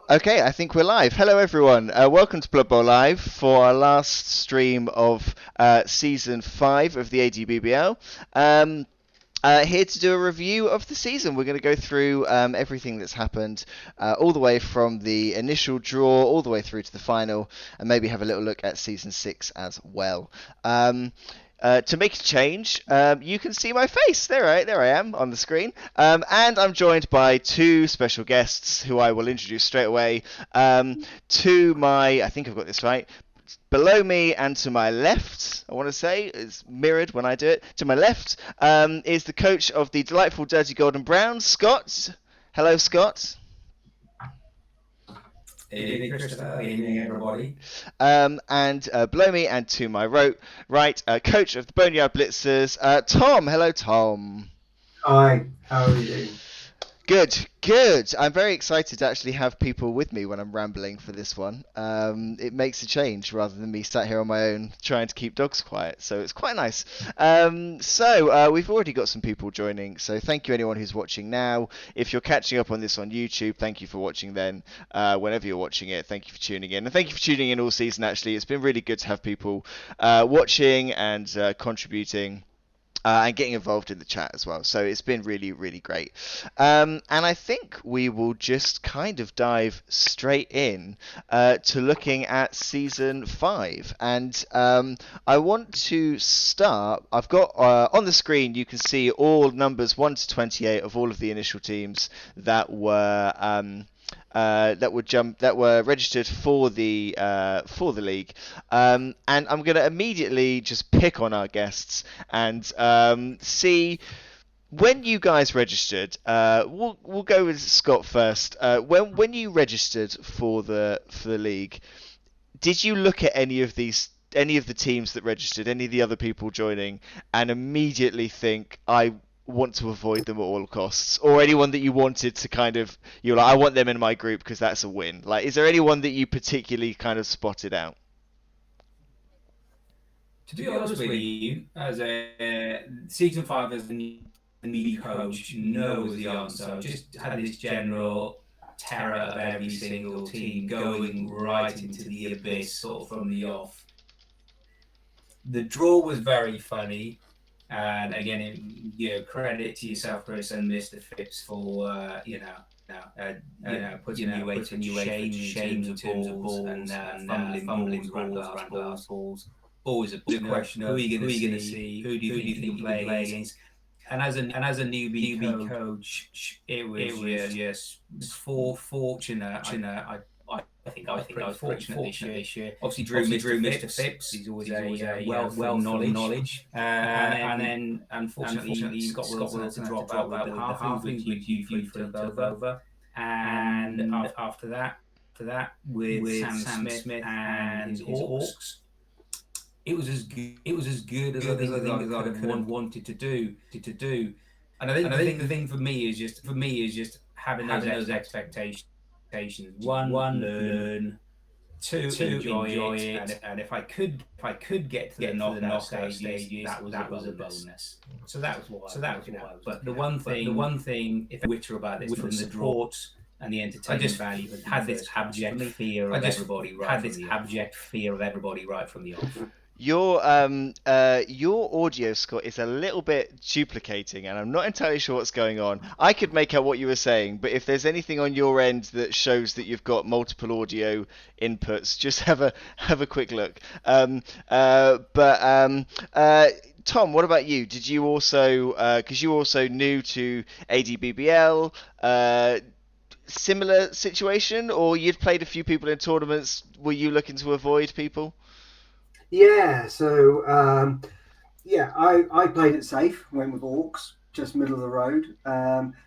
Okay, I think we're live. Hello, everyone. Welcome to Blood Bowl Live for our last stream of season 5 of the ADBBL. Here to do a review of the season. We're going to go through everything that's happened, all the way from the initial draw, all the way through to the final, and maybe have a little look at season 6 as well. To make a change, you can see my face. There I am on the screen. And I'm joined by two special guests who I will introduce straight away. To my, I think I've got this right, below me and to my left, I want to say, it's mirrored when I do it. To my left is the coach of the delightful Dirty Golden Browns, Scott. Hello, Scott. Evening, Christopher. Evening, everybody. And below me and to my right, coach of the Boneyard Blitzers, Tom. Hello, Tom. Hi, how are you doing? Good. I'm very excited to actually have people with me when I'm rambling for this one. It makes a change rather than me sat here on my own trying to keep dogs quiet, so it's quite nice. So we've already got some people joining, so thank you anyone who's watching now. If you're catching up on this on YouTube, thank you for watching then. Whenever you're watching it, thank you for tuning in. And thank you for tuning in all season, actually. It's been really good to have people watching and contributing. And getting involved in the chat as well. So it's been really, really great. And I think we will just kind of dive straight in to looking at season 5. And I want to start. I've got on the screen, you can see all numbers 1 to 28 of all of the initial teams that were that were registered for the league, and I'm going to immediately just pick on our guests and see when you guys registered. We'll go with Scott first. When you registered for the league, did you look at any of the teams that registered, any of the other people joining, and immediately think, I want to avoid them at all costs, or anyone that you wanted to kind of, you're like, I want them in my group because that's a win? Like, is there anyone that you particularly kind of spotted out? To be honest with you, as a season 5 as the new coach, no was the answer. I just had this general terror of every single team going right into the abyss, sort of from the off. The draw was very funny. And again, credit to yourself, Chris, and Mr. Phipps for putting you away for shame in terms of balls and fumbling balls. Always a good question. Who are you going to see? Who do you think you can play against? And as a newbie coach, it was just fortunate. I think I was fortunate this year. Obviously, drew Mr. Phipps. He's always a wealth of knowledge. And then, unfortunately, Scott Wilson dropped out about halfway, which you took over. And after that, with Sam Smith and his Orcs, it was as good as I think I could have wanted to do. And I think the thing for me is just having those expectations. One, learn. Two, enjoy it. And if I could get to the knockout stages, that was a bonus. So that was what I was. But the one thing, if I witcher about this, from the draw and the entertainment value, had this abject fear of everybody right from the off. Your audio, Scott, is a little bit duplicating, and I'm not entirely sure what's going on. I could make out what you were saying, but if there's anything on your end that shows that you've got multiple audio inputs, just have a quick look. Tom, what about you? Did you also, because you also new to ADBBL, similar situation, or you'd played a few people in tournaments? Were you looking to avoid people? Yeah, so I played it safe, went with Orcs, just middle of the road.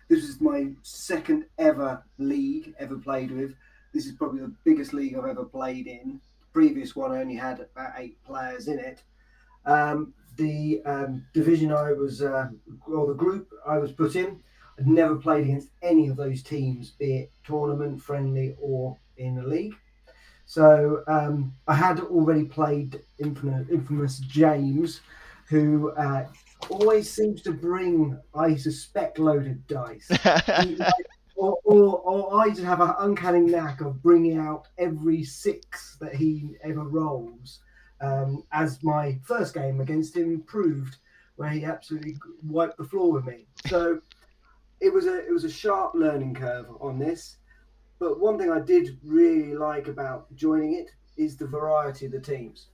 This is my second ever league ever played with. This is probably the biggest league I've ever played in. The previous one I only had about 8 players in it. The division I was, or the group I was put in, I'd never played against any of those teams, be it tournament, friendly, or in the league. So I had already played infamous James, who always seems to bring, I suspect, loaded dice. or I just have an uncanny knack of bringing out every 6 that he ever rolls, as my first game against him proved, where he absolutely wiped the floor with me. So it was a sharp learning curve on this. But one thing I did really like about joining it is the variety of the teams.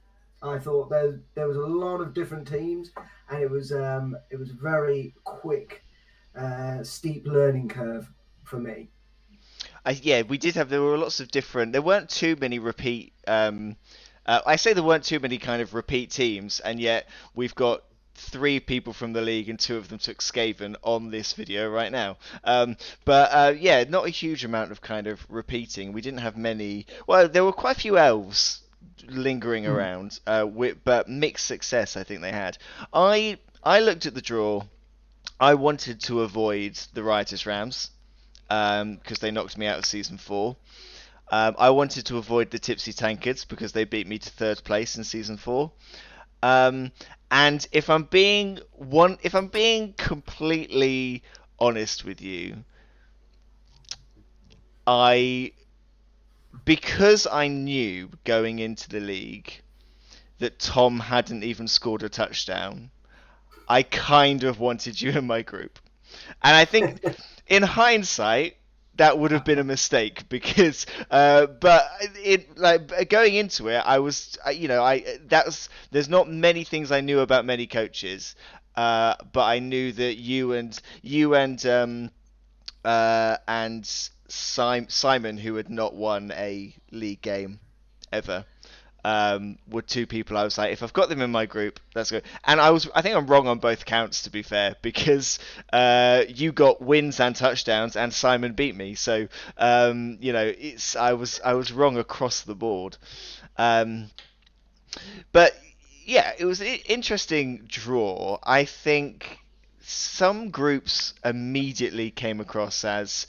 I thought there was a lot of different teams, and it was a very quick, steep learning curve for me. Yeah, we did have. There were lots of different. There weren't too many repeat. I say there weren't too many kind of repeat teams, and yet we've got 3 people from the league, and 2 of them took Skaven on this video right now. But yeah, not a huge amount of kind of repeating. We didn't have many. Well, there were quite a few elves lingering around, but mixed success. I think they had. I looked at the draw. I wanted to avoid the Riotous Rams because they knocked me out of season 4. I wanted to avoid the Tipsy Tankards because they beat me to 3rd place in season 4. And if I'm being completely honest with you, because I knew going into the league that Tom hadn't even scored a touchdown, I kind of wanted you in my group. And I think, in hindsight, that would have been a mistake because, but going into it, I was, there's not many things I knew about many coaches, but I knew that and Simon, who had not won a league game ever, were 2 people I was like, if I've got them in my group, that's good. And I think I'm wrong on both counts, to be fair, because you got wins and touchdowns, and Simon beat me. So I was wrong across the board. But yeah, it was an interesting draw. I think some groups immediately came across as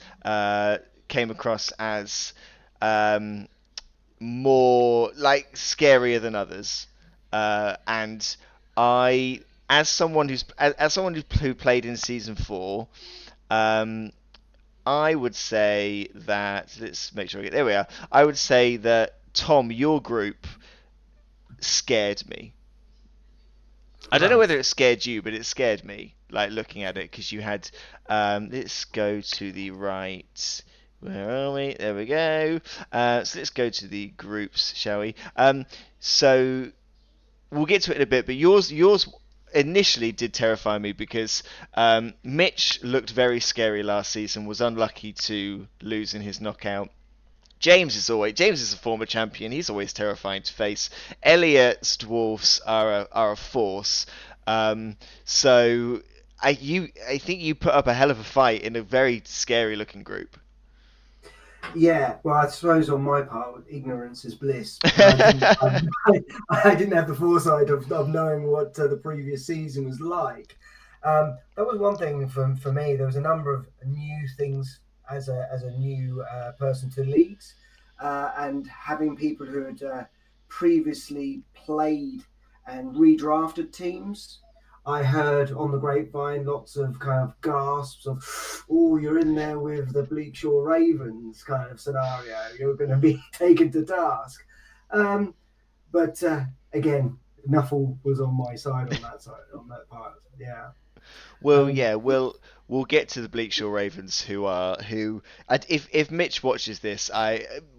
more like scarier than others, and I, as someone who played in season 4, I would say that, let's make sure I get there. We are. I would say that Tom, your group scared me. I don't know whether it scared you, but it scared me. Like looking at it, because you had. Let's go to the right. Where are we? There we go. So let's go to the groups, shall we? So we'll get to it in a bit, but yours initially did terrify me because Mitch looked very scary last season, was unlucky to lose in his knockout. James is a former champion. He's always terrifying to face. Elliot's dwarfs are a force. So I think you put up a hell of a fight in a very scary looking group. Yeah, well, I suppose on my part, ignorance is bliss. I didn't have the foresight of knowing what the previous season was like. That was one thing for me. There was a number of new things as a new person to leagues, and having people who had previously played and redrafted teams. I heard on the grapevine lots of kind of gasps of, "Oh, you're in there with the Bleakshore Ravens" kind of scenario. You're going to be taken to task. But again, Nuffle was on my side on that part. Yeah. Well, yeah, we'll get to the Bleakshore Ravens, if Mitch watches this,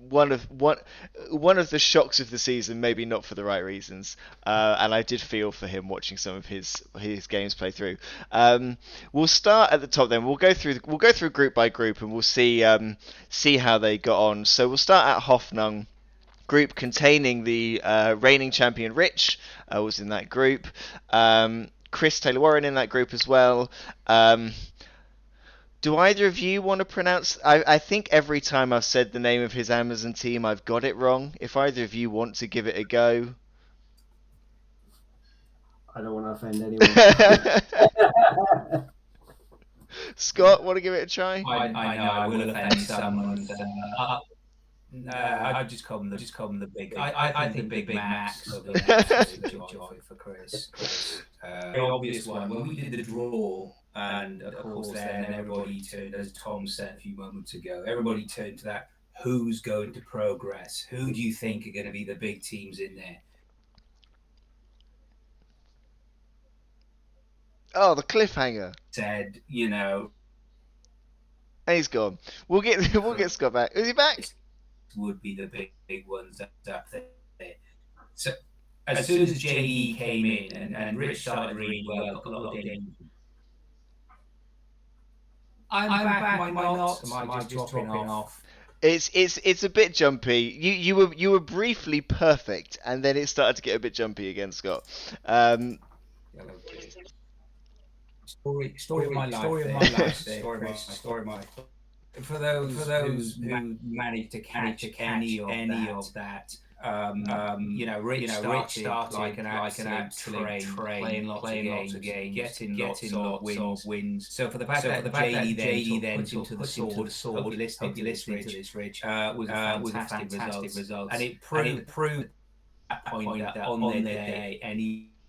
one of the shocks of the season, maybe not for the right reasons, and I did feel for him watching some of his games play through. We'll start at the top then. We'll go through group by group, and we'll see how they got on. So we'll start at Hoffnung. Group containing the reigning champion Rich was in that group. Chris Taylor Warren in that group as well. Do either of you want to pronounce? I think every time I've said the name of his Amazon team, I've got it wrong. If either of you want to give it a go. I don't want to offend anyone. Scott, want to give it a try? I know I will offend someone. I just call them the big. I think the Big Macs will be an absolute joy for Chris. The obvious one when we did the draw, and of course then everybody turned, as Tom said a few moments ago, everybody turned to that. Who's going to progress? Who do you think are going to be the big teams in there? Oh, the cliffhanger. Said, And he's gone. We'll get Scott back. Is he back? Would be the big ones up there. So as soon as JD came in and Rich started really well, got a lot of games. I'm back. Am I not? Am I just dropping off? It's a bit jumpy. You were briefly perfect, and then it started to get a bit jumpy again, Scott. Story of my life. Story of my life. For those who managed to catch any of that, Rich started like an absolute train, playing lots of games, getting lots of wins. So for the fact that JD then put into the sword, hope you're listening to this, Rich, was a fantastic result. And it proved at that point that on their day,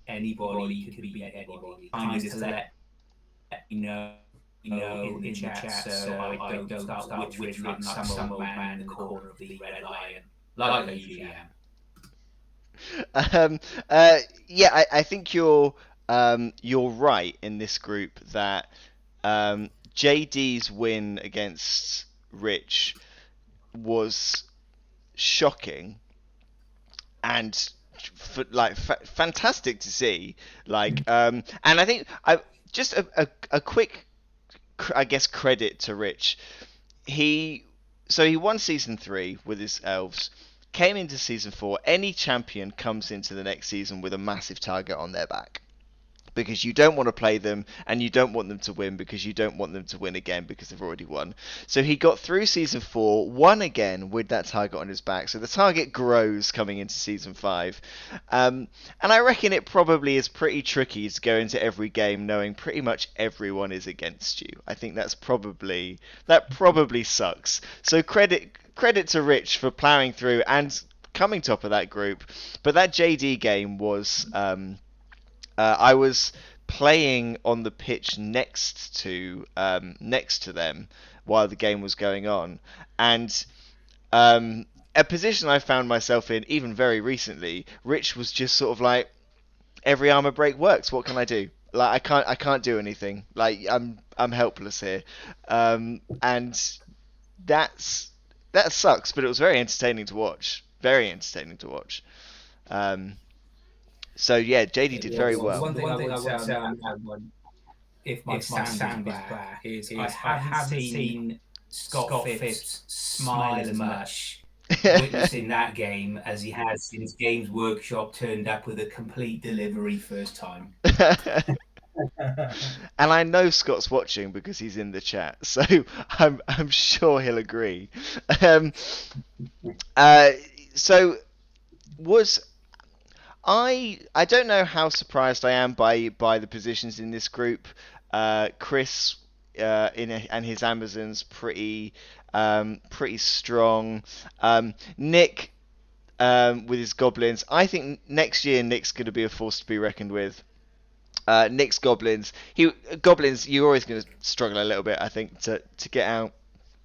anybody could beat anybody. Time to let you know in the chat, so I don't start whittering some old man in the corner of the Red Lion, like I usually am. Yeah, I think you're right in this group that JD's win against Rich was shocking and fantastic to see. And I think just a quick, I guess, credit to Rich. He won season 3 with his elves, came into season 4. Any champion comes into the next season with a massive target on their back, because you don't want to play them and you don't want them to win, because you don't want them to win again because they've already won. So he got through season 4, won again with that target on his back. So the target grows coming into season 5. And I reckon it probably is pretty tricky to go into every game knowing pretty much everyone is against you. I think that probably sucks. So credit to Rich for ploughing through and coming top of that group. But that JD game was... I was playing on the pitch next to them while the game was going on, and a position I found myself in even very recently. Rich was just sort of like, every armor break works. What can I do? Like I can't do anything. Like I'm helpless here, and that sucks. But it was very entertaining to watch. Very entertaining to watch. So yeah, JD did very well. One thing I would say on that one, if my sound is back, is I haven't seen Scott Phipps smile as much witnessing that game as he has since Games Workshop turned up with a complete delivery first time. And I know Scott's watching because he's in the chat, so I'm sure he'll agree. So was. I don't know how surprised I am by the positions in this group. Chris and his Amazons pretty strong. Nick with his goblins. I think next year Nick's going to be a force to be reckoned with. Nick's goblins. Goblins. You're always going to struggle a little bit, I think, to get out.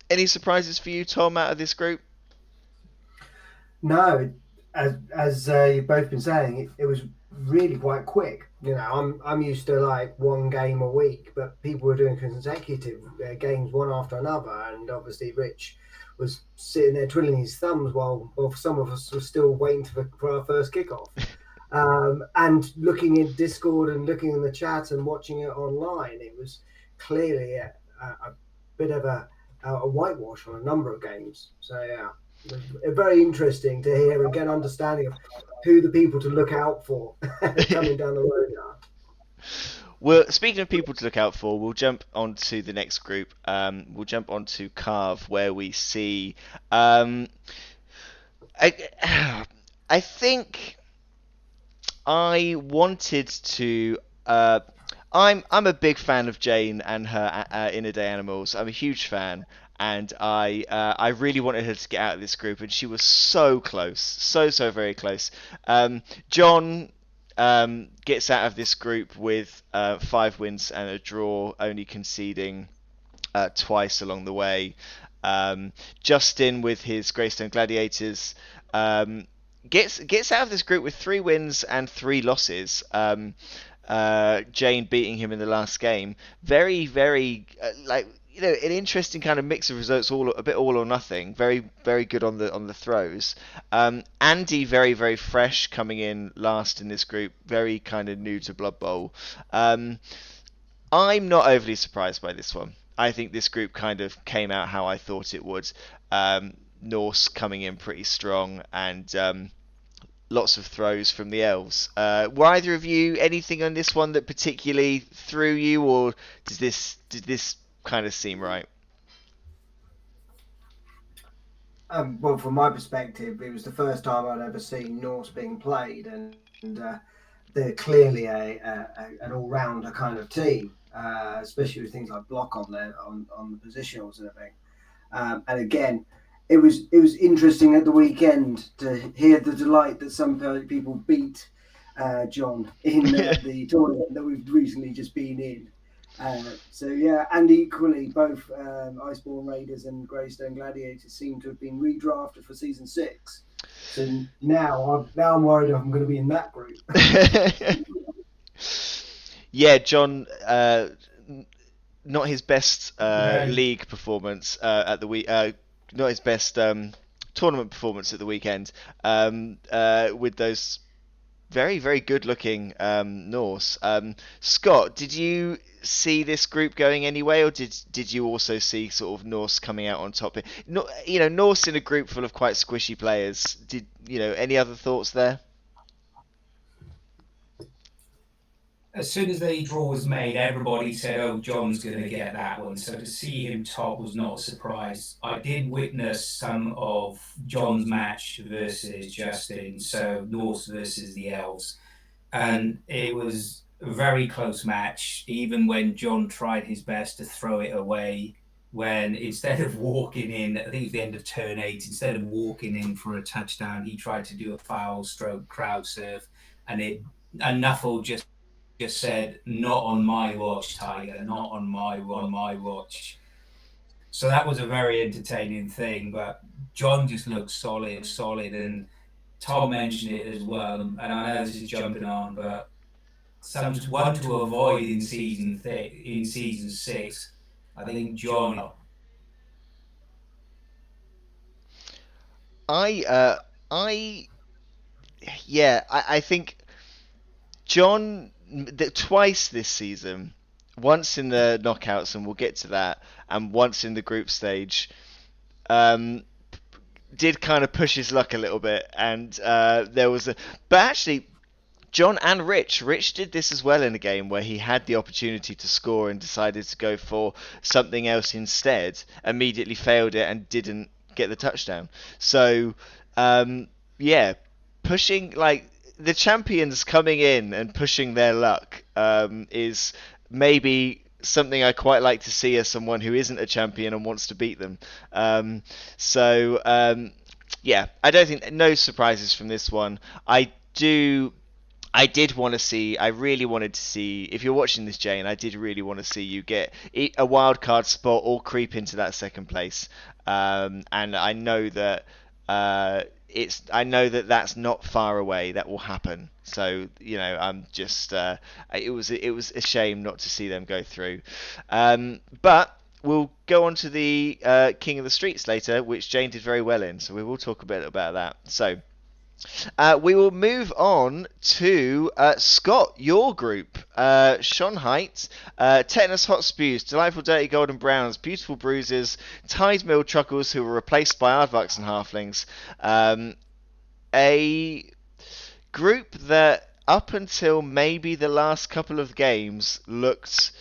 Any surprises for you, Tom, out of this group? No. As you've both been saying, it was really quite quick. I'm used to like one game a week, but people were doing consecutive games one after another, and obviously Rich was sitting there twiddling his thumbs while some of us were still waiting for our first kickoff. And looking in Discord and looking in the chat and watching it online, it was clearly a bit of a whitewash on a number of games. So yeah. Very interesting to hear and get an understanding of who the people to look out for coming down the road are. Well, speaking of people to look out for, we'll jump on to the next group. We'll jump on to Carve, where we see... I think I wanted to... I'm a big fan of Jane and her Inner Day Animals. I'm a huge fan. and I really wanted her to get out of this group, and she was so close, so very close. John gets out of this group with 5 wins and a draw, only conceding twice along the way. Justin with his Greystone Gladiators gets out of this group with 3 wins and 3 losses. Jane beating him in the last game. Very like an interesting kind of mix of results, all a bit all or nothing. Very good on the throws. Andy very fresh, coming in last in this group, very kind of new to Blood Bowl. I'm not overly surprised by this one. I think this group kind of came out how I thought it would. Norse coming in pretty strong, and lots of throws from the elves. Were either of you anything on this one that particularly threw you, or did this kind of seem right? Well, from my perspective, it was the first time I'd ever seen Norse being played, and they're clearly an all-rounder kind of team, especially with things like block on the positionals and everything. And again, it was interesting at the weekend to hear the delight that some people beat John in the tournament that we've recently just been in. So yeah, and equally both Iceborne Raiders and Greystone Gladiators seem to have been redrafted for season 6. So now I'm worried if I'm going to be in that group. Yeah, John. Not his best league performance at the week. Not his best tournament performance at the weekend. With those very good looking Norse. Scott, did you see this group going anyway, or did you also see sort of Norse coming out on top? Norse in a group full of quite squishy players. Did any other thoughts there? As soon as the draw was made, everybody said, "Oh, John's going to get that one." So to see him top was not a surprise. I did witness some of John's match versus Justin, so Norse versus the Elves, and it was a very close match. Even when John tried his best to throw it away, when instead of walking in, I think it was the end of turn 8, instead of walking in for a touchdown, he tried to do a foul stroke crowd surf, and Nuffle just said, "Not on my watch, Tiger. Not on my watch." So that was a very entertaining thing. But John just looked solid, and Tom mentioned it as well. And I know this is jumping on, but one to avoid in season 6. I think John. I think John, twice this season, once in the knockouts, and we'll get to that, and once in the group stage, did kind of push his luck a little bit, and there was but actually, John and Rich did this as well in a game where he had the opportunity to score and decided to go for something else instead, immediately failed it and didn't get the touchdown. So, yeah, pushing, like, the champions coming in and pushing their luck is maybe something I quite like to see as someone who isn't a champion and wants to beat them. Yeah, I don't think, no surprises from this one. I really wanted to see, if you're watching this, Jane, I did really want to see you get a wild card spot or creep into that second place. And I know that that's not far away. That will happen. So I'm just it was a shame not to see them go through. But we'll go on to the King of the Streets later, which Jane did very well in. So we will talk a bit about that. So. We will move on to Scott, your group. Sean Height, Tetanus Hot Spews, Delightful Dirty Golden Browns, Beautiful Bruises, Tide Mill Truckles, who were replaced by Aardvarks and Halflings. A group that, up until maybe the last couple of games, looked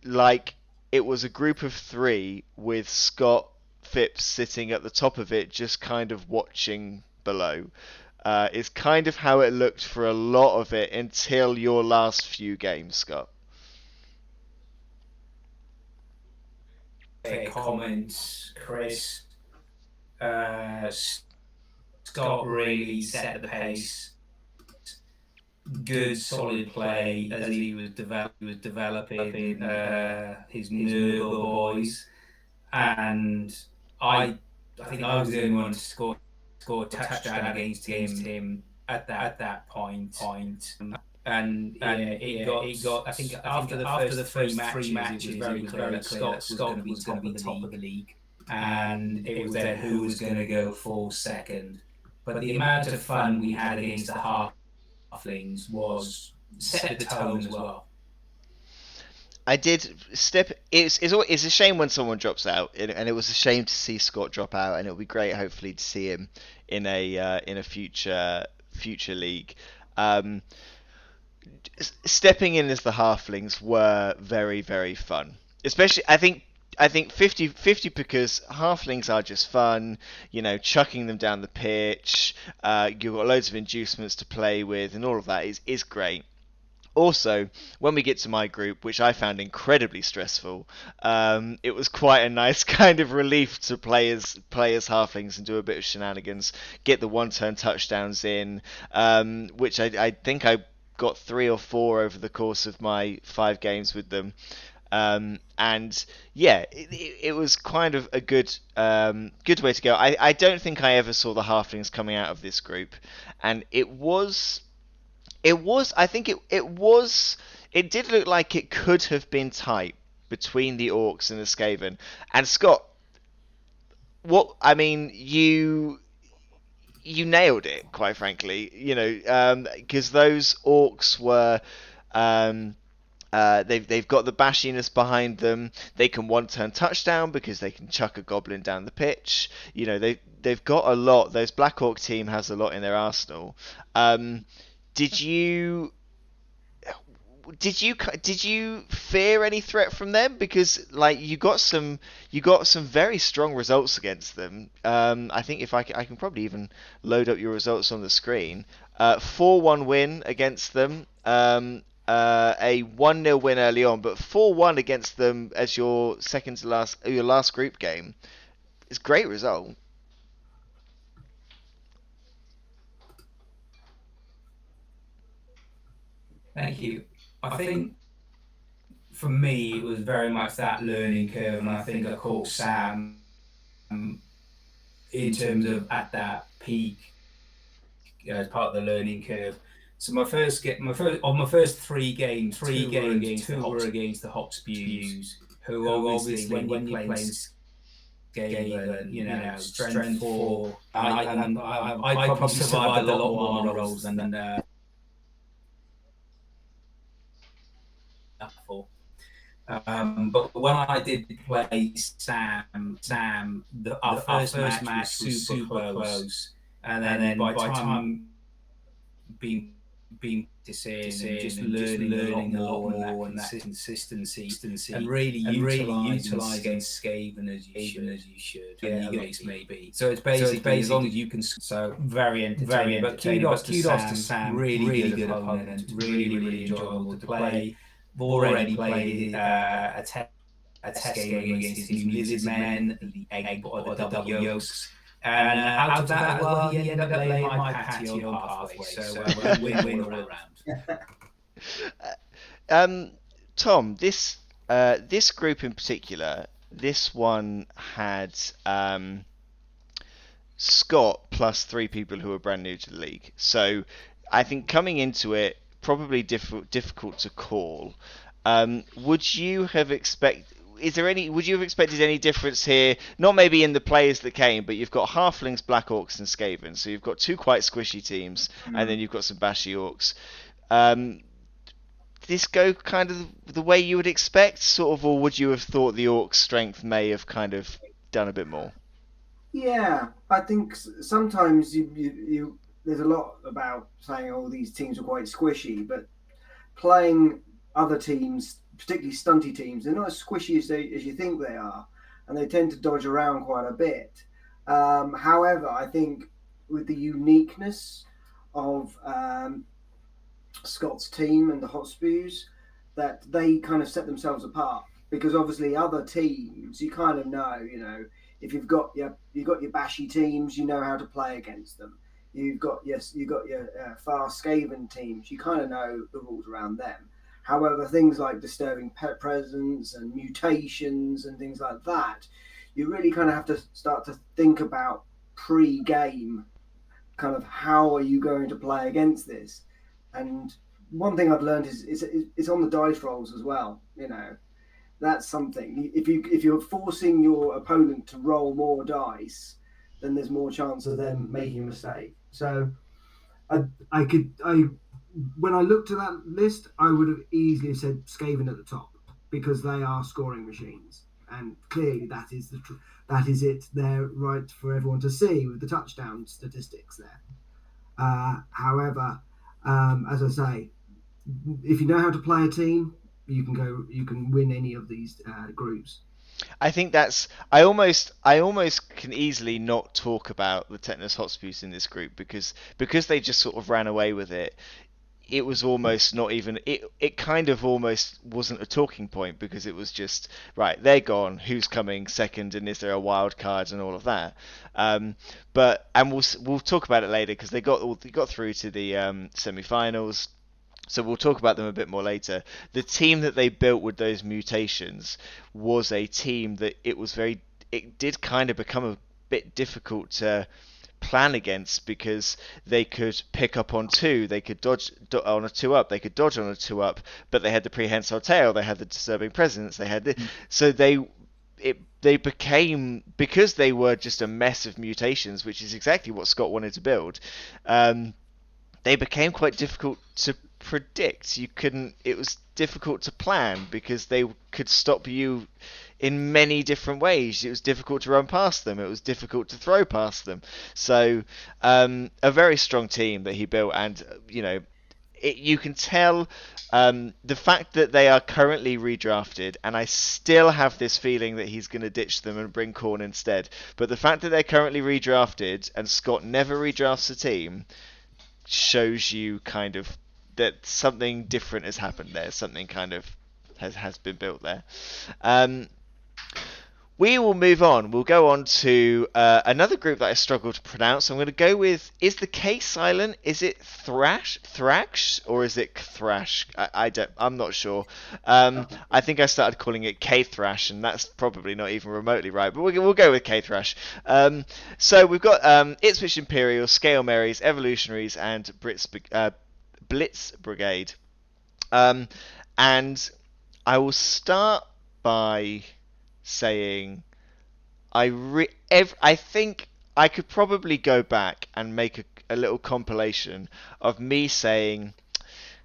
like it was a group of 3 with Scott Phipps sitting at the top of it, just kind of watching below. Is kind of how it looked for a lot of it until your last few games, Scott. fair comments, Chris. Scott really set the pace. Good, solid play as he was developing his Nurgle boys, and I think I was the only one to score a touchdown against him at that point. And it got. I think after the first three matches, it was very clear that Scott was going to be top of the league, and it was then who was going to go for second. But the amount of fun we had against the halflings was set the tone as well. I did step. It's a shame when someone drops out, and it was a shame to see Scott drop out. And it'll be great, hopefully, to see him in a future league. Stepping in as the halflings were very, very fun. Especially, I think 50-50 because halflings are just fun, chucking them down the pitch. You've got loads of inducements to play with, and all of that is great. Also, when we get to my group, which I found incredibly stressful, it was quite a nice kind of relief to play as halflings and do a bit of shenanigans, get the one-turn touchdowns in, which I think I got 3 or 4 over the course of my 5 games with them. And yeah, it was kind of a good way to go. I don't think I ever saw the halflings coming out of this group, and it did look like it could have been tight between the Orcs and the Skaven. And Scott, you nailed it, quite frankly, because those Orcs were, they've got the bashiness behind them. They can one-turn touchdown because they can chuck a goblin down the pitch. They've got a lot. Those Black Orc team has a lot in their arsenal. Did you fear any threat from them? Because you got some very strong results against them. I think if I can probably even load up your results on the screen. 4-1 win against them. A 1-0 win early on, but 4-1 against them as your last group game. It's a great result. Thank you. I think for me it was very much that learning curve, and I think I caught Sam in terms of at that peak as part of the learning curve. So my first 3 games, 2 were against the Hawkspews, who obviously when you're playing Skaven, strength 4, I probably survived a lot more rolls than for. But when I did play Sam, our first match was super close, and then by the time being practicing and just learning a lot more and that consistency and really utilising Skaven as you should, and the Eagles maybe. So it's basically as long as you can. So very entertaining. But kudos to Sam, really good opponent, really enjoyable to play. We've already played a test game against his new lizard men, the egg or the double yolks. And out of that as well, he ended up laying my patio pathway. So win all around. Tom, this group in particular, this one had Scott plus 3 people who are brand new to the league. So I think coming into it, probably difficult to call. Would you have expected any difference here? Not maybe in the players that came, but you've got Halflings, Black Orcs, and Skaven. So you've got 2 quite squishy teams, and then you've got some bashy Orcs. Did this go kind of the way you would expect, sort of, or would you have thought the Orcs' strength may have kind of done a bit more? Yeah, I think sometimes you there's a lot about saying, oh, these teams are quite squishy, but playing other teams, particularly stunty teams, they're not as squishy as you think they are, and they tend to dodge around quite a bit. However, I think with the uniqueness of Scott's team and the Hotspurs, that they kind of set themselves apart because obviously other teams, you kind of know, if you've got your bashy teams, you know how to play against them. You've got your fast Skaven teams, you kind of know the rules around them. However, things like disturbing pet presence and mutations and things like that, you really kind of have to start to think about pre-game, kind of how are you going to play against this. And one thing I've learned is it's on the dice rolls as well. That's something. If you're forcing your opponent to roll more dice, then there's more chance of them making a mistake. So when I looked at that list, I would have easily said Skaven at the top because they are scoring machines, and clearly that is that is it. They're right for everyone to see with the touchdown statistics there. However, as I say, if you know how to play a team, you can win any of these groups. I think I almost can easily not talk about the Tetanus Hotspots in this group because they just sort of ran away with it. It was almost not even it kind of almost wasn't a talking point because it was just right, they're gone, who's coming second, and is there a wild card and all of that. But we'll talk about it later because they got through to the semi-finals. So we'll talk about them a bit more later. The team that they built with those mutations was a team that it did kind of become a bit difficult to plan against because they could pick up on two, they could dodge on a 2-up, they could dodge on a 2-up, but they had the prehensile tail, they had the disturbing presence, they had so they became, because they were just a mess of mutations, which is exactly what Scott wanted to build. They became quite difficult to predict. It was difficult to plan because they could stop you in many different ways. It was difficult to run past them. It was difficult to throw past them. So a very strong team that he built, and you can tell the fact that they are currently redrafted, and I still have this feeling that he's going to ditch them and bring Khorne instead. But the fact that they're currently redrafted and Scott never redrafts a team shows you kind of that something different has happened there. Something kind of has been built there. We will move on. We'll go on to another group that I struggle to pronounce. I'm going to go with, is the K silent? Is it Thrash, or is it Thrash? I'm not sure. I think I started calling it K Thrash, and that's probably not even remotely right. But we'll go with K Thrash. So we've got Ipswich Imperials, Scale Marys, Evolutionaries, and Blitz Brigade. And I will start by saying I think I could probably go back and make a little compilation of me saying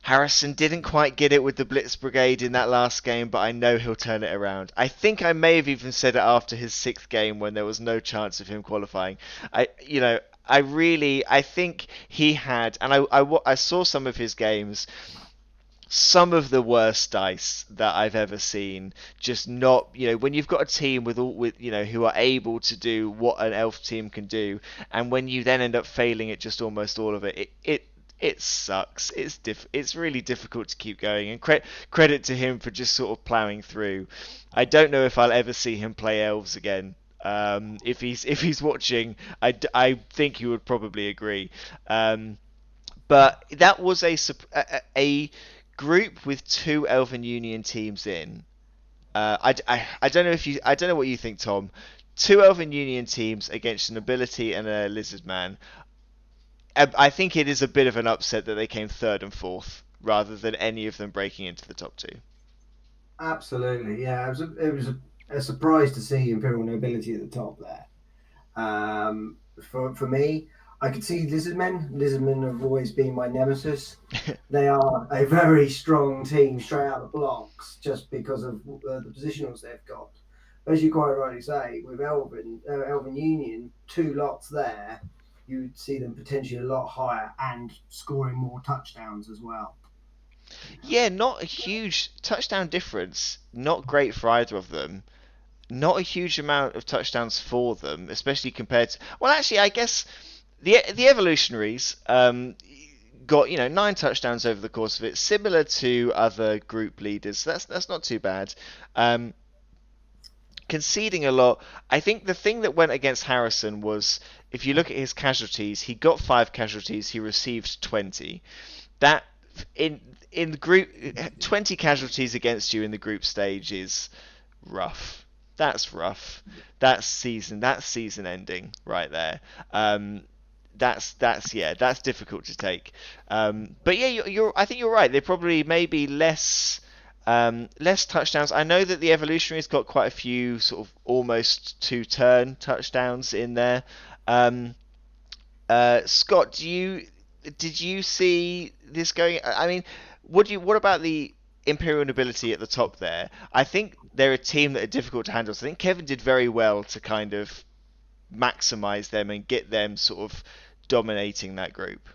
Harrison didn't quite get it with the Blitz Brigade in that last game, but I know he'll turn it around. I think I may have even said it after his 6th game when there was no chance of him qualifying. I think he had, and I saw some of his games, some of the worst dice that I've ever seen. Just not, when you've got a team who are able to do what an elf team can do, and when you then end up failing at just almost all of it, it sucks. It's really difficult to keep going. And credit to him for just sort of ploughing through. I don't know if I'll ever see him play elves again. If he's watching, I think he would probably agree. But that was a group with 2 Elven Union teams in. I don't know what you think, Tom. 2 Elven Union teams against a Nobility and a Lizardman. I think it is a bit of an upset that they came 3rd and 4th rather than any of them breaking into the top 2. Absolutely, yeah. It was a surprise to see Imperial Nobility at the top there. For me, I could see Lizardmen. Lizardmen have always been my nemesis. They are a very strong team straight out of the blocks just because of the positionals they've got. As you quite rightly say, with Elven Union, 2 lots there, you would see them potentially a lot higher and scoring more touchdowns as well. Yeah, not a huge touchdown difference. Not great for either of them. Not a huge amount of touchdowns for them, especially compared to... Well, actually, I guess the Evolutionaries got 9 touchdowns over the course of it, similar to other group leaders. So that's not too bad. Conceding a lot. I think the thing that went against Harrison was, if you look at his casualties, he got 5 casualties, he received 20. That in the group, 20 casualties against you in the group stage is rough. That's rough. That's season ending right there. That's difficult to take. But yeah, I think you're right. They probably maybe less touchdowns. I know that the Evolutionaries got quite a few sort of almost 2-turn touchdowns in there. Scott, did you see this going? I mean, what about the Imperial Nobility at the top there? I think they're a team that are difficult to handle. So I think Kevin did very well to kind of maximize them and get them sort of dominating that group.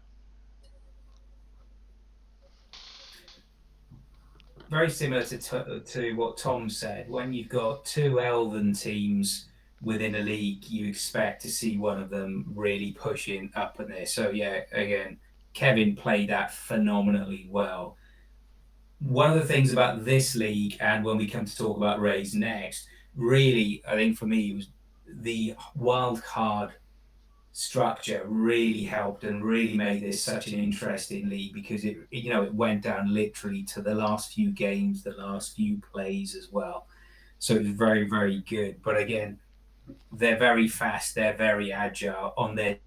Very similar to what Tom said. When you've got 2 Elven teams within a league, you expect to see one of them really pushing up in there. So yeah, again, Kevin played that phenomenally well. One of the things about this league, and when we come to talk about Rays next, really, I think for me, was the wild card structure really helped and really made this such an interesting league, because it went down literally to the last few games, the last few plays as well. So it was very, very good. But again, they're very fast, they're very agile. On their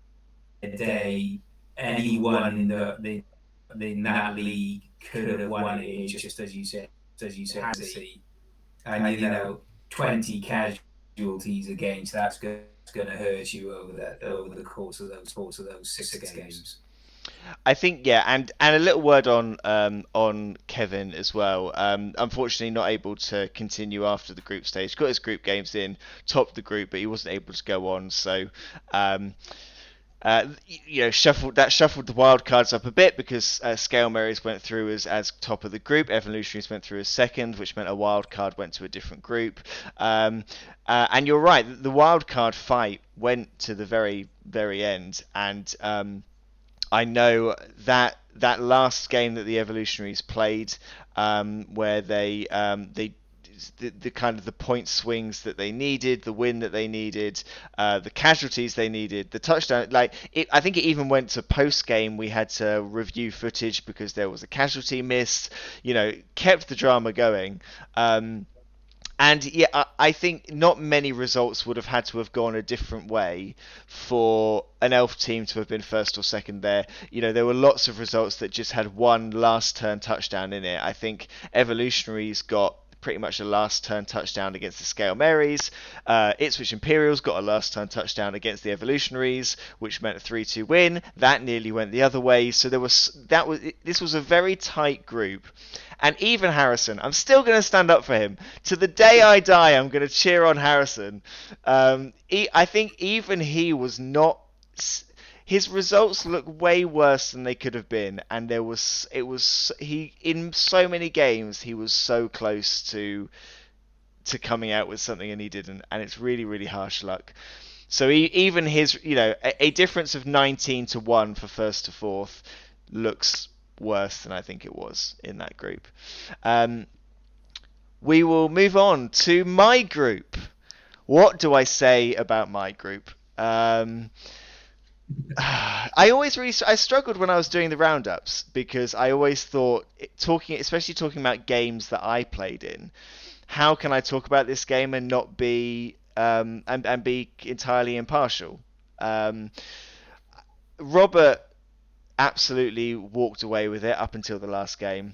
day, anyone in that league could have won it, just as you said, and 20 casualties against that's going to hurt you over the course of those 6 games. I think and a little word on Kevin as well. Unfortunately, not able to continue after the group stage. Got his group games in, topped the group, but he wasn't able to go on. So, shuffled the wild cards up a bit, because Scale Marys went through as top of the group. Evolutionaries went through as second, which meant a wild card went to a different group. And you're right, the wild card fight went to the very, very end, and I know that last game that the Evolutionaries played, where they the kind of the point swings that they needed, the win that they needed, the casualties they needed, the touchdown. I think it even went to post game. We had to review footage because there was a casualty missed. Kept the drama going. And yeah, I think not many results would have had to have gone a different way for an elf team to have been first or second there. There were lots of results that just had one last turn touchdown in it. I think Evolutionaries got pretty much a last turn touchdown against the Scale Marys. Ipswich Imperials got a last turn touchdown against the Evolutionaries, which meant a 3-2 win. That nearly went the other way. So this was a very tight group. And even Harrison, I'm still going to stand up for him. To the day I die, I'm going to cheer on Harrison. I think even he was not. His results look way worse than they could have been, and in so many games he was so close to coming out with something, and he didn't, and it's really, really harsh luck. So even his, a difference of 19-1 for first to fourth looks worse than I think it was in that group. We will move on to my group. What do I say about my group? I struggled when I was doing the roundups, because I always thought, especially talking about games that I played in, how can I talk about this game and not be and be entirely impartial? Robert absolutely walked away with it up until the last game.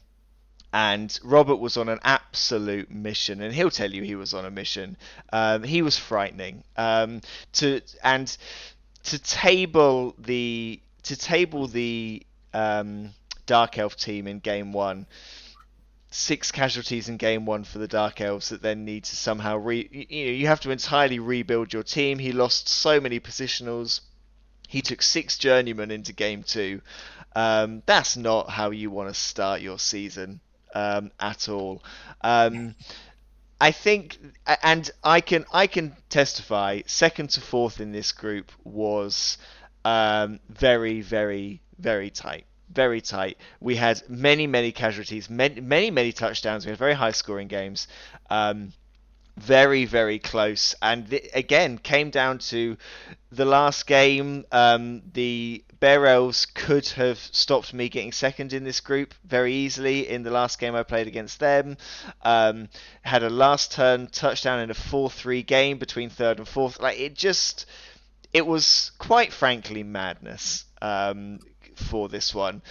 And Robert was on an absolute mission, and he'll tell you he was on a mission. He was frightening. To table the Dark Elf team in game 1, 6 casualties in game 1 for the Dark Elves that then need to somehow you have to entirely rebuild your team. He lost so many positionals. He took 6 journeymen into game 2. That's not how you want to start your season at all. I think, and I can testify, second to fourth in this group was very, very, very tight. very tight. We had many casualties, many touchdowns. We had very high scoring games. Very close, and again came down to the last game. The Bear Elves could have stopped me getting second in this group very easily in the last game I played against them. Had a last turn touchdown in a 4-3 game between third and fourth. It was quite frankly madness for this one.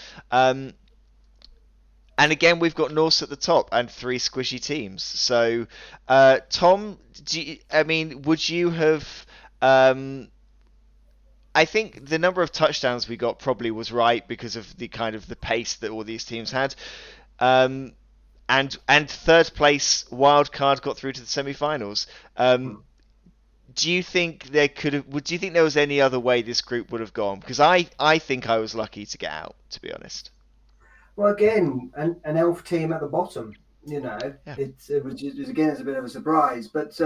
And again, we've got Norse at the top and 3 squishy teams. So, Tom, would you have? I think the number of touchdowns we got probably was right because of the kind of the pace that all these teams had. And third place wild card got through to the semi-finals. Do you think there could have? Do you think there was any other way this group would have gone? Because I think I was lucky to get out, to be honest. Well, again, an elf team at the bottom. Yeah. It was again, it's a bit of a surprise, but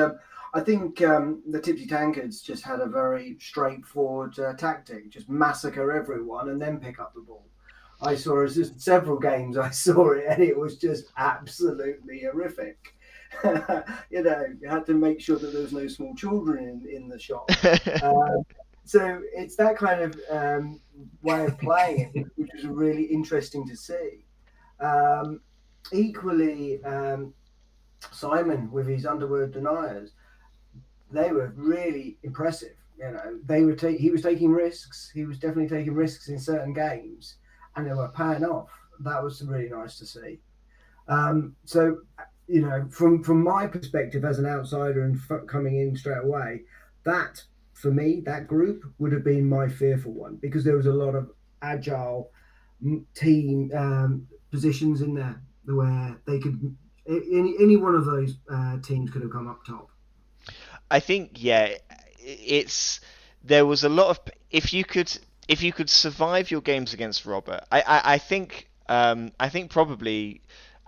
I think the Tipsy Tankards just had a very straightforward tactic: just massacre everyone and then pick up the ball. I saw just several games. I saw it, and it was just absolutely horrific. You had to make sure that there was no small children in the shop. So it's that kind of way of playing it, which was really interesting to see. Equally, Simon with his underword deniers, they were really impressive. He was taking risks. He was definitely taking risks in certain games, and they were paying off. That was really nice to see. So, from my perspective as an outsider and coming in straight away, that for me, that group would have been my fearful one because there was a lot of agile team positions in there where they could any one of those teams could have come up top. I think there was a lot of if you could survive your games against Robert. I think probably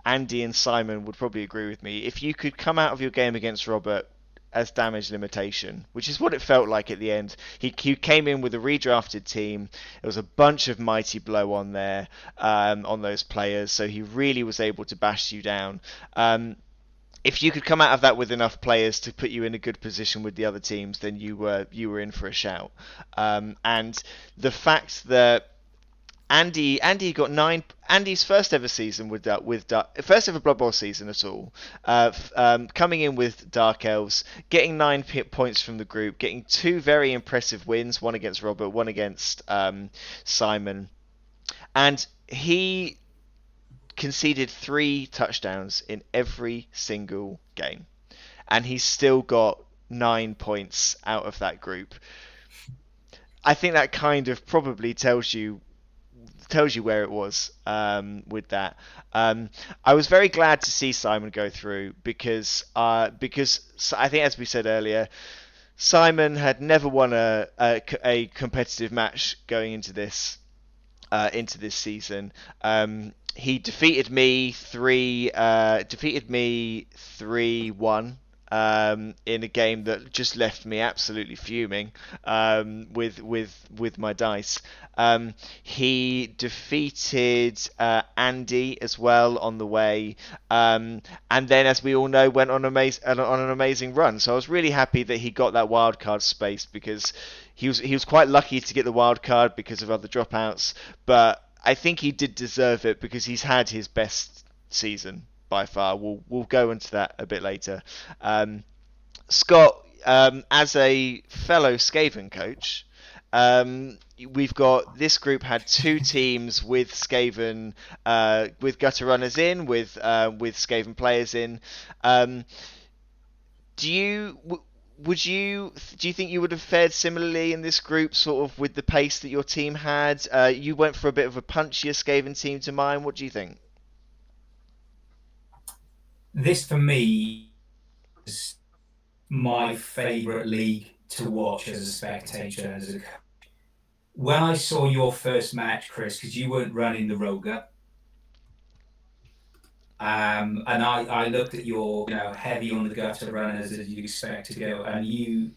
Andy and Simon would probably agree with me. If you could come out of your game against Robert as damage limitation, which is what it felt like at the end. He came in with a redrafted team. There was a bunch of mighty blow on there on those players, so he really was able to bash you down. If you could come out of that with enough players to put you in a good position with the other teams, then you were in for a shout. And the fact that Andy got 9. Andy's first ever season first ever Blood Bowl season at all. Coming in with Dark Elves, getting 9 points from the group, getting 2 very impressive wins, one against Robert, one against Simon, and he conceded 3 touchdowns in every single game, and he's still got 9 points out of that group. I think that kind of probably tells you where it was with that. I was very glad to see Simon go through because I think, as we said earlier, Simon had never won a competitive match going into this season. He defeated me 3-1. In a game that just left me absolutely fuming with my dice. He defeated Andy as well on the way, and then, as we all know, went on an amazing run. So I was really happy that he got that wild card space because he was quite lucky to get the wild card because of other dropouts, but I think he did deserve it because he's had his best season by far. We'll go into that a bit later. Scott, as a fellow Skaven coach, we've got this group had 2 teams with Skaven, with gutter runners in, with Skaven players in. Do you think you would have fared similarly in this group, sort of with the pace that your team had? You went for a bit of a punchier Skaven team to mine. What do you think? This, for me, is my favourite league to watch as a spectator. When I saw your first match, Chris, because you weren't running the Roger, and I looked at your heavy on the gutter runners as you'd expect to go, and you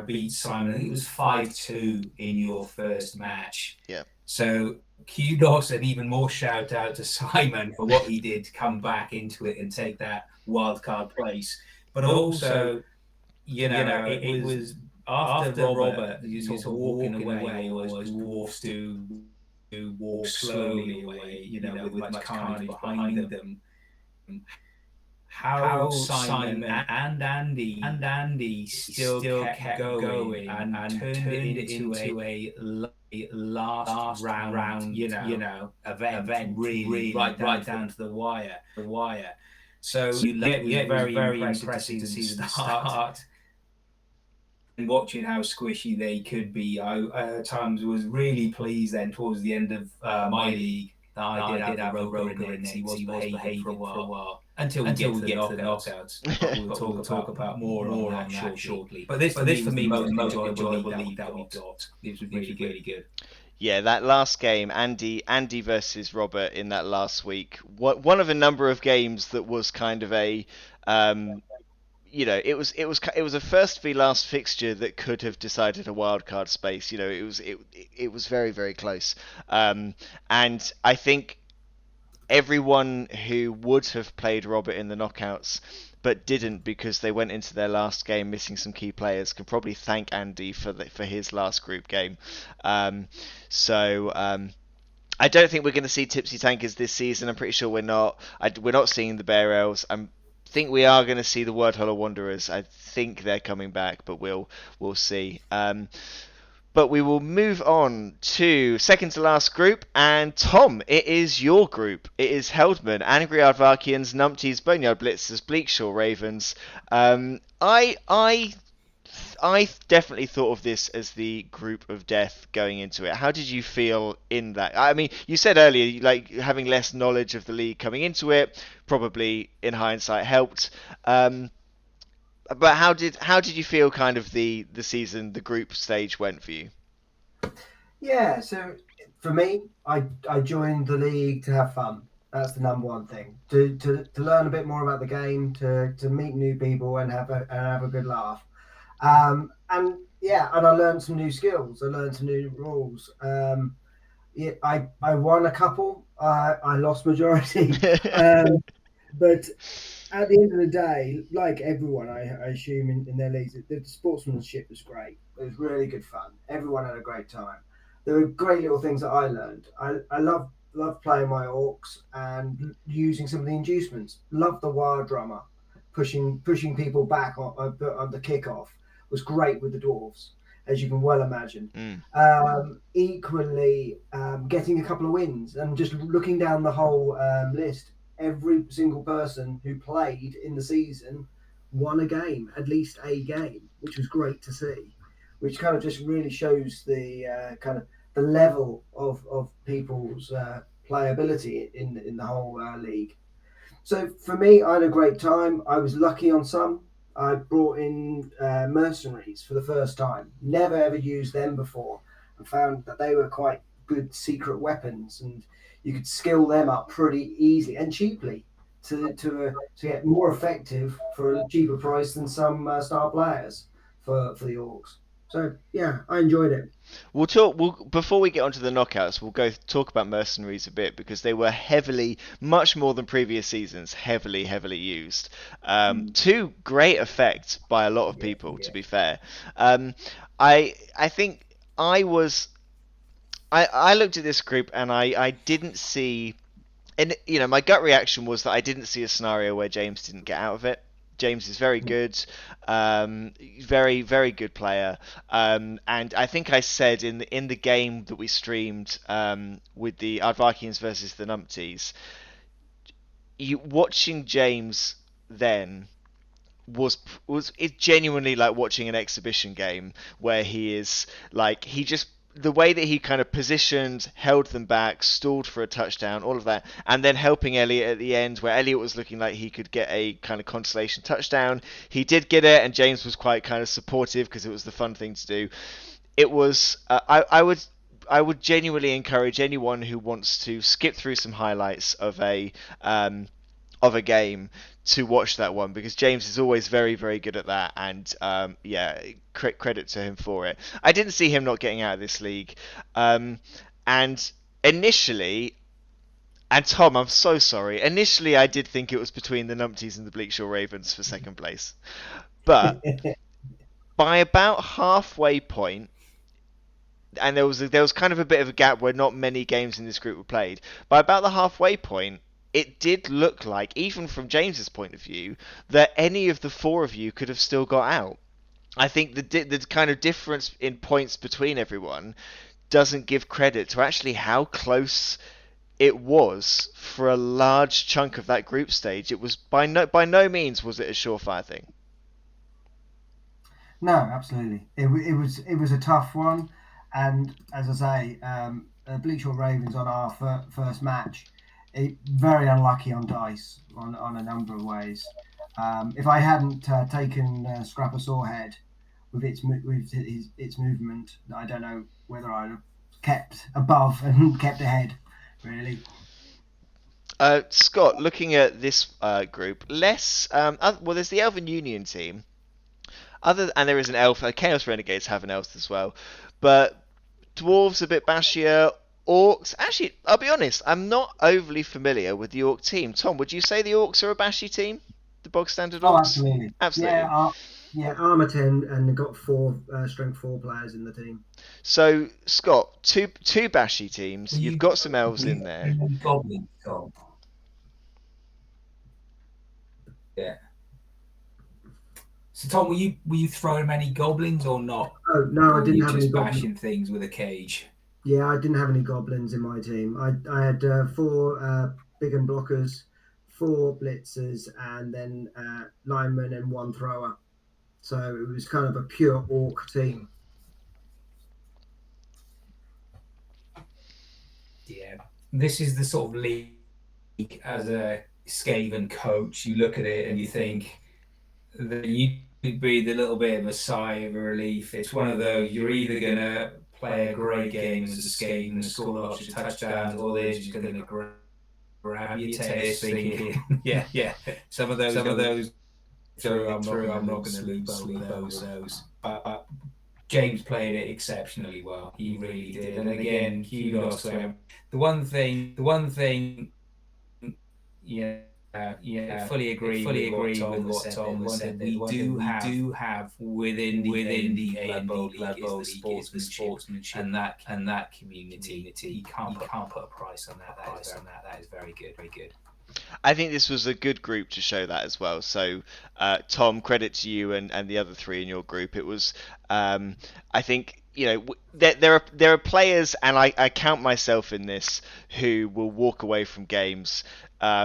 beat Simon. I think it was 5-2 in your first match. Yeah. So kudos and even more shout out to Simon for what he did to come back into it and take that wildcard place. But also, it was after Robert, you sort of walking away, or as dwarfs do walk slowly away, with much carnage behind them. How Simon and Andy still kept going and turned it into a last round, event really right down to the wire. So it was very impressive to see them start. And watching how squishy they could be, I at times was really pleased then towards the end of my league that I did have a Roker in there. He was behaving for a while. Until we get to the knockouts. But we'll talk about more on that shortly. But this for me was the most enjoyable league that we got. It was really good. Yeah, that last game, Andy versus Robert in that last week. One of a number of games that was kind of a it was a first v last fixture that could have decided a wild card space. It was very, very close. And I think everyone who would have played Robert in the knockouts but didn't because they went into their last game missing some key players can probably thank Andy for his last group game. So I don't think we're going to see Tipsy Tankers this season. I'm pretty sure we're not. We're not seeing the Bear Elves. I think we are going to see the Word Hollow Wanderers. I think they're coming back, but we'll see. But we will move on to second to last group, and Tom, it is your group. It is Heldman, Angry Aardvarkians, Numpties, Boneyard Blitzers, Bleakshore Ravens. I definitely thought of this as the group of death going into it. How did you feel in that? I mean, you said earlier, like having less knowledge of the league coming into it, probably in hindsight helped. But how did you feel kind of the season, the group stage went for you? Yeah, so for me, I joined the league to have fun. That's the number one thing. To learn a bit more about the game, to meet new people and have a good laugh. And I learned some new skills. I learned some new rules. I won a couple. I lost majority. But at the end of the day, like everyone, I assume in their leagues, the sportsmanship was great. It was really good fun. Everyone had a great time. There were great little things that I learned. I love playing my orcs and using some of the inducements. Love the wire drummer, pushing people back on the kickoff was great with the dwarves, as you can well imagine. Equally, getting a couple of wins and just looking down the whole list. Every single person who played in the season won a game, at least a game, which was great to see. Which kind of just really shows the kind of the level of people's playability in the whole league. So for me, I had a great time. I was lucky on some. I brought in mercenaries for the first time. Never ever used them before, and found that they were quite good secret weapons, and you could skill them up pretty easily and cheaply to get more effective for a cheaper price than some star players for the orcs. So yeah, I enjoyed it. Before we get onto the knockouts. We'll go talk about mercenaries a bit because they were much more than previous seasons, heavily used. To great effect by a lot of people. To be fair, I think I looked at this group and I didn't see, and my gut reaction was that I didn't see a scenario where James didn't get out of it. James is very good, very, very good player, and I think I said in the game that we streamed with the Aardvarkians versus the Numpties, watching James then was it genuinely like watching an exhibition game where he just the way that he kind of positioned, held them back, stalled for a touchdown, all of that, and then helping Elliot at the end where Elliot was looking like he could get a kind of consolation touchdown. He did get it, and James was quite kind of supportive because it was the fun thing to do. It was I would genuinely encourage anyone who wants to skip through some highlights of a game to watch that one because James is always very, very good at that, and credit to him for it. I didn't see him not getting out of this league, and initially, and Tom, I'm so sorry. Initially, I did think it was between the Numpties and the Bleakshore Ravens for second place, but by about halfway point, and there was kind of a bit of a gap where not many games in this group were played. By about the halfway point, it did look like, even from James's point of view, that any of the four of you could have still got out. I think the kind of difference in points between everyone doesn't give credit to actually how close it was for a large chunk of that group stage. It was by no means was it a surefire thing. No, absolutely. It was a tough one, and as I say, Bleachall Ravens on our first match, very unlucky on dice on a number of ways. If I hadn't taken Scrapper Sorehead with its movement, I don't know whether I'd have kept above and kept ahead. Really. Scott, looking at this group, well, there's the Elven Union team. And there is an elf. Chaos Renegades have an elf as well, but dwarves a bit bashier. Orcs, actually, I'll be honest, I'm not overly familiar with the orc team. Tom, would you say the orcs are a bashy team? The bog standard Oh, orcs? absolutely. Absolutely. Yeah, armor 10, and they've got four strength 4 players in the team. So, Scott, two bashy teams. You've got some elves in there. Goblins, Tom. Yeah. So Tom, were you throwing many goblins or not? Oh no, I didn't have any just goblins. bashing things with a cage. Yeah, I didn't have any goblins in my team. I had 4 big and blockers, 4 blitzers, and then linemen and 1 thrower. So it was kind of a pure orc team. Yeah, this is the sort of league as a Skaven coach. You look at it and you think that you breathe a little bit of a sigh of relief. It's one of those, you're either going to play a great game as a Skaven and score lots of touchdowns, or they're just going to grab your tails thinking, yeah. Some of those through, I'm not going to lose those. But James played it exceptionally well. He really did. And again, kudos to him. The one thing, fully agree with what Tom said. We do have within the Bloodbowl league the sportsmanship and that community. You can't put a price on that. That is very good, very good. I think this was a good group to show that as well. So, Tom, credit to you and the other 3 in your group. It was, I think, there are players, and I count myself in this, who will walk away from games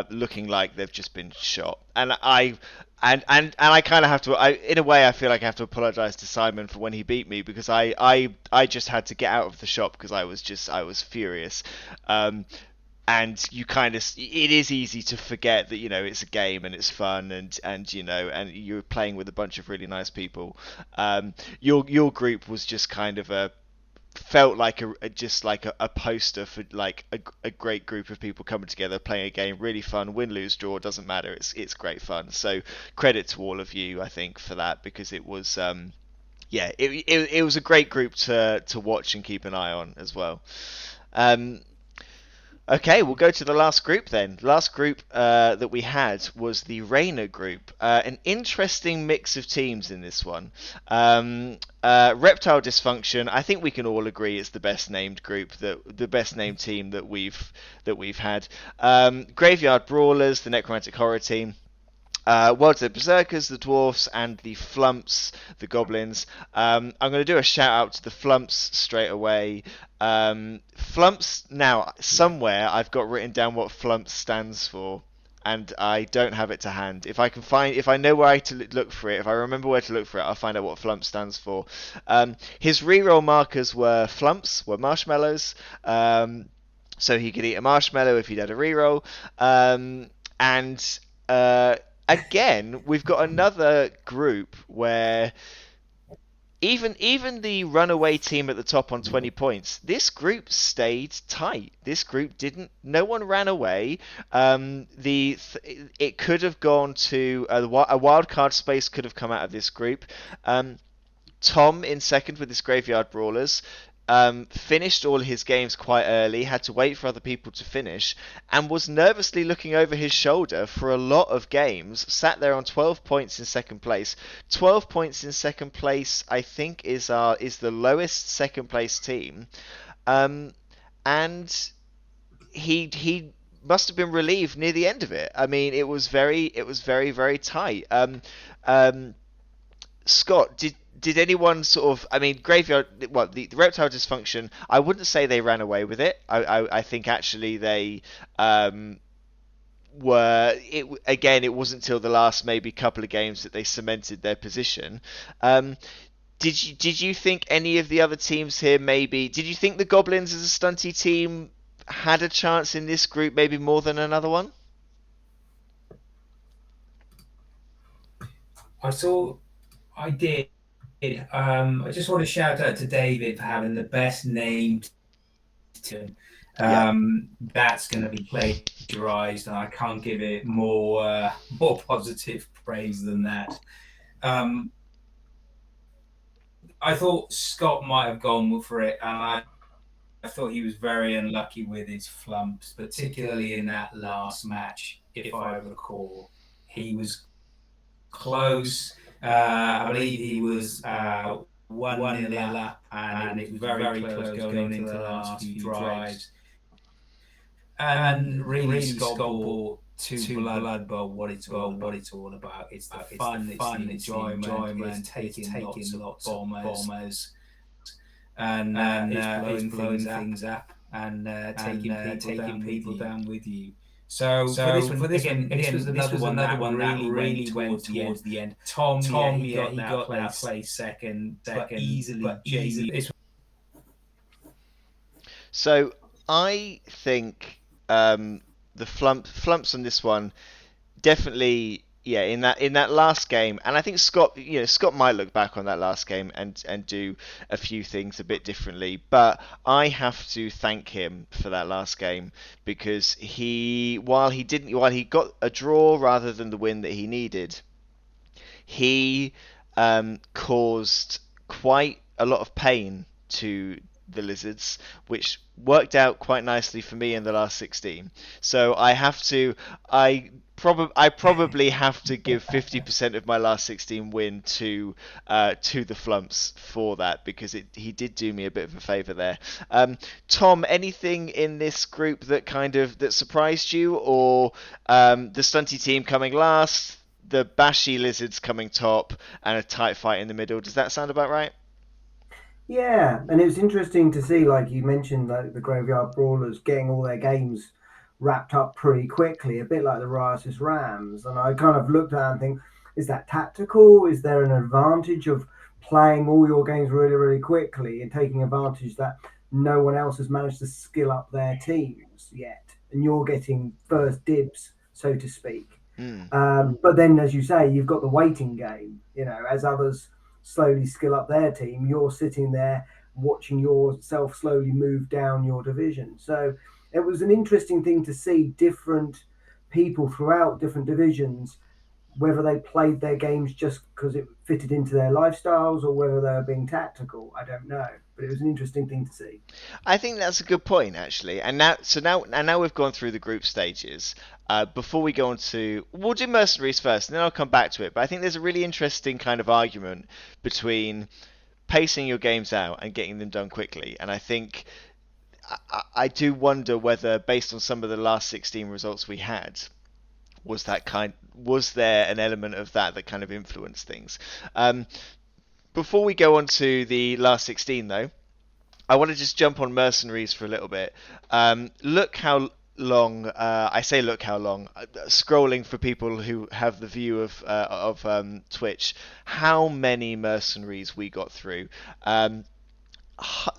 looking like they've just been shot. And I kind of have to, in a way, I feel like I have to apologise to Simon for when he beat me, because I just had to get out of the shop because I was furious. And you kind of, it is easy to forget that it's a game and it's fun, and you're playing with a bunch of really nice people. Your group was just kind of felt like a poster for like a great group of people coming together playing a game, really fun, win, lose, draw, doesn't matter, it's great fun. So credit to all of you, I think, for that, because it was it was a great group to watch and keep an eye on as well. Okay, we'll go to the last group then. Last group that we had was the Rayner group. An interesting mix of teams in this one. Reptile Dysfunction, I think we can all agree it's the best named group, the best named team that we've had. Graveyard Brawlers, the Necromantic Horror team. World's End Berserkers, the Dwarfs, and the Flumps, the Goblins. I'm going to do a shout out to the Flumps straight away. Flumps, now, somewhere I've got written down what Flumps stands for, and I don't have it to hand. If I know where to look for it, if I remember where to look for it, I'll find out what Flumps stands for. His reroll markers were marshmallows, so he could eat a marshmallow if he'd had a reroll, and again, we've got another group where even the runaway team at the top on 20 points, this group stayed tight. This group no one ran away. It could have gone to a wild card space could have come out of this group. Tom in second with his Graveyard Brawlers. finished all his games quite early, had to wait for other people to finish, and was nervously looking over his shoulder for a lot of games. Sat there on 12 points in second place. 12 points in second place, I think, is the lowest second place team, and he must have been relieved near the end of it. I mean, it was very very tight. Um, Scott, did anyone sort of? I mean, graveyard. Well, the reptile dysfunction. I wouldn't say they ran away with it. I think actually they were. It again. It wasn't until the last maybe couple of games that they cemented their position. Um, did you think any of the other teams here maybe? Did you think the Goblins as a stunty team had a chance in this group maybe more than another one? I saw, I did. I just want to shout out to David for having the best named team. Yeah. That's going to be plagiarized, and I can't give it more positive praise than that. I thought Scott might have gone for it, and I thought he was very unlucky with his flumps, particularly in that last match, if I recall. He was close. I believe he was 1-0 up, and it was very close going into the last few drives. And really, Scott brought to Bloodbowl what it's all about. It's the fun, it's the enjoyment, it's taking lots of bombers, and it's blowing things up, and taking people down with you. So for this one, this was another one that really went towards the end. Tom, he got that place second, but easily. So I think the flumps on this one definitely, yeah, in that last game, and I think Scott might look back on that last game and do a few things a bit differently, but I have to thank him for that last game because while he got a draw rather than the win that he needed, he caused quite a lot of pain to the Lizards, which worked out quite nicely for me in the last 16. So I probably have to give 50% of my last 16 win to the Flumps for that because he did do me a bit of a favour there. Tom, anything in this group that surprised you, or the stunty team coming last, the bashy Lizards coming top, and a tight fight in the middle? Does that sound about right? Yeah, and it was interesting to see, like you mentioned, the Graveyard Brawlers getting all their games wrapped up pretty quickly, a bit like the Riotous Rams. And I kind of looked at it and think, is that tactical? Is there an advantage of playing all your games really, really quickly and taking advantage that no one else has managed to skill up their teams yet? And you're getting first dibs, so to speak. But then, as you say, you've got the waiting game. As others slowly skill up their team, you're sitting there watching yourself slowly move down your division. So it was an interesting thing to see different people throughout different divisions, whether they played their games just because it fitted into their lifestyles or whether they were being tactical. I don't know, but it was an interesting thing to see. I think that's a good point, actually. And now we've gone through the group stages. Before we go on we'll do mercenaries first, and then I'll come back to it. But I think there's a really interesting kind of argument between pacing your games out and getting them done quickly. And I think I do wonder whether, based on some of the last 16 results we had, was there an element of that kind of influenced things? Before we go on to the last 16, though, I want to just jump on mercenaries for a little bit. Look how long. I say look how long. Scrolling for people who have the view of Twitch, how many mercenaries we got through.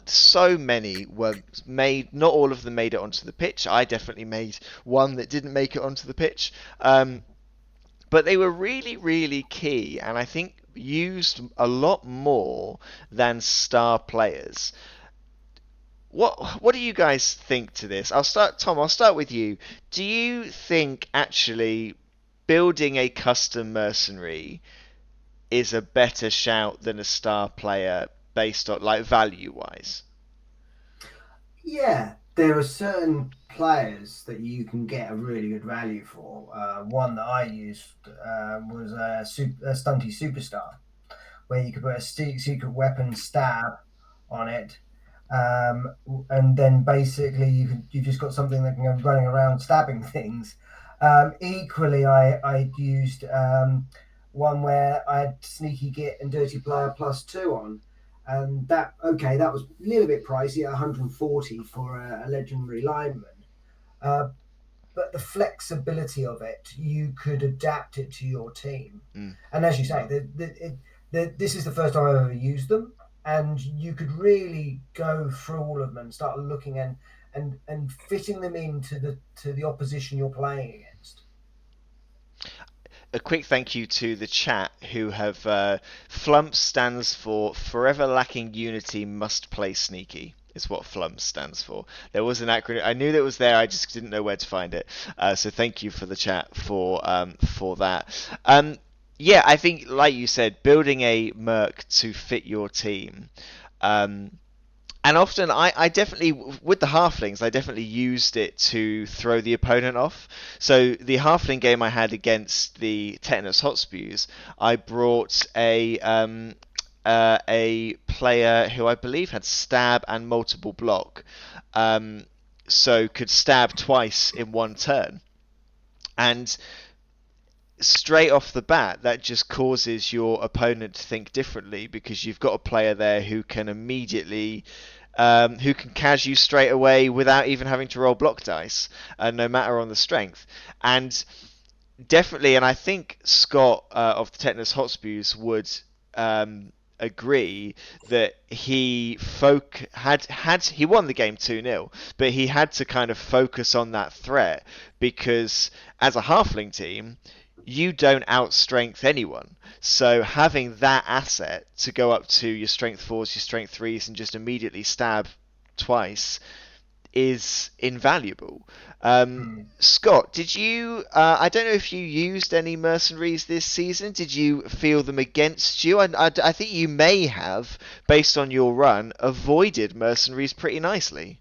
So many were made. Not all of them made it onto the pitch. I definitely made one that didn't make it onto the pitch. But they were really, really key, and I think used a lot more than star players. What do you guys think to this? Tom, I'll start with you. Do you think actually building a custom mercenary is a better shout than a star player based on, like, value wise? Yeah, there are certain players that you can get a really good value for. One that I used was a stunty superstar, where you could put a secret weapon stab on it, and then basically you've just got something that can go running around stabbing things. Equally, I used one where I had sneaky git and dirty player +2 on, and that was a little bit pricey, 140 for a legendary lineman. Uh, but the flexibility of it, you could adapt it to your team. Mm. And as you say, this is the first time I've ever used them, and you could really go through all of them and start looking and fitting them into the opposition you're playing against. A quick thank you to the chat who have Flump stands for Forever Lacking Unity Must Play Sneaky. Is what Flump stands for. There was an acronym. I knew that it was there. I just didn't know where to find it. So thank you for the chat for that. Yeah, I think like you said, building a merc to fit your team. And often I definitely, with the halflings, I definitely used it to throw the opponent off. So the halfling game I had against the Tetanus Hotspews, I brought a player who I believe had stab and multiple block, so could stab twice in one turn. And straight off the bat, that just causes your opponent to think differently because you've got a player there who can immediately, who can cas you straight away without even having to roll block dice, no matter on the strength. And definitely, and I think Scott of the Tetanus Hotspews would agree that he he won the game 2-0, but he had to kind of focus on that threat because as a halfling team you don't outstrength anyone. So having that asset to go up to your strength 4s, your strength 3s, and just immediately stab twice is invaluable. Scott, did you? I don't know if you used any mercenaries this season. Did you feel them against you? I think you may have, based on your run, avoided mercenaries pretty nicely.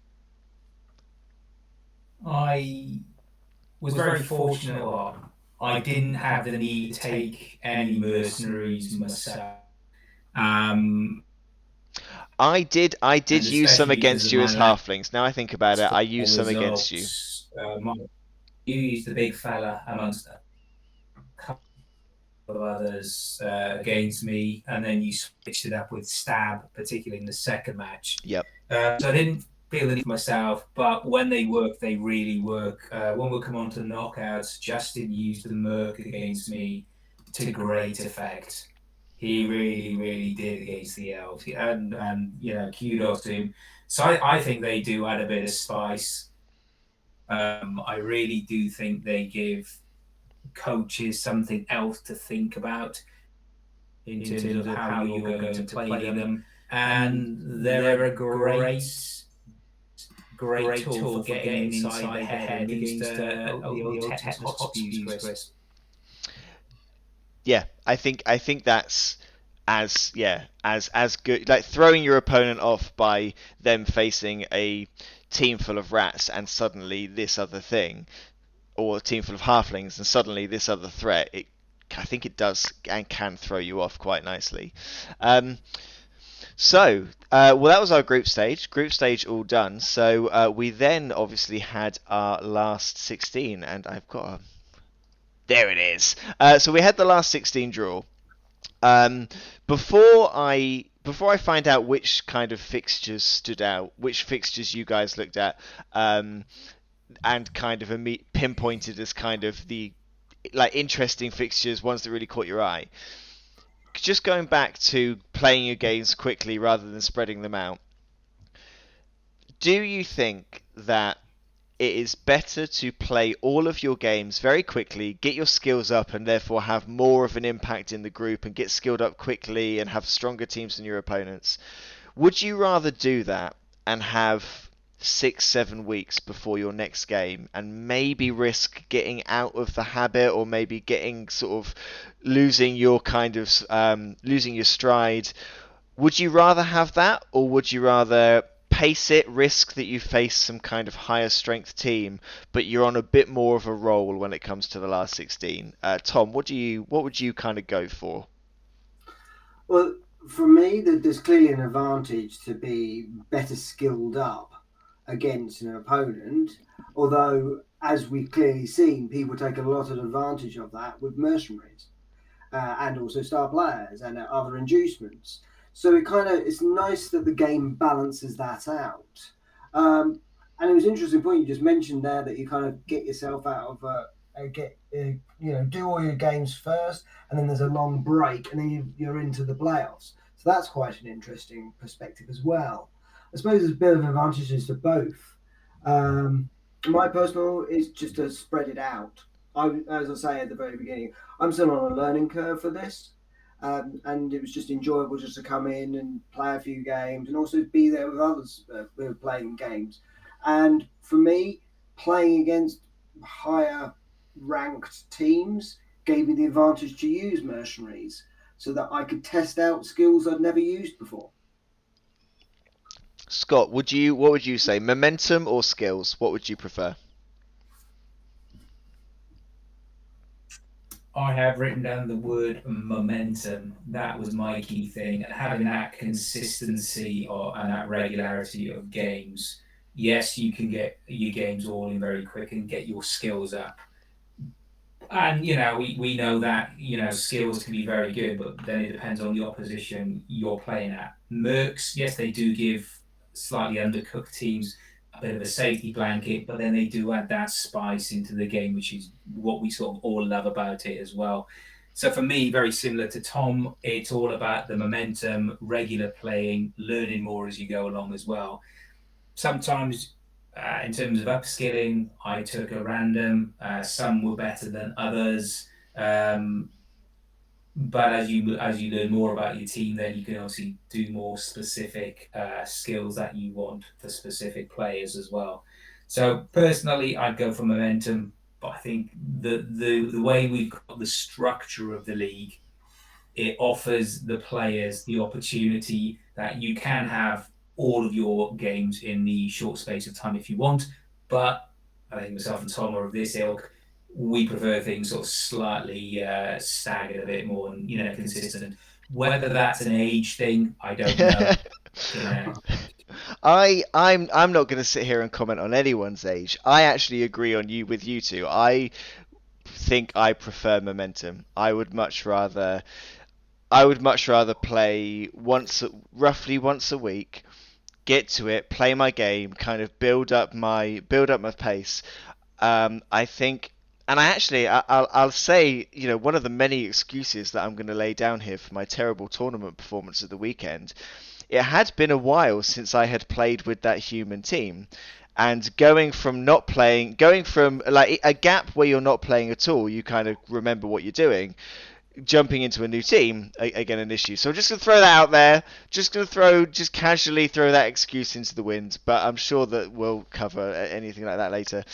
I was very fortunate. I didn't have the need to take any mercenaries myself. I did use some against you as halflings. Now I think about it, I used some against you. You used the big fella amongst a couple of others against me, and then you switched it up with stab, particularly in the second match. Yep. So I didn't feel the need for myself, but when they work, they really work. When we come on to the knockouts, Justin used the merc against me to great effect. He really, really did against the elves, and kudos to him. So I think they do add a bit of spice. I really do think they give coaches something else to think about in terms of how you're going to play them, and they're a great tool for getting inside the head against the old Tetanus Hotspews, Chris. Yeah, I think that's as good, like throwing your opponent off by them facing a team full of rats and suddenly this other thing, or a team full of halflings and suddenly this other threat. I think it does and can throw you off quite nicely. So, that was our group stage. Group stage all done. So we then obviously had our last 16, and I've got a... There it is. So we had the last 16 draw. Before I find out which kind of fixtures stood out, which fixtures you guys looked at, and kind of pinpointed as kind of the interesting fixtures, ones that really caught your eye. Just going back to playing your games quickly rather than spreading them out, do you think that it is better to play all of your games very quickly, get your skills up, and therefore have more of an impact in the group and get skilled up quickly and have stronger teams than your opponents? Would you rather do that and have 6-7 weeks before your next game and maybe risk getting out of the habit, or maybe getting sort of losing your losing your stride? Would you rather have that, or would you rather pace it, risk that you face some kind of higher strength team, but you're on a bit more of a roll when it comes to the last 16. Tom, what would you kind of go for? Well, for me, there's clearly an advantage to be better skilled up against an opponent. Although, as we've clearly seen, people take a lot of advantage of that with mercenaries and also star players and other inducements. So it's nice that the game balances that out. And it was an interesting point you just mentioned there that you kind of get yourself out of do all your games first, and then there's a long break, and then you're into the playoffs. So that's quite an interesting perspective as well. I suppose there's a bit of advantages to both. My personal is just to spread it out. As I say at the very beginning, I'm still on a learning curve for this, and it was just enjoyable just to come in and play a few games, and also be there with others who are playing games. And for me, playing against higher ranked teams gave me the advantage to use mercenaries so that I could test out skills I'd never used before. Scott, what would you say? Momentum or skills? What would you prefer? I have written down the word momentum. That was my key thing, and having that consistency and that regularity of games. Yes, you can get your games all in very quick and get your skills up. And we know that skills can be very good, but then it depends on the opposition you're playing at. Mercs, yes, they do give slightly undercooked teams a bit of a safety blanket, but then they do add that spice into the game, which is what we sort of all love about it as well. So for me, very similar to Tom, it's all about the momentum, regular playing, learning more as you go along as well. Sometimes, in terms of upskilling, I took a random. Some were better than others. Um, but as you learn more about your team, then you can obviously do more specific skills that you want for specific players as well. So personally, I'd go for momentum, but I think the way we've got the structure of the league, it offers the players the opportunity that you can have all of your games in the short space of time if you want. But I think myself and Tom are of this ilk. We prefer things sort of slightly staggered a bit more and consistent. Whether that's an age thing, I don't know. You know, I'm not going to sit here and comment on anyone's age. I actually agree on you with you two. I think I prefer momentum. I would much rather play roughly once a week, get to it, play my game, kind of build up my pace. I think, and I'll say, one of the many excuses that I'm going to lay down here for my terrible tournament performance at the weekend. It had been a while since I had played with that human team. And going from like a gap where you're not playing at all, you kind of remember what you're doing, jumping into a new team, again, an issue. So I'm just going to throw that out there. Just casually throw that excuse into the wind. But I'm sure that we'll cover anything like that later.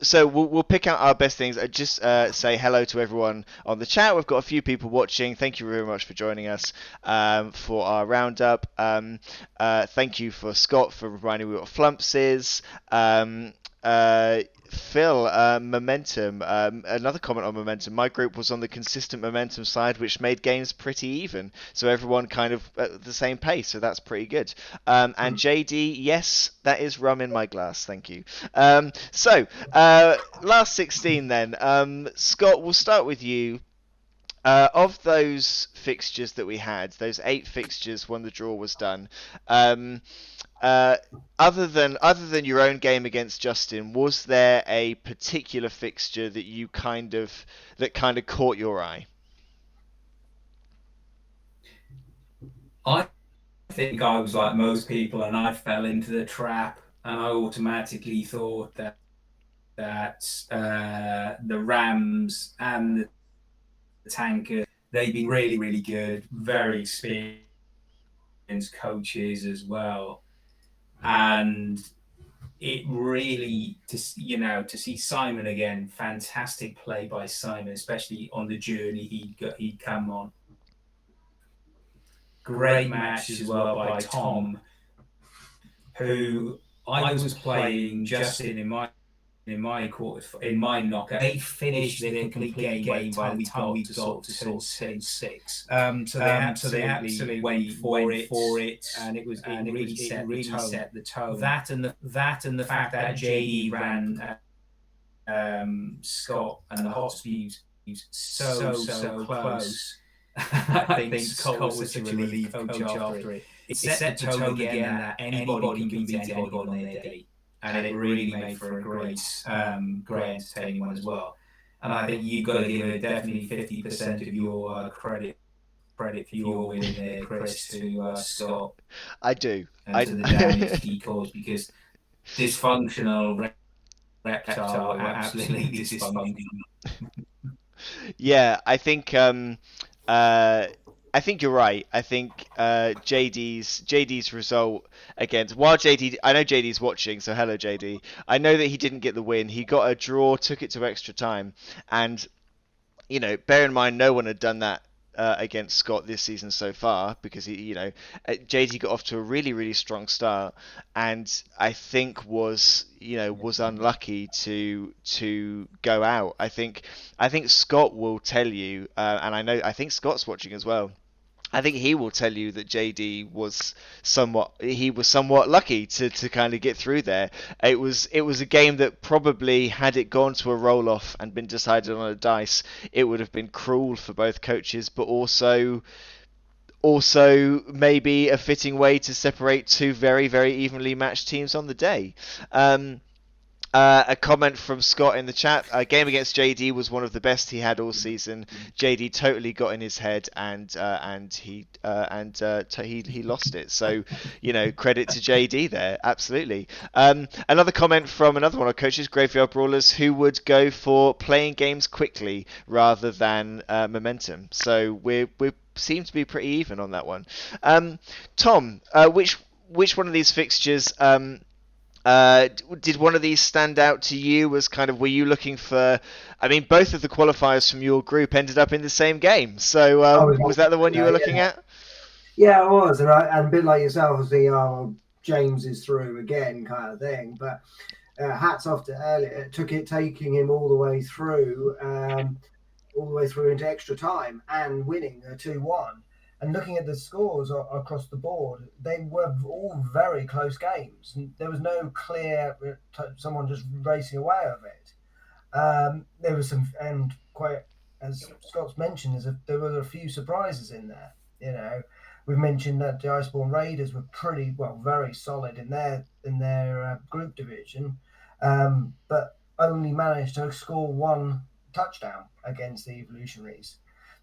So we'll pick out our best things. Just say hello to everyone on the chat. We've got a few people watching. Thank you very much for joining us for our roundup. Thank you for Scott for reminding me what flumps is. Phil, momentum. Another comment on momentum. My group was on the consistent momentum side, which made games pretty even. So everyone kind of at the same pace. So that's pretty good. And JD, yes, that is rum in my glass. Thank you. Last 16 then. Scott, we'll start with you. Of those fixtures that we had, those 8 fixtures when the draw was done, uh, other than your own game against Justin, was there a particular fixture that kind of caught your eye? I think I was like most people, and I fell into the trap, and I automatically thought that the Rams and the Tankers, they've been really, really good, very experienced coaches as well, and it really to see Simon again, fantastic play by Simon, especially on the journey he'd come on. Great match as well by Tom. who I was playing Justin in my quarters, in my knockout. They finished the complete game by the time we got to sort of turn 6. So they absolutely went for it, and it really set the tone. That and the fact that JD ran Scott and the Hotspurs so close. I think Scott was such a relief coach after it. It set the tone again that anybody can beat anybody on their day, and it really made for a great entertaining one as well. And I think you've got to give it definitely 50% of your credit for your win there, Chris, to Scott. I do. And to the damage he caused, because dysfunctional reptile were absolutely dysfunctional. Yeah, I think you're right. I think JD's result against, while JD, I know JD's watching, so hello JD. I know that he didn't get the win. He got a draw, took it to extra time, and bear in mind no one had done that against Scott this season so far, because JD got off to a really, really strong start, and I think was unlucky to go out. I think Scott will tell you, and I think Scott's watching as well. I think he will tell you that JD was somewhat lucky to kind of get through there. It was a game that probably, had it gone to a roll off and been decided on a dice, it would have been cruel for both coaches, but also maybe a fitting way to separate two very, very evenly matched teams on the day. A comment from Scott in the chat: a game against JD was one of the best he had all season. JD totally got in his head, and he lost it. So, credit to JD there, absolutely. Another comment from another one of our coaches, Graveyard Brawlers, who would go for playing games quickly rather than momentum. So we seem to be pretty even on that one. Tom, which one of these fixtures? Did one of these stand out to you as kind of, were you looking for, I mean, both of the qualifiers from your group ended up in the same game, so was that the one you were looking at? Yeah, it was, and a bit like yourself, obviously, James is through again kind of thing, but hats off to Elliot, taking him all the way through into extra time and winning a 2-1. And looking at the scores across the board, they were all very close games. There was no clear someone just racing away with it. There was some, and quite as Scott's mentioned, there were a few surprises in there. We've mentioned that the Iceborne Raiders were very solid in their group division, but only managed to score one touchdown against the Evolutionaries.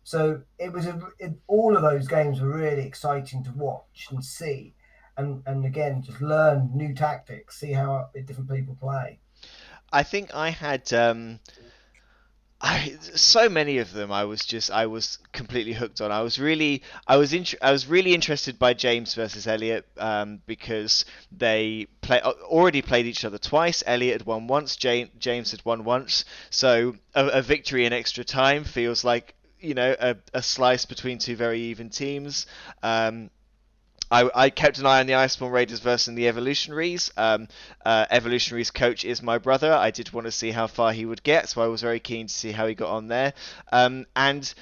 So it was all of those games were really exciting to watch and see, and again just learn new tactics, see how different people play. I think I had so many of them. I was completely hooked on. I was really interested by James versus Elliot, because they already played each other twice. Elliot had won once, James had won once. So a victory in extra time feels like a slice between two very even teams. I kept an eye on the Iceborne Raiders versus the Evolutionaries. Evolutionaries coach is my brother. I did want to see how far he would get, so I was very keen to see how he got on there. And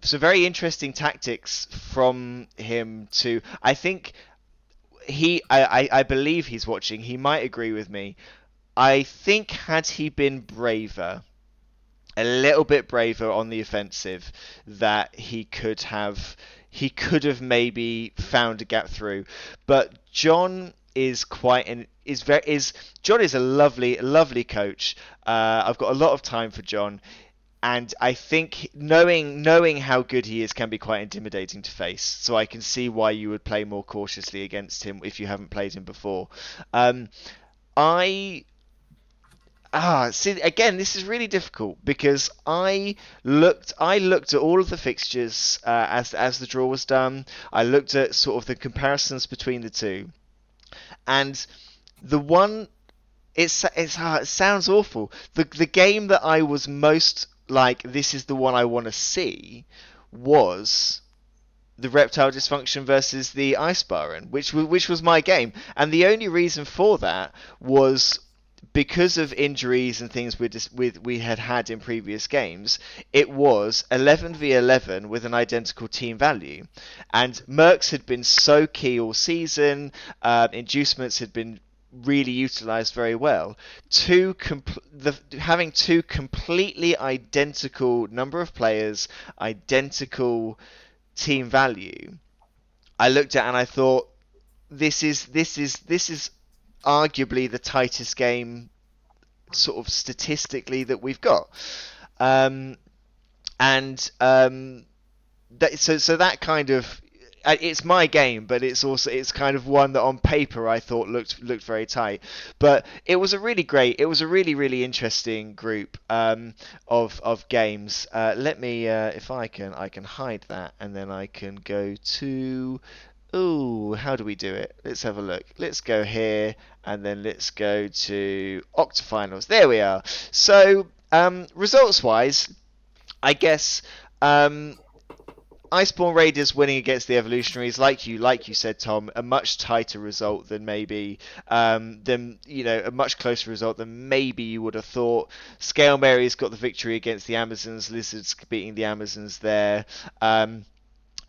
some very interesting tactics from him too. I think I believe he's watching. He might agree with me. I think had he been braver, a little bit braver on the offensive, that he could have maybe found a gap through. But John is John is a lovely coach. I've got a lot of time for John, and I think knowing how good he is can be quite intimidating to face. So I can see why you would play more cautiously against him if you haven't played him before. See, again, this is really difficult because I looked at all of the fixtures as the draw was done. I looked at sort of the comparisons between the two, and the one it sounds awful. The game that I was most like, this is the one I want to see, was the Reptile Dysfunction versus the Ice Baron, which was my game, and the only reason for that was because of injuries and things we had in previous games. It was 11v11 with an identical team value, and Mercs had been so key all season. Inducements had been really utilized very well. Having two completely identical number of players, identical team value, I looked at and I thought, this is arguably the tightest game, sort of statistically, that we've got. So that kind of, it's my game, but it's kind of one that on paper I thought looked very tight. But it was a really interesting group of games. Let me, if I can hide that, and then I can go to. Ooh, how do we do it? Let's have a look. Let's go here, and then let's go to octafinals. There we are. So, results-wise, I guess Iceborne Raiders winning against the Evolutionaries, like you said, Tom, a much tighter result than maybe a much closer result than maybe you would have thought. Scale Mary's got the victory against the Amazons. Lizards beating the Amazons there.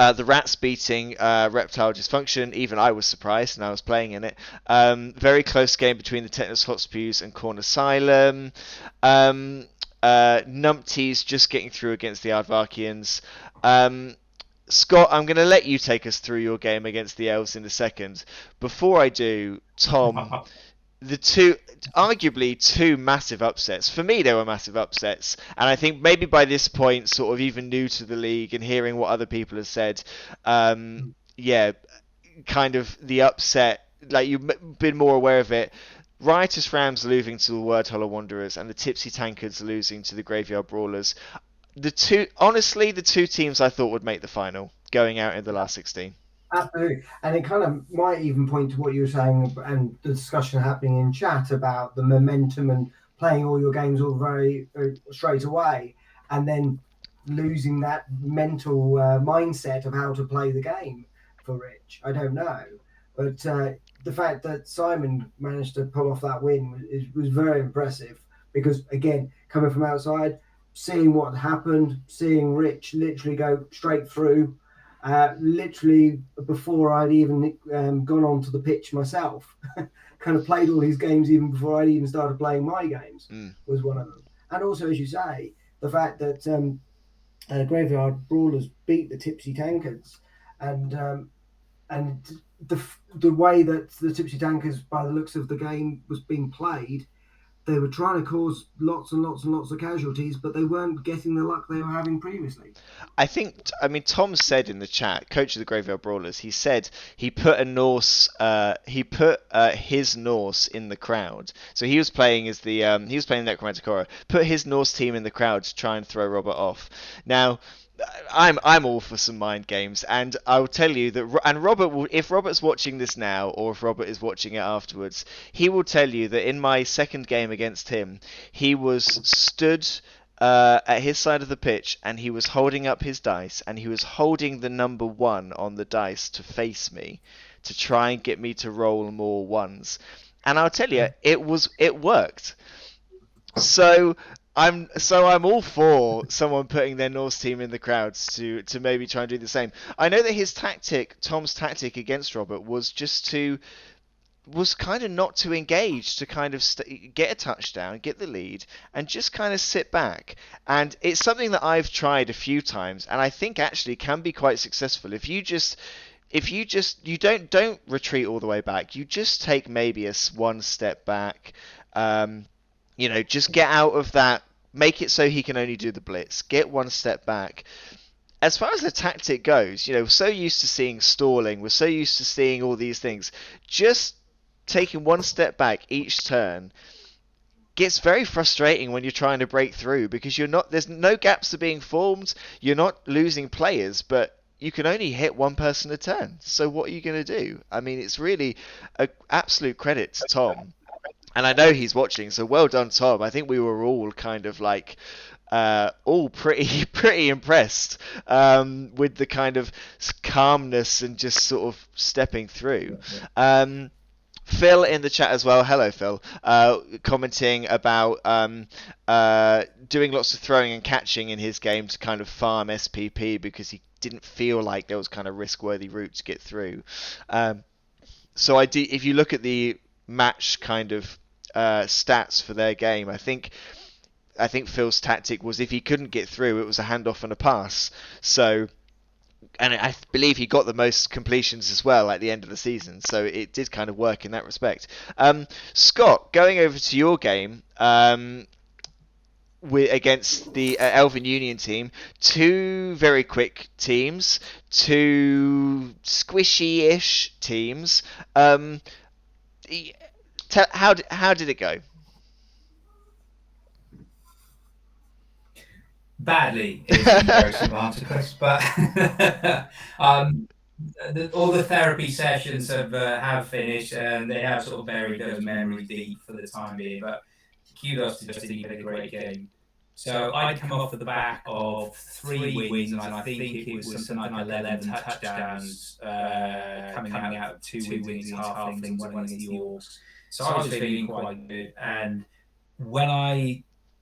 The Rats beating Reptile Dysfunction. Even I was surprised, and I was playing in it. Very close game between the Tetanus Hotspews and Corn Asylum. Numpties just getting through against the Aardvarkians. Scott, I'm going to let you take us through your game against the Elves in a second. Before I do, Tom, arguably two massive upsets. For me, they were massive upsets, and I think maybe by this point, sort of even new to the league and hearing what other people have said, kind of the upset, like you've been more aware of it. Riotous Rams losing to the Wordhollow Wanderers, and the Tipsy Tankards losing to the Graveyard Brawlers. The two teams I thought would make the final, going out in the last 16. Absolutely. And it kind of might even point to what you were saying and the discussion happening in chat about the momentum and playing all your games all very straight away, and then losing that mental mindset of how to play the game for Rich. I don't know. But the fact that Simon managed to pull off that win was very impressive, because, again, coming from outside, seeing what happened, seeing Rich literally go straight through, literally before I'd even gone onto the pitch myself, kind of played all these games even before I'd even started playing my games, was one of them. And also, as you say, the fact that Graveyard Brawlers beat the Tipsy Tankards, and the way that the Tipsy Tankards, by the looks of the game, was being played, they were trying to cause lots and lots and lots of casualties, but they weren't getting the luck they were having previously. Tom said in the chat, coach of the Graveyard Brawlers, he said he put a Norse, his Norse in the crowd. So he was playing as he was playing Necromantic Horror, put his Norse team in the crowd to try and throw Robert off. Now, I'm all for some mind games, and I will tell you that, and Robert will, if Robert's watching this now, or if Robert is watching it afterwards, he will tell you that in my second game against him, he was stood at his side of the pitch, and he was holding up his dice, and he was holding the number 1 on the dice to face me, to try and get me to roll more ones. And I'll tell you, it worked. So I'm all for someone putting their Norse team in the crowds to maybe try and do the same. I know that Tom's tactic against Robert was kind of not to engage, to kind of get a touchdown, get the lead, and just kind of sit back. And it's something that I've tried a few times, and I think actually can be quite successful. If you don't retreat all the way back, you just take maybe one step back. Just get out of that. Make it so he can only do the blitz. Get one step back. As far as the tactic goes, so used to seeing stalling, we're so used to seeing all these things. Just taking one step back each turn gets very frustrating when you're trying to break through, because there's no gaps are being formed. You're not losing players, but you can only hit one person a turn. So what are you going to do? I mean, it's really an absolute credit to Tom. And I know he's watching, so well done, Tom. I think we were all kind of like all pretty impressed with the kind of calmness and just sort of stepping through. Phil in the chat as well. Hello, Phil. Commenting about doing lots of throwing and catching in his game to kind of farm SPP because he didn't feel like there was kind of risk-worthy route to get through. So if you look at the match kind of stats for their game, I think Phil's tactic was if he couldn't get through, it was a handoff and a pass. So, and I believe he got the most completions as well at the end of the season. So it did kind of work in that respect. Scott, going over to your game against the Elven Union team, two very quick teams, two squishy-ish teams. How did it go? Badly is a very simple answer, Chris. But all the therapy sessions have finished, and they have sort of buried those memories deep for the time being. But kudos to Justin, he had a great game. So I'd come off the back of 3 wins, and I think it was something like 11 touchdowns coming out of 2 wins against Halflings, one against the Orcs. So I was feeling quite good. And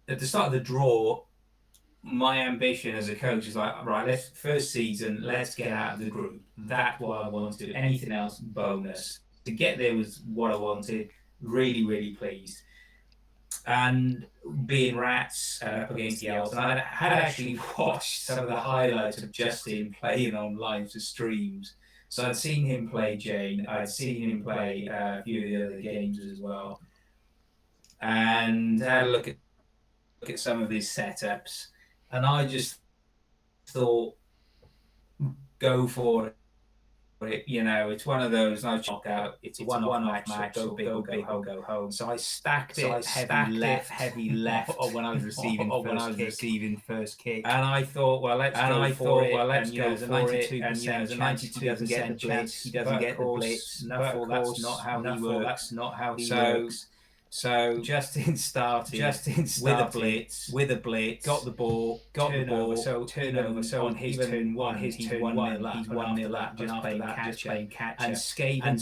at the start of the draw, my ambition as a coach is like, right, first season, let's get out of the group. That's what I want to do. Anything else, bonus. To get there was what I wanted. Really, really pleased. And being rats up against the Elves, and I had actually watched some of the highlights of Justin playing on live streams. So I'd seen him play Jane. I'd seen him play a few of the other games as well. And had a look at some of his setups. And I just thought, go for it. You know, it's one of those nice knockout. It's a one-off match. Go big or go home. So I stacked it heavy left when I was receiving first kick. And I thought, well, let's go for it. And there's a 92% chance he doesn't get the blitz. No, that's not how he works. So Justin started with a blitz, got the ball. So turnover. So on his turn one, he's 1-0 up, just playing catcher. And Skaven,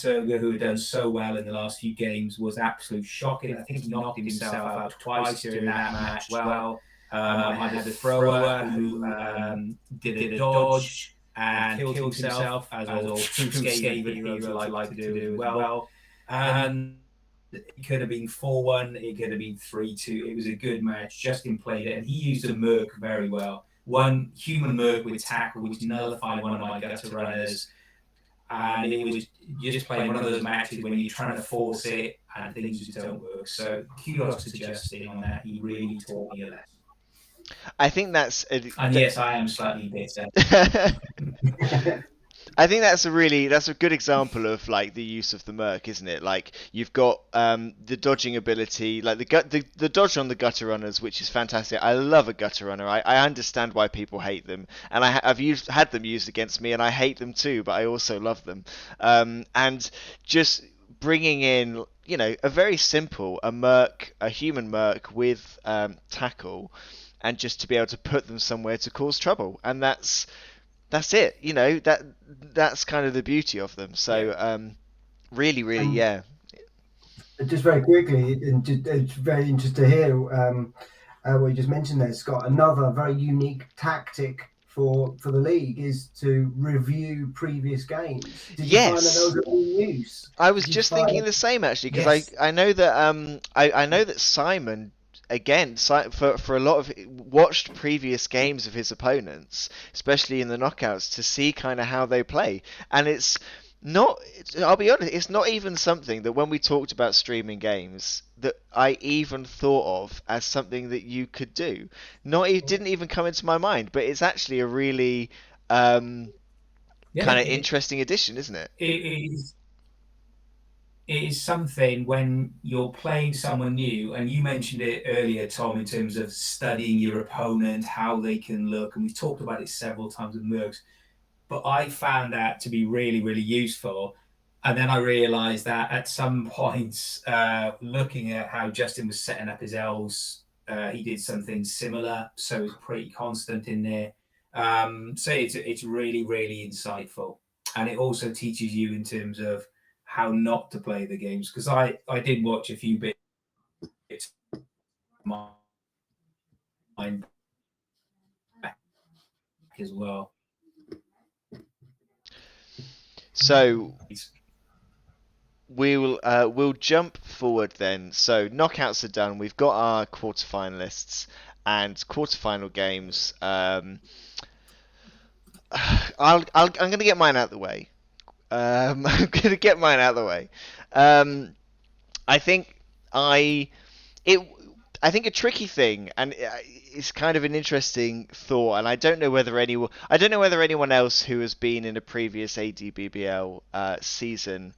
who had done so well in the last few games, was absolute shocking. I think he knocked himself out twice during that match. Well, I had a thrower who did a dodge and killed himself, as all true Skaven heroes like to do as well. And it could have been 4-1, it could have been 3-2. It was a good match. Justin played it, and he used a Merc very well. One human Merc with tackle, which nullified one of my gutter runners. And it was just playing one of those matches when you're trying to force it and things just don't work. So kudos to Justin on that. He really taught me a lesson. I think that's yes, I am slightly bitter. I think that's a good example of like the use of the Merc, isn't it? Like you've got the dodging ability, like the dodge on the gutter runners, which is fantastic. I love a gutter runner. I understand why people hate them, and I've had them used against me, and I hate them too, but I also love them. And just bringing in, you know, a very simple a human Merc with tackle. And just to be able to put them somewhere to cause trouble, and that's it. You know, that's kind of the beauty of them. So really, yeah. Just very quickly, and it's very interesting to hear what you just mentioned there, Scott. Another very unique tactic for the league is to review previous games. Did you find that those are all use? I was just thinking the same actually, because I know that I know that Simon. Again, for a lot of watched previous games of his opponents, especially in the knockouts, to see kind of how they play, and it's not. I'll be honest, it's not even something that when we talked about streaming games that I even thought of as something that you could do. It didn't even come into my mind, but it's actually a really kind of interesting addition, isn't it? It is something when you're playing someone new, and you mentioned it earlier, Tom, in terms of studying your opponent, how they can look, and we've talked about it several times with Mercs, but I found that to be really, really useful. And then I realised that at some points, looking at how Justin was setting up his elves, he did something similar, so it's pretty constant in there. So it's really, really insightful, and it also teaches you in terms of how not to play the games. Because I did watch a few bits of mine back as well. So we'll jump forward then. So knockouts are done. We've got our quarterfinalists and quarterfinal games. I'm going to get mine out of the way. I'm going to get mine out of the way. I think I think a tricky thing, and it's kind of an interesting thought, and I don't know whether anyone else who has been in a previous ADBBL season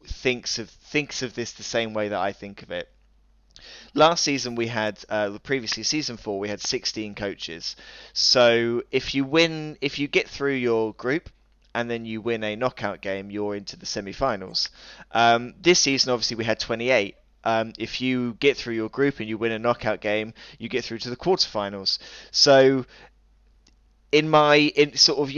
thinks of this the same way that I think of it. Last season we had, previously season 4, we had 16 coaches. So if you get through your group and then you win a knockout game, you're into the semi-finals. This season, obviously, we had 28. If you get through your group and you win a knockout game, you get through to the quarterfinals. So in sort of,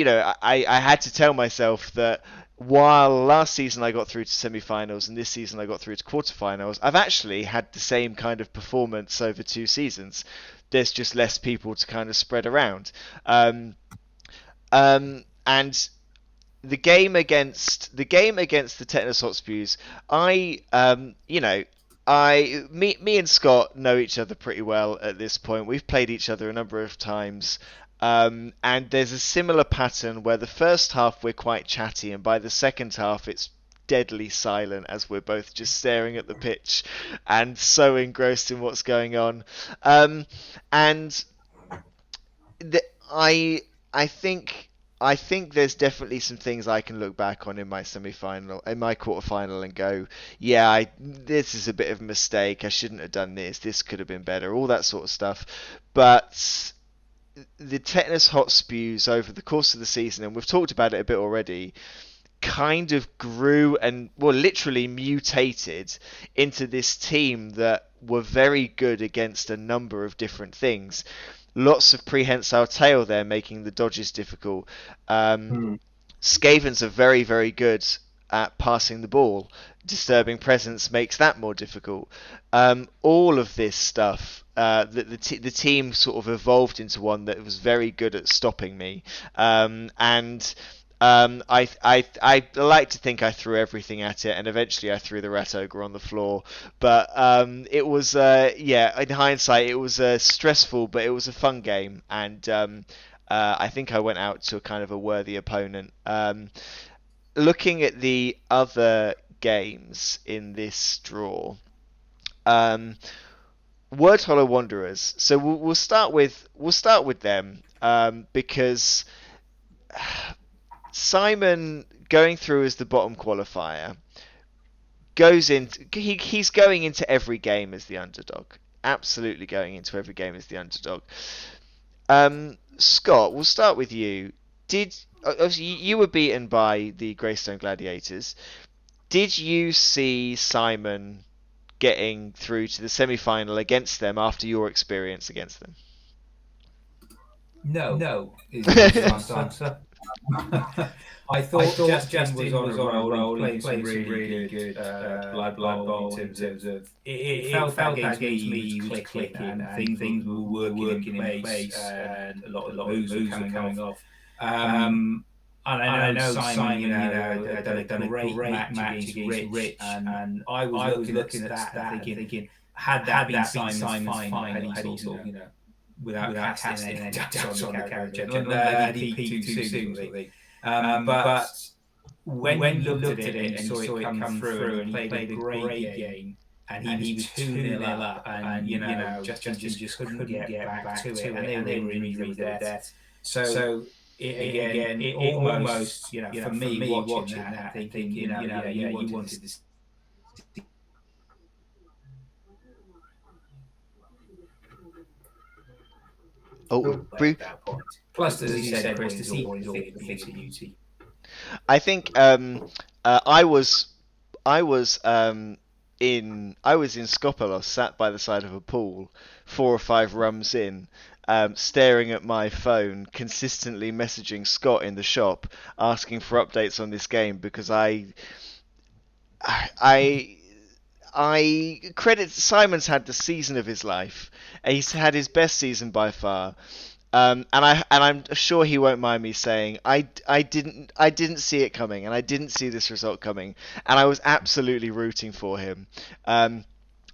I had to tell myself that while last season I got through to semi-finals and this season I got through to quarterfinals, I've actually had the same kind of performance over 2 seasons. There's just less people to kind of spread around. And the game against the Technos Hotspurs, me and Scott know each other pretty well at this point. We've played each other a number of times. And there's a similar pattern where the first half we're quite chatty, and by the second half it's deadly silent as we're both just staring at the pitch and so engrossed in what's going on. And I think there's definitely some things I can look back on in my quarterfinal, and go, yeah, this is a bit of a mistake. I shouldn't have done this. This could have been better. All that sort of stuff. But the Technos Hotspurs over the course of the season, and we've talked about it a bit already, kind of grew and literally mutated into this team that were very good against a number of different things. Lots of prehensile tail there, making the dodges difficult. Skavens are very, very good at passing the ball. Disturbing presence makes that more difficult. All of this stuff, the team sort of evolved into one that was very good at stopping me. I like to think I threw everything at it, and eventually I threw the rat ogre on the floor. But it was, in hindsight, it was stressful, but it was a fun game, and I think I went out to a kind of a worthy opponent. Looking at the other games in this draw, Word Hollow Wanderers. So we'll start with them because Simon, going through as the bottom qualifier, he's going into every game as the underdog. Absolutely going into every game as the underdog. Scott, we'll start with you. Obviously you were beaten by the Greystone Gladiators. Did you see Simon getting through to the semi-final against them after your experience against them? No. Is the answer. I thought Justin was on a roll. He played some really good Bloodbowl in terms of it felt against me he was clicking and things were working in place and a lot of moves were coming off. And I know Simon, had done a great match against Rich, and I was looking at that and thinking, had that been Simon's fine, had he sort of, without casting any doubts on the character, not that he peaked too soon. But when you looked at it and saw it come through, and he played a great game, and he was 2-0 up, and Justin just couldn't get back to it, and they were in injuries there. So it almost, for me watching that, thinking, you wanted to see. Plus, as you said, Chris, to see the beauty. I think I was I was in Skopelos, sat by the side of a pool, 4 or 5 rums in, staring at my phone, consistently messaging Scott in the shop, asking for updates on this game because I I credit Simon's had the season of his life. He's had his best season by far. I'm sure he won't mind me saying I didn't see it coming, and I didn't see this result coming, and I was absolutely rooting for him.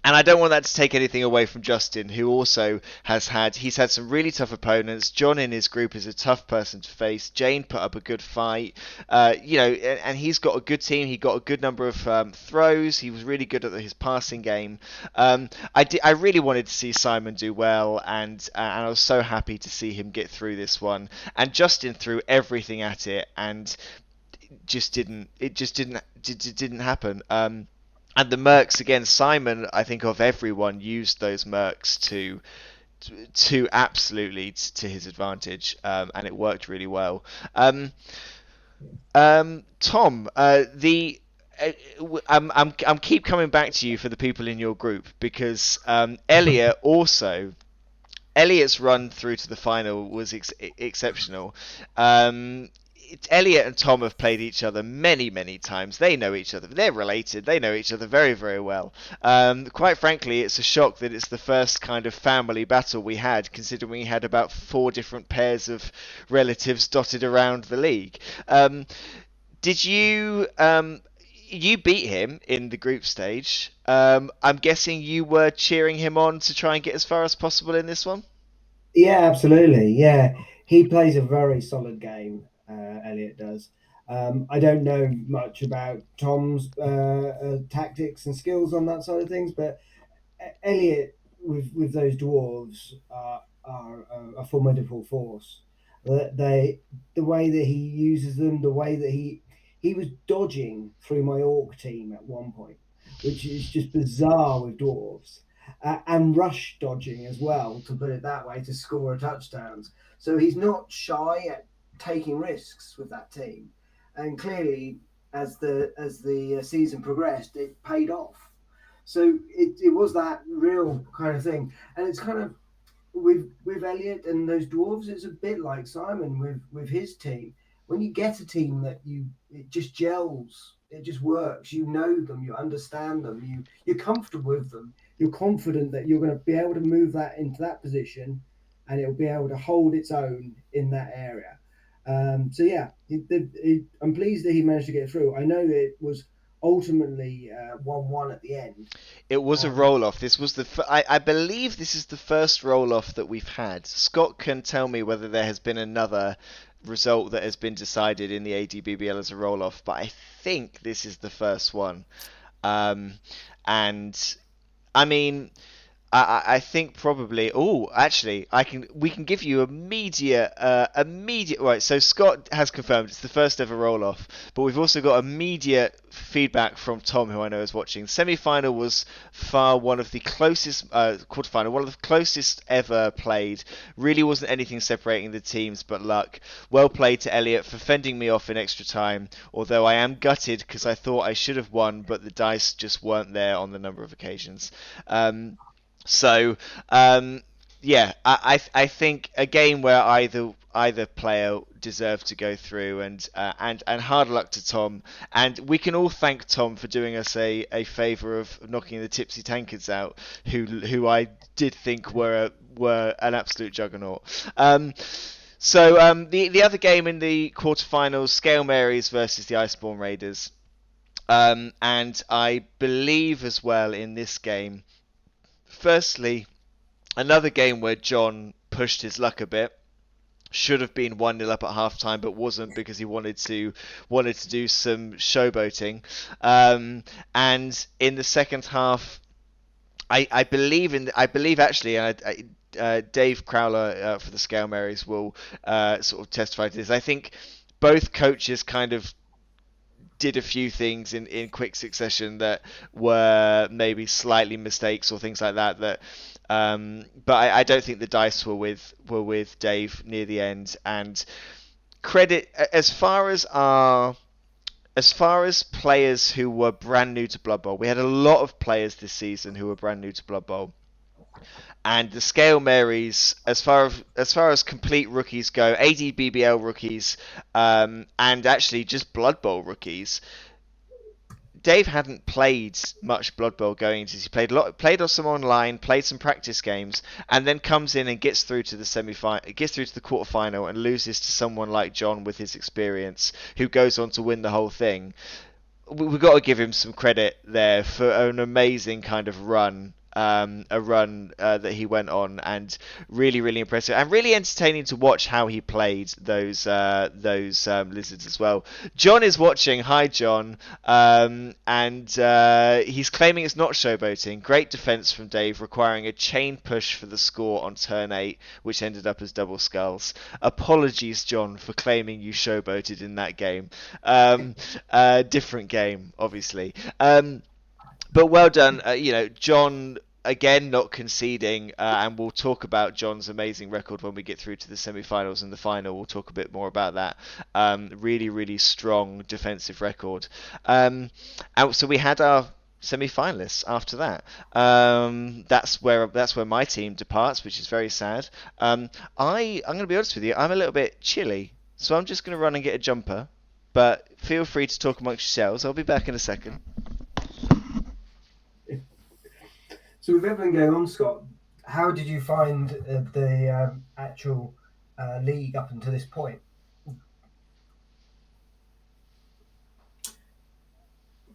And I don't want that to take anything away from Justin, who also he's had some really tough opponents. John in his group is a tough person to face. Jane put up a good fight, and he's got a good team. He got a good number of throws. He was really good at his passing game. I really wanted to see Simon do well, and I was so happy to see him get through this one. And Justin threw everything at it, and it just didn't happen. And the mercs again, Simon, I think of everyone used those mercs to absolutely to his advantage, and it worked really well. Tom, I'm keep coming back to you for the people in your group because Elliot's run through to the final was exceptional. Elliot and Tom have played each other many, many times. They know each other. They're related. They know each other very, very well. Quite frankly, it's a shock that it's the first kind of family battle we had, considering we had about 4 different pairs of relatives dotted around the league. Did you... You beat him in the group stage. I'm guessing you were cheering him on to try and get as far as possible in this one? Yeah, absolutely. Yeah, he plays a very solid game. Elliot does. I don't know much about Tom's tactics and skills on that side of things, but Elliot with those dwarves are a formidable force. The way that he uses them, the way that he was dodging through my orc team at one point, which is just bizarre with dwarves. And rush dodging as well, to put it that way, to score touchdowns. So he's not shy at taking risks with that team, and clearly, as the season progressed, it paid off. So it was that real kind of thing, and it's kind of with Elliot and those dwarves, it's a bit like Simon with his team. When you get a team that it just gels, it just works. You know them, you understand them, you're comfortable with them. You're confident that you're going to be able to move that into that position, and it'll be able to hold its own in that area. So yeah, I'm pleased that he managed to get through. I know that it was ultimately 1-1 at the end. It was a roll off. This was I believe this is the first roll off that we've had. Scott can tell me whether there has been another result that has been decided in the ADBBL as a roll off, but I think this is the first one. And I mean, I think probably. Oh, actually, we can give you immediate. Right. So Scott has confirmed it's the first ever roll off, but we've also got immediate feedback from Tom, who I know is watching. Semi-final was far one of the closest. Quarterfinal, one of the closest ever played. Really wasn't anything separating the teams but luck. Well played to Elliot for fending me off in extra time. Although I am gutted because I thought I should have won, but the dice just weren't there on the number of occasions. So, yeah, I think a game where either player deserved to go through, and hard luck to Tom, and we can all thank Tom for doing us a favour of knocking the Tipsy Tankards out, who I did think were an absolute juggernaut. The other game in the quarterfinals, Scale Marys versus the Iceborne Raiders, and I believe as well in this game. Firstly, another game where John pushed his luck a bit. Should have been 1-0 up at half time, but wasn't because he wanted to do some showboating. And in the second half, I believe actually, Dave Crowler for the Scale Marys will sort of testify to this. I think both coaches kind of did a few things in quick succession that were maybe slightly mistakes or things like that. But I don't think the dice were with Dave near the end. And credit as far as our as far as players who were brand new to Blood Bowl, we had a lot of players this season who were brand new to Blood Bowl. And the scale varies as far as complete rookies go, ADBBL rookies, and actually just Blood Bowl rookies. Dave hadn't played much Blood Bowl going into this. He played on some online, played some practice games, and then comes in and gets through to the quarterfinal, and loses to someone like John with his experience, who goes on to win the whole thing. We've got to give him some credit there for an amazing kind of run. A run that he went on, and really, really impressive, and really entertaining to watch how he played those lizards as well. John is watching. Hi, John. And he's claiming it's not showboating. Great defense from Dave, requiring a chain push for the score on turn 8, which ended up as double skulls. Apologies, John, for claiming you showboated in that game. Different game, obviously. But well done, John, again, not conceding, and we'll talk about John's amazing record when we get through to the semi-finals and the final. We'll talk a bit more about that. Really, really strong defensive record. And so we had our semi-finalists after that. That's where my team departs, which is very sad. I'm going to be honest with you, I'm a little bit chilly, so I'm just going to run and get a jumper. But feel free to talk amongst yourselves. I'll be back in a second. So with everything going on, Scott, how did you find the actual league up until this point?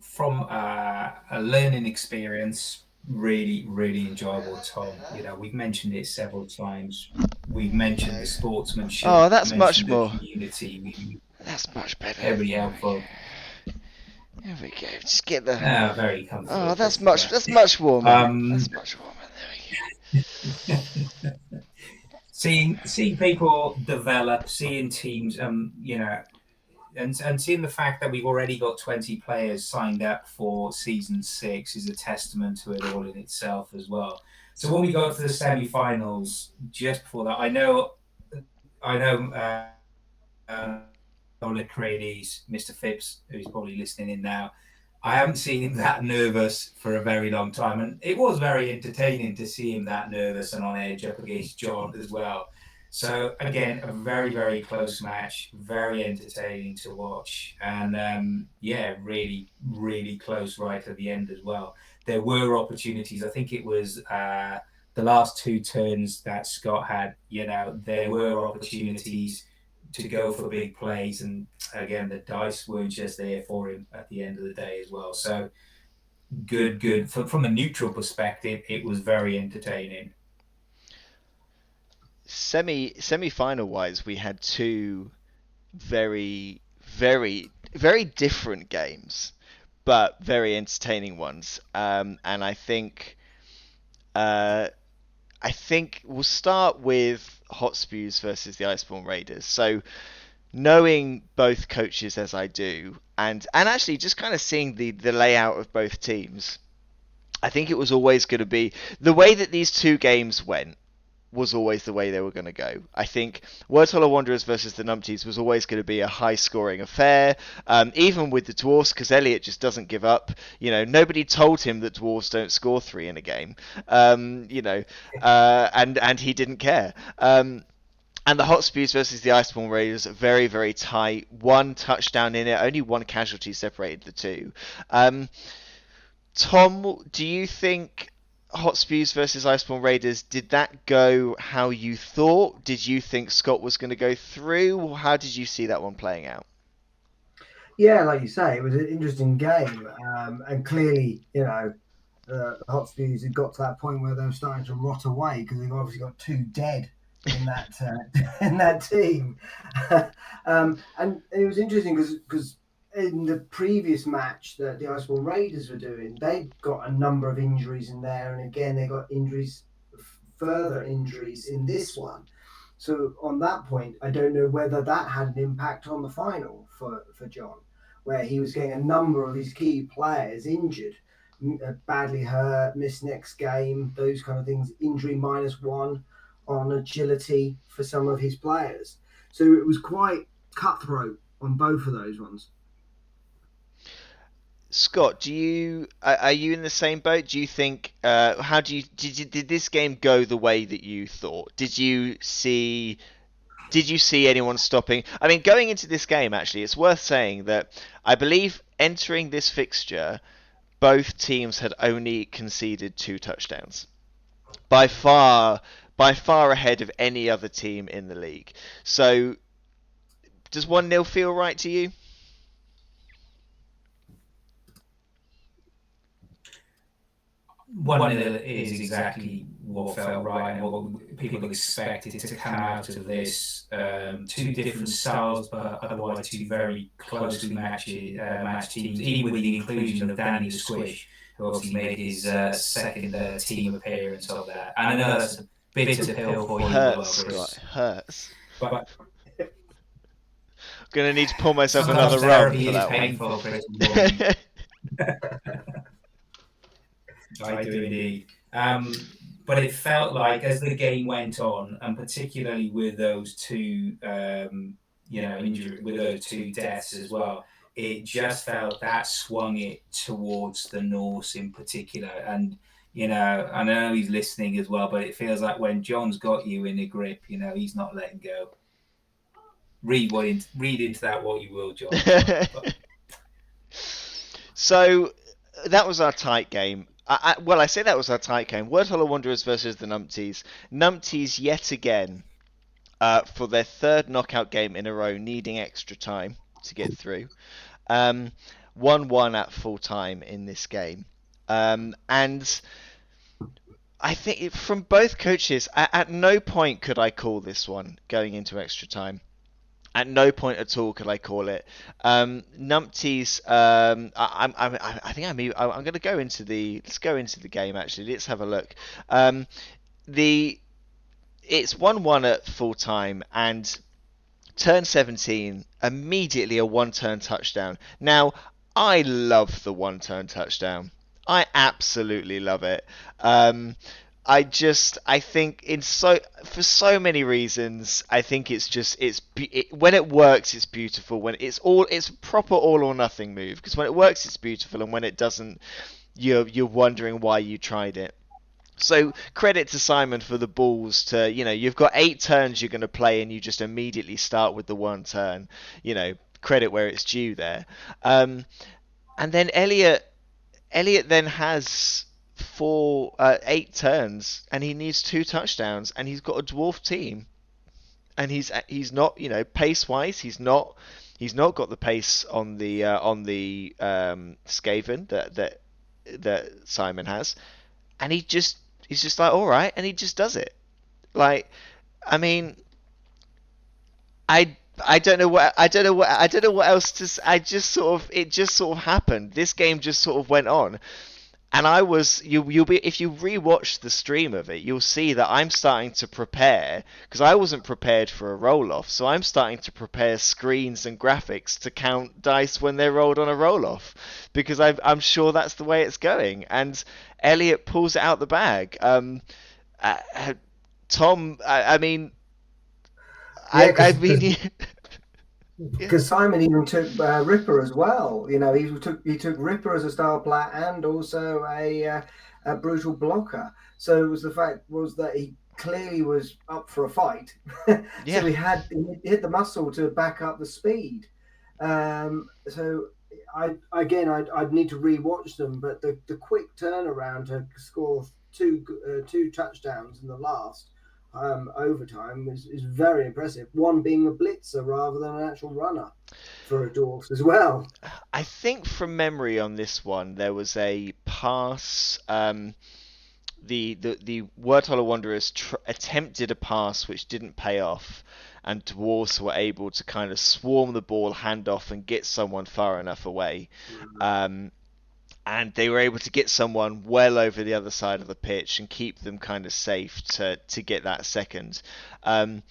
From a learning experience, really, really enjoyable, Tom. We've mentioned it several times. We've mentioned the sportsmanship. Oh, that's much more. Community. That's much better. Very helpful. There we go. Just get the. Very comfortable. Oh, that's much warmer. That's much warmer. There we go. Seeing people develop, seeing teams, and seeing the fact that we've already got 20 players signed up for season 6 is a testament to it all in itself as well. So when we got to the semi-finals, just before that, I know. Ola Crady's Mr. Phipps, who's probably listening in now, I haven't seen him that nervous for a very long time, and it was very entertaining to see him that nervous and on edge up against John as well. So again, a very, very close match, very entertaining to watch, and really, really close right at the end as well. There were opportunities. I think it was the last 2 turns that Scott had. There were opportunities to go for big plays, and again, the dice weren't just there for him at the end of the day as well. So good. From a neutral perspective, it was very entertaining. Semi-final wise, we had 2 very, very, very different games, but very entertaining ones. And I think we'll start with Hot Spews versus the Iceborne Raiders. So knowing both coaches as I do, and actually just kind of seeing the layout of both teams, I think it was always going to be the way that these 2 games went was always the way they were going to go. I think Wordholler Wanderers versus the Numpties was always going to be a high-scoring affair, even with the Dwarfs, because Elliot just doesn't give up. Nobody told him that Dwarves don't score 3 in a game, and he didn't care. And the Hot Spews versus the Iceborne Raiders, very, very tight. 1 touchdown in it, only 1 casualty separated the 2. Tom, do you think Hot Spews versus Iceborne Raiders, did that go how you thought? Did you think Scott was going to go through? How did you see that one playing out? Yeah, like you say, it was an interesting game, and clearly, the Hot Spews had got to that point where they were starting to rot away because they've obviously got 2 dead in that in that team, and it was interesting because in the previous match that the Iceborne Raiders were doing, they got a number of injuries in there, and again they got further injuries in this one. So on that point, I don't know whether that had an impact on the final for John, where he was getting a number of his key players injured, badly hurt, missed next game, those kind of things, injury -1 on agility for some of his players. So it was quite cutthroat on both of those ones. Scott, are you in the same boat? Do you think how do you did this game go the way that you thought? Did you see anyone stopping? I mean, going into this game, actually, it's worth saying that I believe entering this fixture, both teams had only conceded 2 touchdowns. By far, by far ahead of any other team in the league. So, does 1-0 feel right to you? 1-0 is exactly what felt right and what people expected to come out of this. Two different styles, but otherwise two very closely matched teams, even with the inclusion of Danny the Squish, who obviously made his second team appearance of that. And I know that's a bitter pill for you as well, Hurts, Chris. Scott. Hurts. But I'm gonna need to pour myself sometimes another rum therapy for is that painful, one. Chris. I do indeed. But it felt like as the game went on, and particularly with those two, with those two deaths as well, it just felt that swung it towards the Norse in particular. And I know he's listening as well, but it feels like when John's got you in a grip, he's not letting go. Read into that what you will, John. So that was our tight game. I say that was our tight game. Wordhollow Wanderers versus the Numpties. Numpties yet again, for their third knockout game in a row, needing extra time to get through. 1-1 at full time in this game. And I think from both coaches, at no point could I call this one going into extra time. At no point at all could I call it. Numpties. I think I'm going to go into the. Let's go into the game. Actually, let's have a look. It's 1-1 at full time, and turn 17 immediately a one-turn touchdown. Now, I love the one-turn touchdown. I absolutely love it. I think for so many reasons, I think when it works, it's beautiful. When it's proper all or nothing move. Because when it works, it's beautiful, and when it doesn't, you're wondering why you tried it. So credit to Simon for the balls to, you've got 8 turns you're going to play, and you just immediately start with the one turn. Credit where it's due there. And then Elliot then has 8 turns, and he needs 2 touchdowns, and he's got a dwarf team, and he's not, pace wise, he's not got the pace on the Skaven that Simon has, and he's just like, all right, and he just does it. Like, I mean, I don't know what else to. It just sort of happened. This game just sort of went on. And you'll be, if you rewatch the stream of it, you'll see that I'm starting to prepare, because I wasn't prepared for a roll-off, so I'm starting to prepare screens and graphics to count dice when they're rolled on a roll-off, because I'm sure that's the way it's going. And Elliot pulls it out the bag. Tom, I mean, Yeah, I mean, because Simon even took Ripper as well. He took Ripper as a star player and also a brutal blocker. So it was the fact was that he clearly was up for a fight. Yeah. So he hit the muscle to back up the speed. So I'd need to rewatch them, but the quick turnaround to score two touchdowns in the last overtime is very impressive. One being a blitzer rather than an actual runner for a Dwarfs as well. I think from memory on this one, there was a pass. The Wordhollow Wanderers attempted a pass which didn't pay off, and Dwarfs were able to kind of swarm the ball, hand off, and get someone far enough away. And they were able to get someone well over the other side of the pitch and keep them kind of safe to get that second. But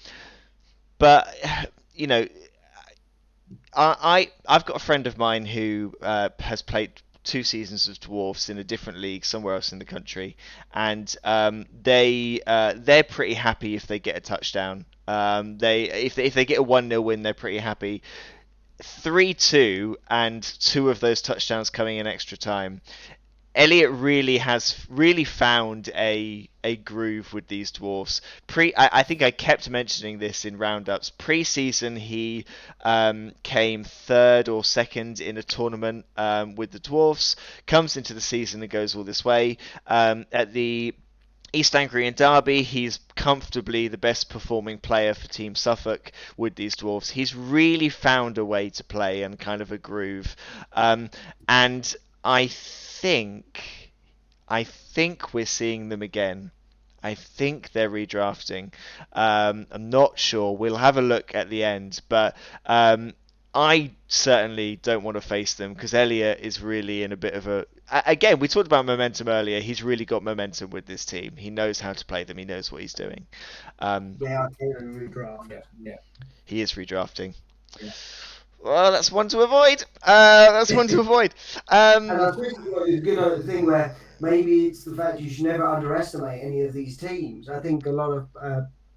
I've got a friend of mine who has played 2 seasons of Dwarfs in a different league somewhere else in the country, and they're pretty happy if they get a touchdown. If they get a 1-0 win, they're pretty happy. 3-2 and two of those touchdowns coming in extra time. Elliot really has found a groove with these dwarfs. I think I kept mentioning this in roundups. Pre-season, he came third or second in a tournament with the dwarfs. Comes into the season and goes all this way. At the East Anglian Derby, he's comfortably the best performing player for Team Suffolk with these dwarfs. He's really found a way to play and kind of a groove, and I think we're seeing them again. I think they're redrafting. I'm not sure. We'll have a look at the end, but I certainly don't want to face them because Elliot is really in a bit of a. Again, we talked about momentum earlier. He's really got momentum with this team. He knows how to play them. He knows what he's doing. Yeah, I think redraft. Yeah. He is redrafting. Yeah. Well, that's one to avoid. That's one to avoid. And I think it's a good thing where maybe it's the fact you should never underestimate any of these teams. I think a lot of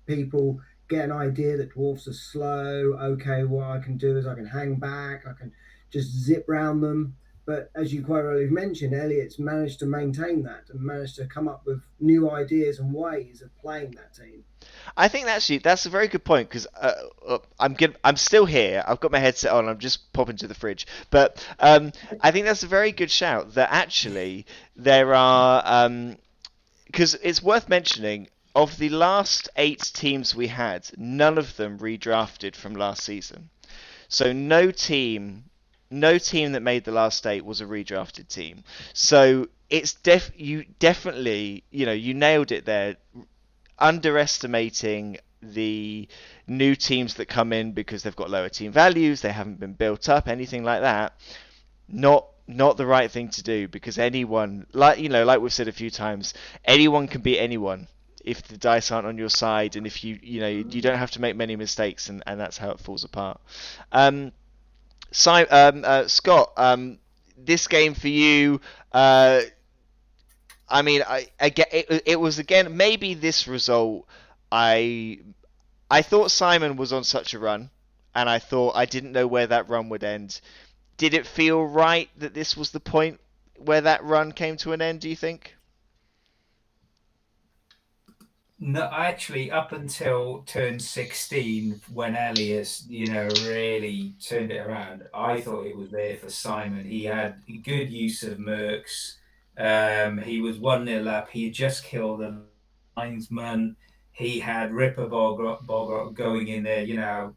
people get an idea that dwarfs are slow. Okay, what I can do is I can hang back. I can just zip round them. But as you quite rightly mentioned, Elliot's managed to maintain that and managed to come up with new ideas and ways of playing that team. I think that's a very good point because I'm still here. I've got my headset on. I'm just popping to the fridge. But I think that's a very good shout. That actually there are because it's worth mentioning. Of the last 8 teams we had, none of them redrafted from last season. So no team that made the last 8 was a redrafted team. So it's you definitely, you nailed it there. Underestimating the new teams that come in because they've got lower team values, they haven't been built up, anything like that. Not the right thing to do because anyone, like we've said a few times, anyone can beat anyone if the dice aren't on your side and if you don't have to make many mistakes and that's how it falls apart. Scott, this game for you, I mean, it was again maybe this result. I thought Simon was on such a run, and I thought I didn't know where that run would end. Did it feel right that this was the point where that run came to an end? Do you think? No, actually, up until turn 16, when Elias, really turned it around, I thought it was there for Simon. He had good use of Mercs. He was 1-0 up. He had just killed a linesman. He had Ripper Bogart going in there,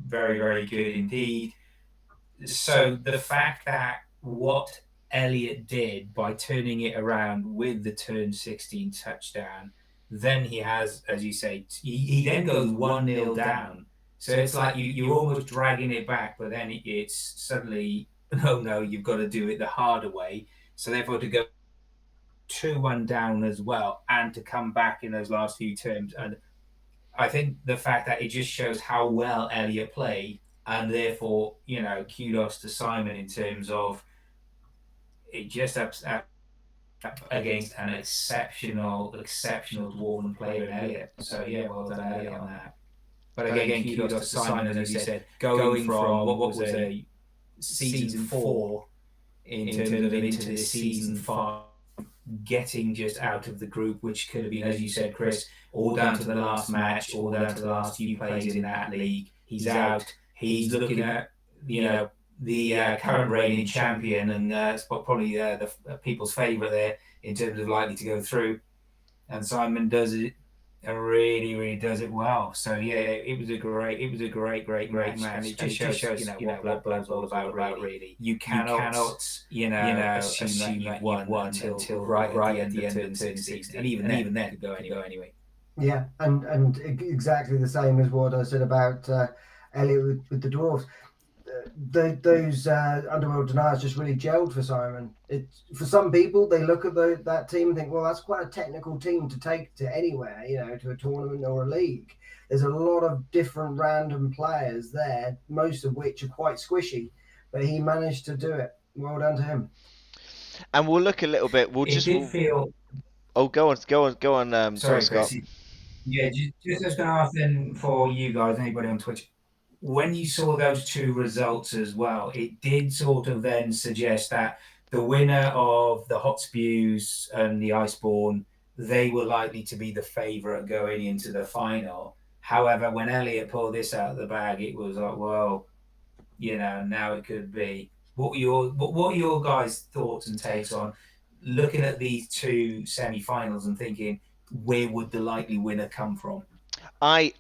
very, very good indeed. So the fact that what Elliot did by turning it around with the turn 16 touchdown, then he has, as you say, he then goes 1-0 down. So it's like you're almost dragging it back, but then it's suddenly, no, you've got to do it the harder way. So therefore to go 2-1 down as well and to come back in those last few terms. And I think the fact that it just shows how well Elliot played and therefore, kudos to Simon in terms of it just against an exceptional dwarven player in Elliot. So yeah, well done Elliot on that. But again, kudos to Simon, as you said, going from what was a season 4 in terms of into this season 5, getting just out of the group, which could have been, as you said, Chris, all down to the last match, all down to the last few plays in that league. He's out. He's looking at the current reigning champion, and it's probably the people's favourite there in terms of likely to go through. And Simon does it, and really, really does it well. So yeah, it was a great match, and it just shows what Bloodbowl's all about. Really, you cannot assume that you've won until right at the end of the 16, and even then, it could go anyway. Yeah, and exactly the same as what I said about Elliot with the dwarves. Those Underworld Deniers just really gelled for Simon. For some people, they look at that team and think, well, that's quite a technical team to take to anywhere, to a tournament or a league. There's a lot of different random players there, most of which are quite squishy, but he managed to do it. Well done to him. And we'll look a little bit. Feel. Oh, go on. Sorry, Scott. Yeah, just I was going to ask then for you guys, anybody on Twitch, when you saw those two results as well, it did sort of then suggest that the winner of the Hot Spews and the Iceborne, they were likely to be the favourite going into the final. However, when Elliot pulled this out of the bag, it was like, well, now it could be. What are your guys' thoughts and takes on looking at these two semi-finals and thinking where would the likely winner come from? I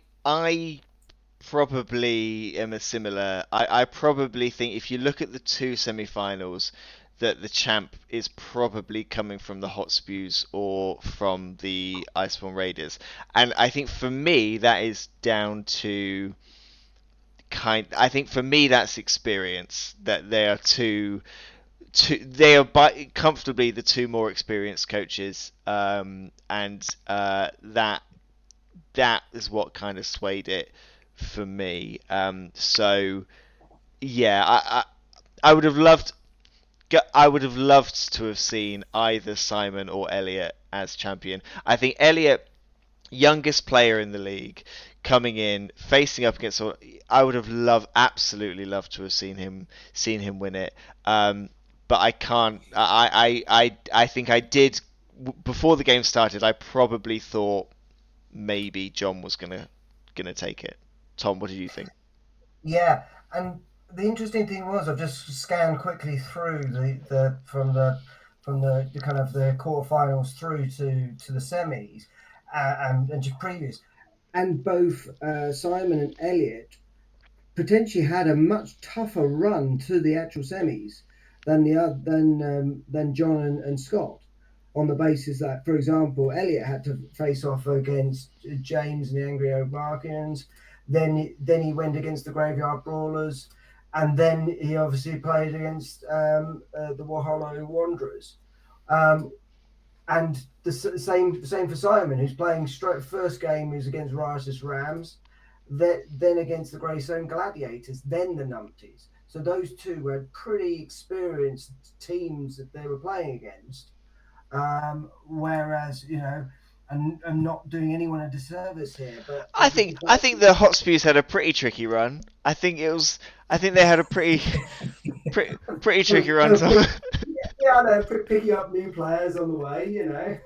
probably am a similar. I probably think if you look at the two semi-finals, that the champ is probably coming from the Hot Spews or from the Iceborne Raiders, and I think for me that is down to I think for me that's experience. That they are they are comfortably the two more experienced coaches, and that is what kind of swayed it for me. So yeah, I would have loved to have seen either Simon or Elliot as champion. I think Elliot, youngest player in the league, coming in facing up against. I would have absolutely loved to have seen him win it. But I can't. I think I did before the game started. I probably thought maybe John was gonna take it. Tom, what did you think? Yeah, and the interesting thing was I've just scanned quickly through the kind of the quarterfinals through to the semis, and just previous, and both Simon and Elliot potentially had a much tougher run to the actual semis than John and Scott, on the basis that, for example, Elliot had to face off against James and the Angry O'Barkians. Then he went against the Graveyard Brawlers, and then he obviously played against the Wahala Wanderers. And the same for Simon, who's playing first game is against Riotous Rams, then against the Greystone Gladiators, then the Numpties. So those two were pretty experienced teams that they were playing against. Whereas, I'm not doing anyone a disservice here, but I think the Hot Spews had a pretty tricky run. I think they had a pretty tricky run. Yeah, I know, picking up new players on the way,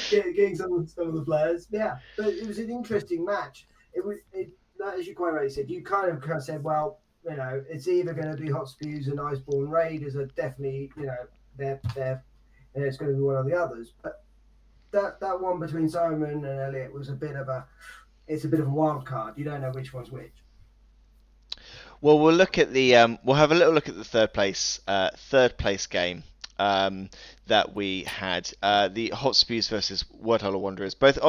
getting some of the players. Yeah, but it was an interesting match. As you quite rightly said, you kind of said, well, it's either going to be Hot Spews and Iceborne Raiders are definitely, they're it's going to be one of the others. But that one between Simon and Elliot was a bit of a wild card. You don't know which one's which. Well, we'll look at we'll have a little look at the third place game that we had. The Hot Spews versus Wordhollow Wanderers, both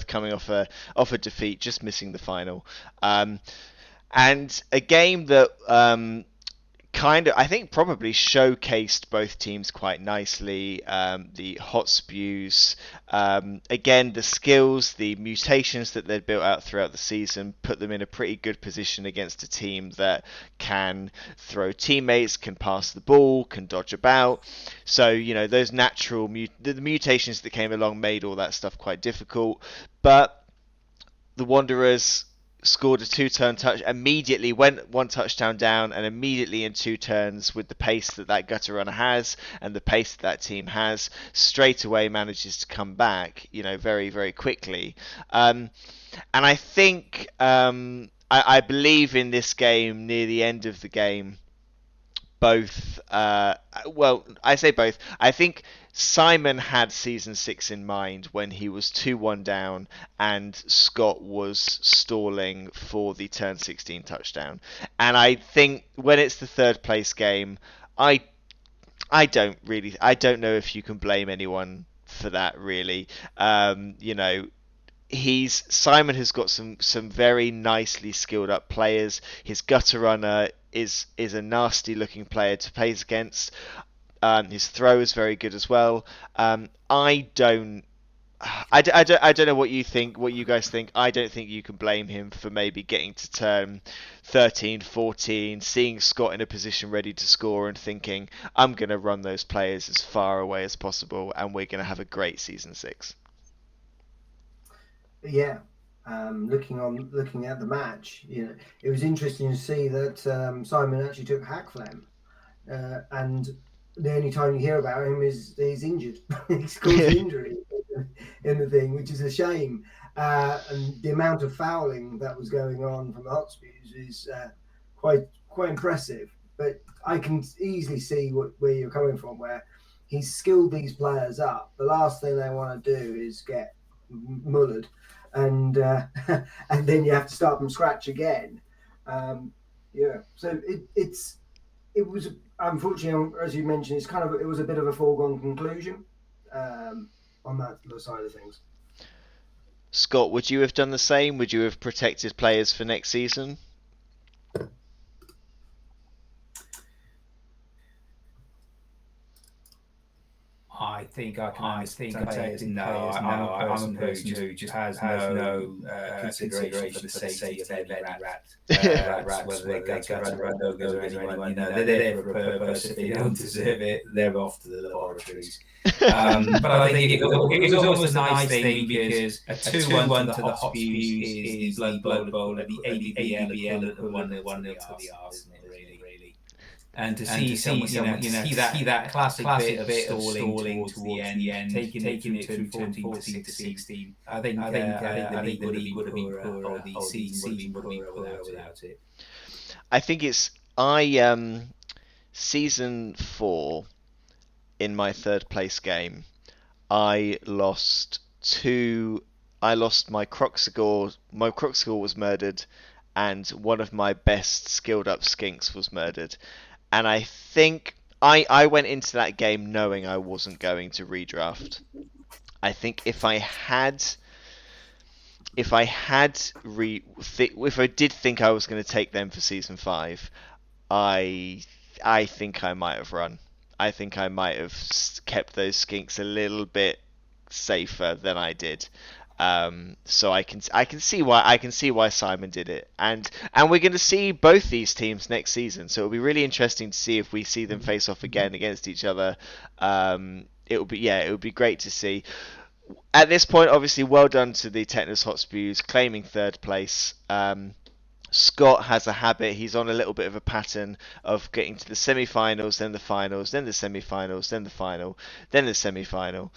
coming off a defeat, just missing the final, and a game that I think probably showcased both teams quite nicely. The Hot Spews, again, the skills, the mutations that they'd built out throughout the season put them in a pretty good position against a team that can throw teammates, can pass the ball, can dodge about. So, those natural the mutations that came along made all that stuff quite difficult. But the Wanderers scored a two-turn touch, immediately went one touchdown down, and immediately in two turns, with the pace that gutter runner has and the pace that team has, straight away manages to come back, very, very quickly. And I think, I believe in this game, near the end of the game, both, I say both. I think Simon had Season 6 in mind when he was 2-1 down and Scott was stalling for the turn 16 touchdown. And I think when it's the third place game, I don't know if you can blame anyone for that, really. Simon has got some very nicely skilled up players. His gutter runner is a nasty looking player to play against. His throw is very good as well. I don't know what you think, what you guys think. I don't think you can blame him for maybe getting to turn 13, 14, seeing Scott in a position ready to score and thinking, I'm going to run those players as far away as possible and we're going to have a great Season 6. Yeah, Looking at the match, it was interesting to see that Simon actually took Hackflem, and the only time you hear about him is he's injured. He's caused an injury in the thing, which is a shame. And the amount of fouling that was going on from the Hotspurs is quite impressive. But I can easily see where you're coming from, where he's skilled these players up. The last thing they want to do is get mullered, and and then you have to start from scratch again. So it was, unfortunately, as you mentioned, it was a bit of a foregone conclusion on that side of things. Scott, would you have done the same? Would you have protected players for next season? I think I can protect. No, I'm a person who just has no consideration for the safety of any rats, whether they go to Radogos or anyone. They're there for a purpose. If they don't deserve it, they're off to the laboratories. But I think it was almost a nice thing because a 2-1 to the Hotspurs is Bloodbowl at the ABBL that won the 1-0 to the Arsenal, really. And to see that classic bit of stalling towards the end, taking it from 14 to 16. I think the league would have been poorer, or the season would have been poorer without it. I think it's season 4 in my third place game. I lost my Croxagore. My Croxagore was murdered, and one of my best skilled up skinks was murdered. And I think I went into that game knowing I wasn't going to redraft. I think if I did think I was going to take them for season 5, I think I might have run. I think I might have kept those skinks a little bit safer than I did. So I can see why Simon did it, and we're going to see both these teams next season. So it'll be really interesting to see if we see them face off again against each other. It would be great to see. At this point, obviously, well done to the Technos Hotspurs claiming third place. Scott has a habit. He's on a little bit of a pattern of getting to the semi-finals, then the finals, then the semi-finals, then the final, then the semi-final.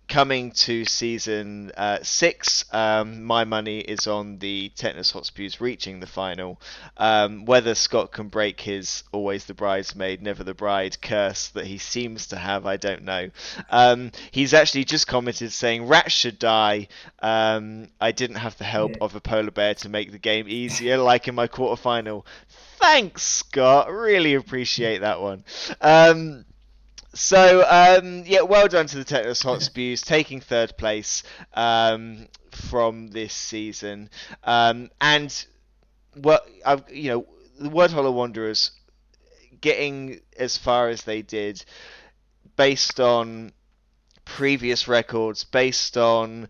Coming to season 6, my money is on the Technos Hotspurs reaching the final. Whether Scott can break his always the bridesmaid, never the bride curse that he seems to have, I don't know. He's actually just commented saying, rats should die. I didn't have the help of a polar bear to make the game easier, like in my quarterfinal. Thanks, Scott. Really appreciate that one. Well done to the Technos Hotspurs taking third place from this season, the Wordholler Wanderers getting as far as they did, based on previous records, based on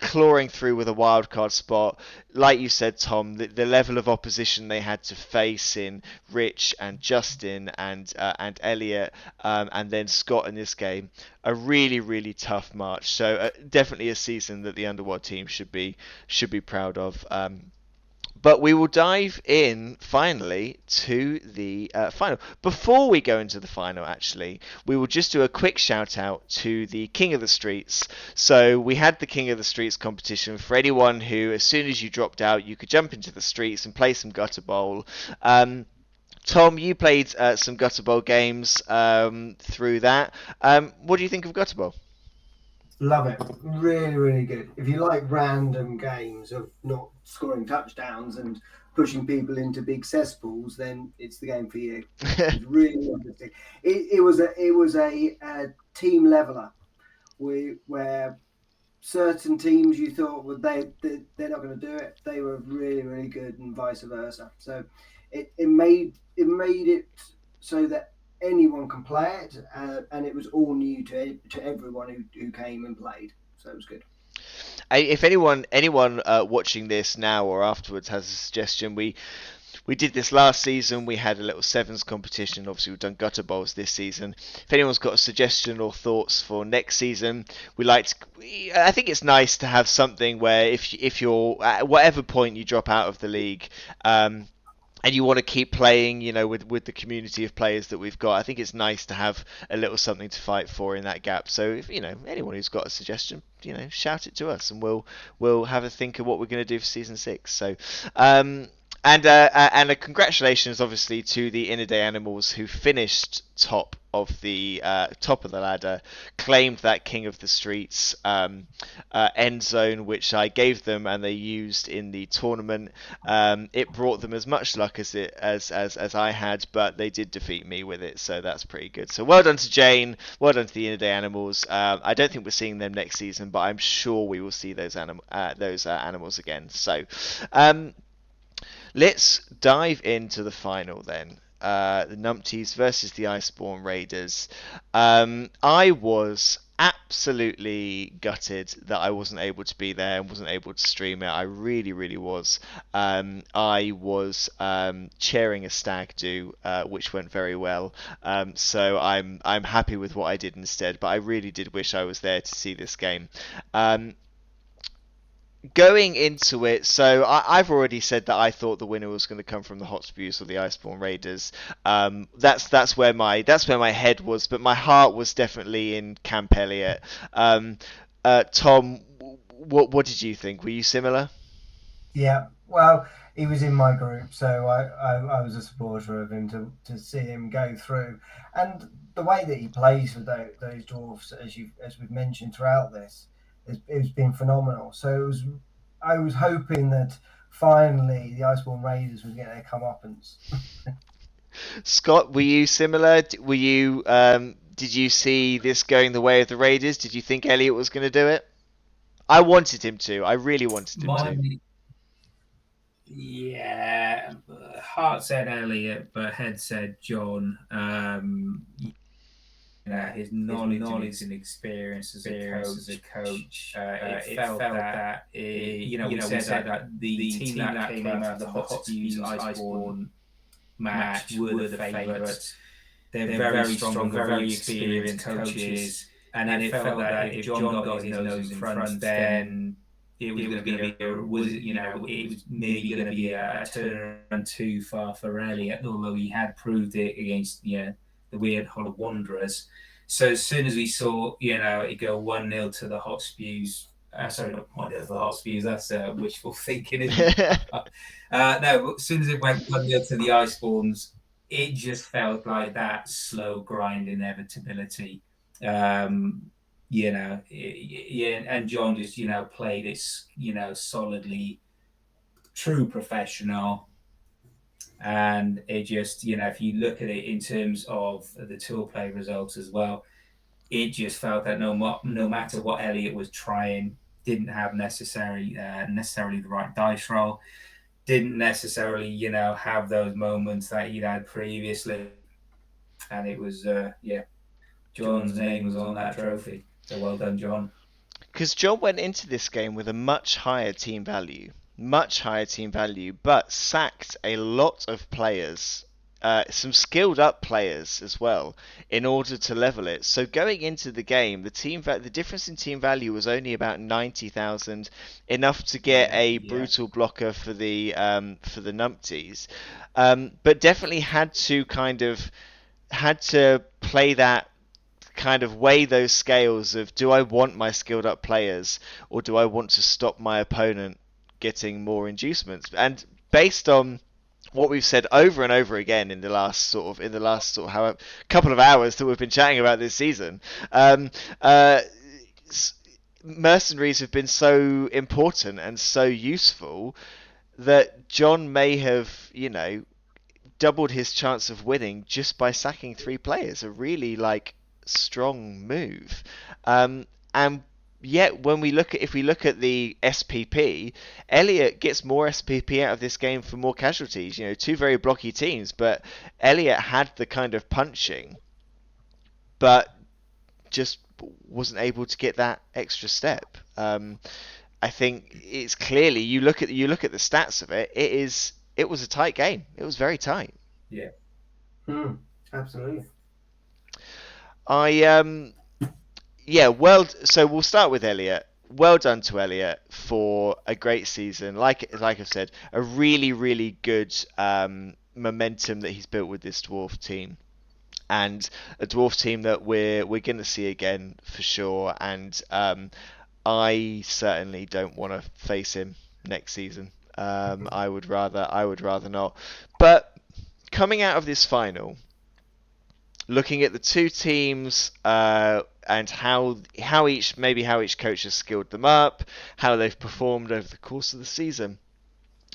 clawing through with a wildcard spot. Like you said, Tom, the level of opposition they had to face in Rich and Justin and Elliot, and then Scott in this game, a really, really tough march. So definitely a season that the Underworld team should be proud of. But we will dive in finally to the final. Before we go into the final, actually, we will just do a quick shout out to the King of the Streets. So we had the King of the Streets competition for anyone who, as soon as you dropped out, you could jump into the streets and play some Gutter Bowl. Tom, you played some Gutter Bowl games through that. What do you think of Gutter Bowl? Love it. Really, really good. If you like random games of not scoring touchdowns and pushing people into big cesspools, then it's the game for you. It's really interesting. It was a team leveler where certain teams you thought they're not going to do it. They were really, really good, and vice versa. So it made it so that anyone can play it, and it was all new to everyone who came and played, so it was good. If anyone watching this now or afterwards has a suggestion, we we did this last season. We had a little sevens competition. Obviously, we've done gutter bowls this season. If anyone's got a suggestion or thoughts for next season, I think it's nice to have something where if you're at whatever point you drop out of the league. And you want to keep playing, with the community of players that we've got. I think it's nice to have a little something to fight for in that gap. So if anyone who's got a suggestion, shout it to us, and we'll have a think of what we're going to do for season 6. So, and a congratulations, obviously, to the Inner Day Animals who finished top of the ladder, claimed that King of the Streets end zone, which I gave them and they used in the tournament. It brought them as much luck as I had, but they did defeat me with it, so that's pretty good. So well done to Jane, well done to the Inner Day Animals. I don't think we're seeing them next season, but I'm sure we will see those animals again. So let's dive into the final then. The Numpties versus the Iceborne Raiders. I was absolutely gutted that I wasn't able to be there and wasn't able to stream it. I really, really was. I was chairing a stag do, which went very well. So I'm happy with what I did instead. But I really did wish I was there to see this game. Going into it, so I've already said that I thought the winner was going to come from the Hot Spews or the Iceborne Raiders. That's where my head was, but my heart was definitely in Camp Elliot. Tom, what did you think? Were you similar? Yeah, well, he was in my group, so I was a supporter of him to see him go through, and the way that he plays with those dwarfs, as we've mentioned throughout this. It's been phenomenal. So I was hoping that finally the Iceborne Raiders would get their comeuppance. Scott, were you similar? Were you? Did you see this going the way of the Raiders? Did you think Elliot was going to do it? I wanted him to. I really wanted him to. Yeah, heart said Elliot, but head said John. His knowledge and experience as a coach, it felt that we said that the team that came out of the Hot Spews Iceborne match were the favourites. They're very strong, very experienced coaches, and it felt that if John got his nose in front, then it was maybe going to be a turnaround too far for Elliot, although he had proved it against the Weird Hollow Wanderers. So as soon as we saw, it go 1-0 to the Hot Spews, sorry, not 1-0 to the Hot Spews, that's wishful thinking, isn't it? No, as soon as it went 1-0 to the Icebornes, it just felt like that slow grind inevitability. And John just, played it, solidly, true professional. And it just, if you look at it in terms of the tour play results as well, it just felt that no matter what Elliot was trying, didn't have necessarily the right dice roll, didn't necessarily, have those moments that he'd had previously. And it was, John's name was on that trophy. So well done, John. Because John went into this game with a much higher team value, but sacked a lot of players, some skilled up players as well, in order to level it. So going into the game, the difference in team value was only about 90,000, enough to get a brutal blocker for the numpties, but definitely had to play that. Kind of weigh those scales of, do I want my skilled up players or do I want to stop my opponent getting more inducements? And based on what we've said over and over again in the last couple of hours that we've been chatting about this season, mercenaries have been so important and so useful that John may have, doubled his chance of winning just by sacking 3 players. A really strong move, and yet if we look at the SPP, Elliot gets more SPP out of this game for more casualties. 2 very blocky teams, but Elliot had the kind of punching, but just wasn't able to get that extra step. I think it's clearly, you look at the stats of it. It is it was a tight game. It was very tight. Yeah. Absolutely. So we'll start with Elliot. Well done to Elliot for a great season. Like I've said, a really, really good momentum that he's built with this dwarf team, and a dwarf team that we're going to see again for sure. And I certainly don't want to face him next season. I would rather not. But coming out of this final, looking at the two teams and how each coach has skilled them up, how they've performed over the course of the season.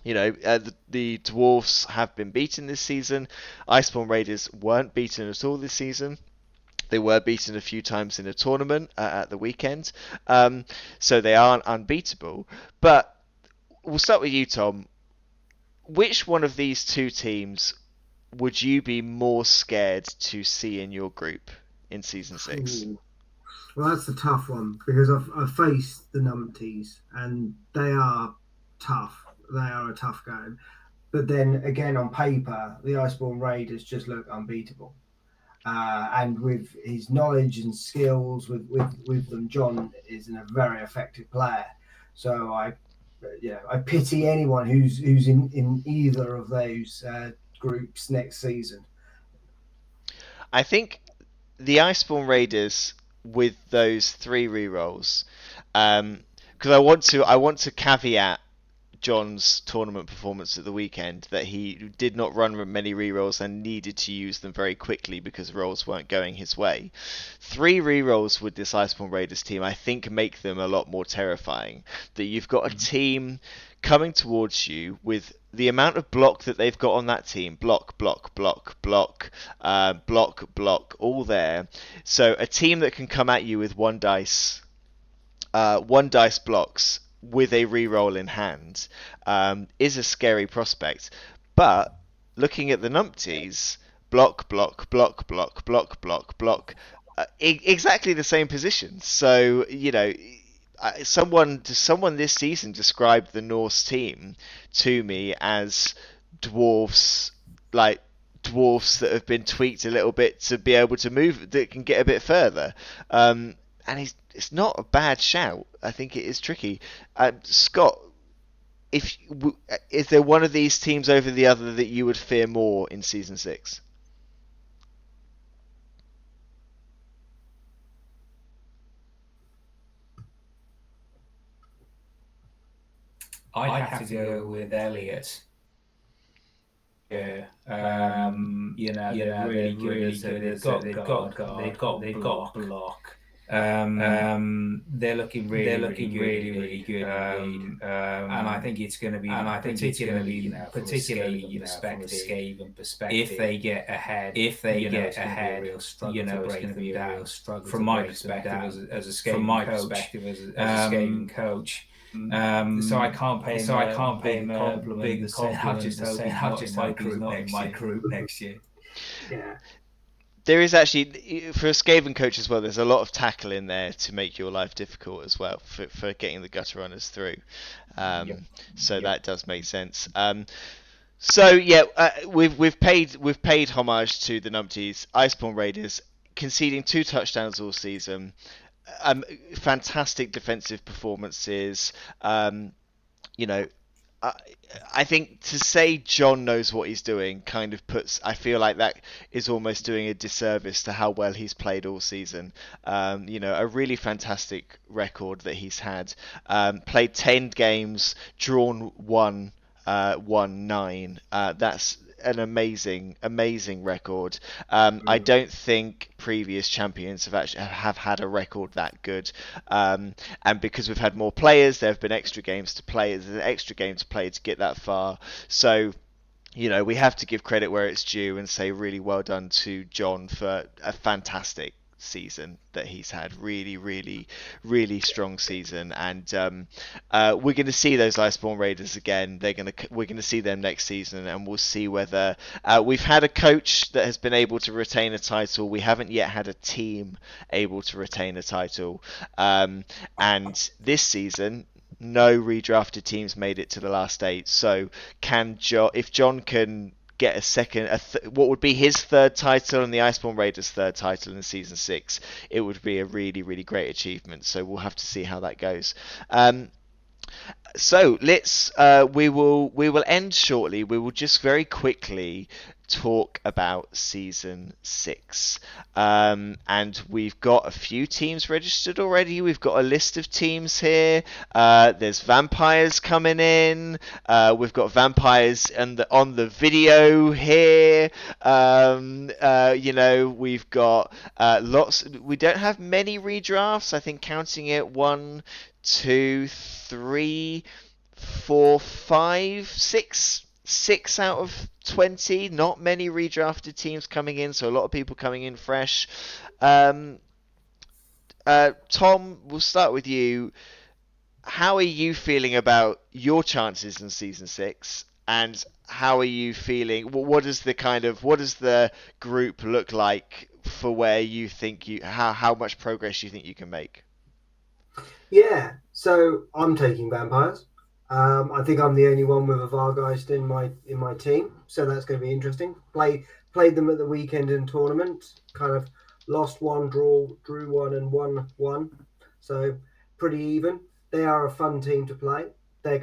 The Dwarfs have been beaten this season. Iceborne Raiders weren't beaten at all this season. They were beaten a few times in a tournament at the weekend, so they aren't unbeatable. But we'll start with you, Tom. Which one of these two teams would you be more scared to see in your group in Season 6? Ooh. Well, that's a tough one because I've faced the numpties and they are tough. They are a tough game. But then again, on paper, the Iceborne Raiders just look unbeatable. And with his knowledge and skills with them, John is a very effective player. So I pity anyone who's in either of those groups next season. I think the Iceborne Raiders with those 3 rerolls, because I want to caveat John's tournament performance at the weekend that he did not run many rerolls and needed to use them very quickly because rolls weren't going his way. 3 rerolls with this Iceborne Raiders team, I think, make them a lot more terrifying. That you've got a team coming towards you with the amount of block that they've got on that team, block, all there. So a team that can come at you with one dice blocks with a reroll in hand is a scary prospect. But looking at the numpties, block, exactly the same positions. So someone this season described the Norse team to me as dwarfs that have been tweaked a little bit to be able to move, that can get a bit further. And it's not a bad shout. I think it is tricky. Scott, is there one of these teams over the other that you would fear more in Season 6? I have to go with Elliot. Yeah, really good. So they've got block. They're looking really good. And I think it's going to be, particularly from a Skaven perspective, if they get ahead, it's going to be a real struggle. From my perspective, as a Skaven coach. So I can't pay him a big compliment. I just hope he's not in my group next year. Yeah. There is actually, for a Skaven coach as well, there's a lot of tackle in there to make your life difficult as well for getting the gutter runners through. That does make sense. We've paid homage to the numpties. Iceborne Raiders conceding 2 touchdowns all season. Fantastic defensive performances. I think to say John knows what he's doing kind of I feel like that is almost doing a disservice to how well he's played all season. A really fantastic record that he's had. Played 10 games, drawn 1, won 9. That's an amazing record. I don't think previous champions have had a record that good. And because we've had more players, there have been extra games to play. There's an extra game to play to get that far. So, we have to give credit where it's due and say really well done to John for a fantastic season that he's had. Really, really, really strong season, and we're going to see those Iceborne Raiders again. We're going to see them next season, and we'll see whether we've had a coach that has been able to retain a title. We haven't yet had a team able to retain a title, and this season no redrafted teams made it to the last 8. So if John can get a second, what would be his third title and the Iceborne Raiders' third title in season 6, it would be a really, really great achievement. So we'll have to see how that goes. So let's we will end shortly. We will just very quickly talk about season 6, and we've got a few teams registered already. We've got a list of teams here. There's vampires coming in. We've got vampires on the video here. We've got lots. We don't have many redrafts. I think counting it 1, 2, 3, 4, 5, 6 out of 20. Not many redrafted teams coming in, so a lot of people coming in fresh. Tom, we'll start with you. How are you feeling about your chances in season 6? And how are you feeling? What does the group look like for where you think how much progress you think you can make? Yeah, so I'm taking vampires. I think I'm the only one with a Vargeist in my team, so that's going to be interesting. Played them at the weekend in tournament, kind of lost one, drew one, and won one, so pretty even. They are a fun team to play. They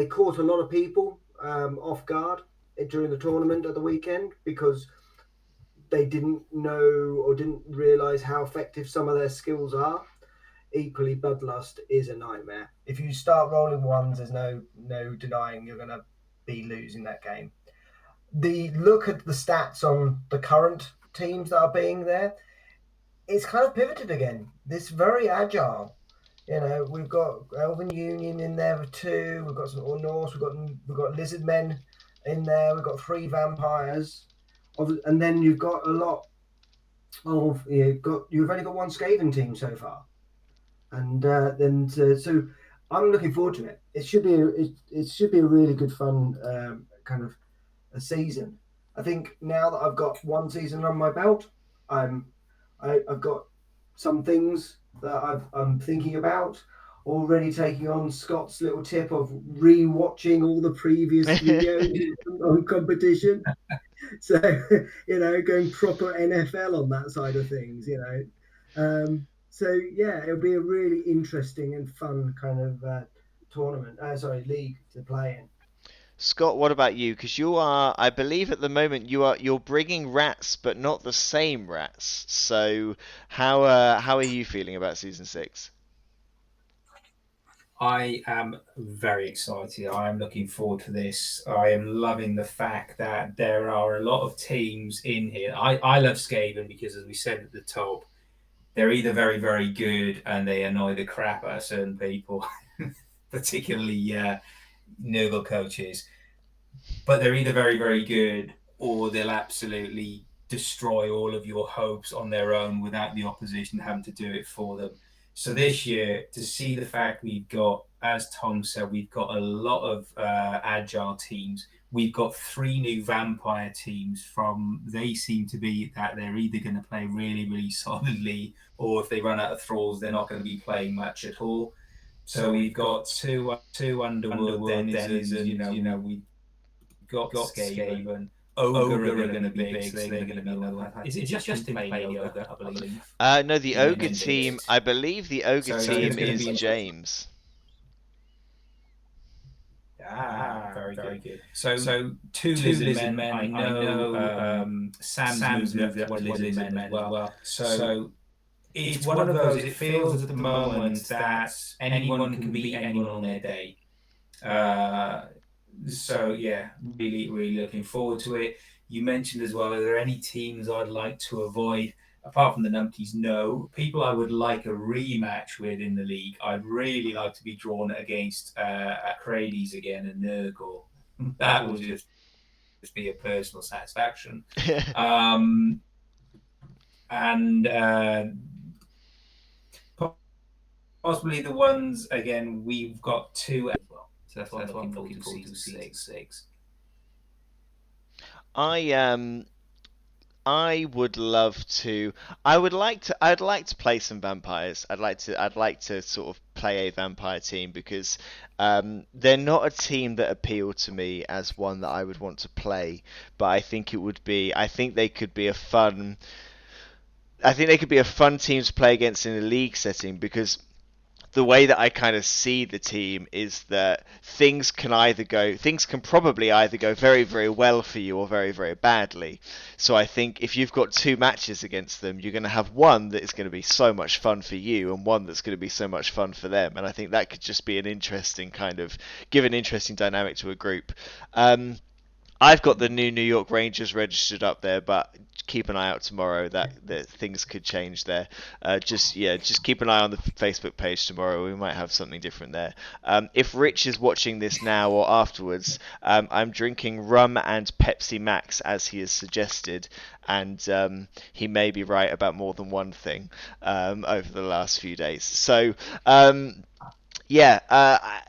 caught a lot of people off guard during the tournament at the weekend because they didn't know or didn't realize how effective some of their skills are. Equally, Bloodlust is a nightmare. If you start rolling ones, there's no denying you're going to be losing that game. The look at the stats on the current teams that are being there, it's kind of pivoted again. This very agile. We've got Elven Union in there with 2. We've got some Norse. We've got Lizard Men in there. We've got 3 vampires, and then you've got a lot of you've only got 1 Skaven team so far. And so I'm looking forward to it. It should be a really good fun kind of a season. I think now that I've got 1 season on my belt, I've got some things that I'm thinking about. Already taking on Scott's little tip of re-watching all the previous videos on competition. So going proper NFL on that side of things. So yeah, it'll be a really interesting and fun kind of league to play in. Scott, what about you? Because you are, I believe, at the moment you're bringing rats, but not the same rats. So how are you feeling about season 6? I am very excited. I am looking forward to this. I am loving the fact that there are a lot of teams in here. I love Skaven because, as we said at the top, they're either very, very good and they annoy the crap out of certain people, particularly Nurgle coaches. But they're either very, very good or they'll absolutely destroy all of your hopes on their own without the opposition having to do it for them. So this year, to see the fact we've got, as Tom said, we've got a lot of agile teams. We've got 3 new vampire teams they seem to be that they're either going to play really, really solidly, or if they run out of thralls, they're not going to be playing much at all. So we've got two underworld denizens, we've got Skaven. Ogre are going to be big, so they're going to be another one. Is it just in play Ogre, I believe? No, the Ogre team, I believe the Ogre team is James. Very good. So 2 lizard men. I know Sam's moved up to lizard men as well. So it's one of those. It feels at the moment that anyone can beat anyone on their day. So yeah, really, really looking forward to it. You mentioned as well, are there any teams I'd like to avoid? Apart from the numpties, no. People I would like a rematch with in the league. I'd really like to be drawn against Crades again and Nurgle. That would just be a personal satisfaction. And possibly the ones, again, we've got 2 as well. So that's what I'm looking forward to season 6. I would love to. I'd like to play some vampires. I'd like to sort of play a vampire team because they're not a team that appeal to me as one that I would want to play. But I think it would be. I think they could be a fun. I think they could be a fun team to play against in a league setting because the way that I kind of see the team is that things can probably either go very, very well for you or very, very badly. So I think if you've got two matches against them, you're going to have one that is going to be so much fun for you and one that's going to be so much fun for them. And I think that could just be an interesting give an interesting dynamic to a group. I've got the New York Rangers registered up there, but keep an eye out tomorrow. That things could change there. Just keep an eye on the Facebook page tomorrow. We might have something different there. If Rich is watching this now or afterwards, I'm drinking rum and Pepsi Max as he has suggested, and he may be right about more than one thing over the last few days. So. Yeah,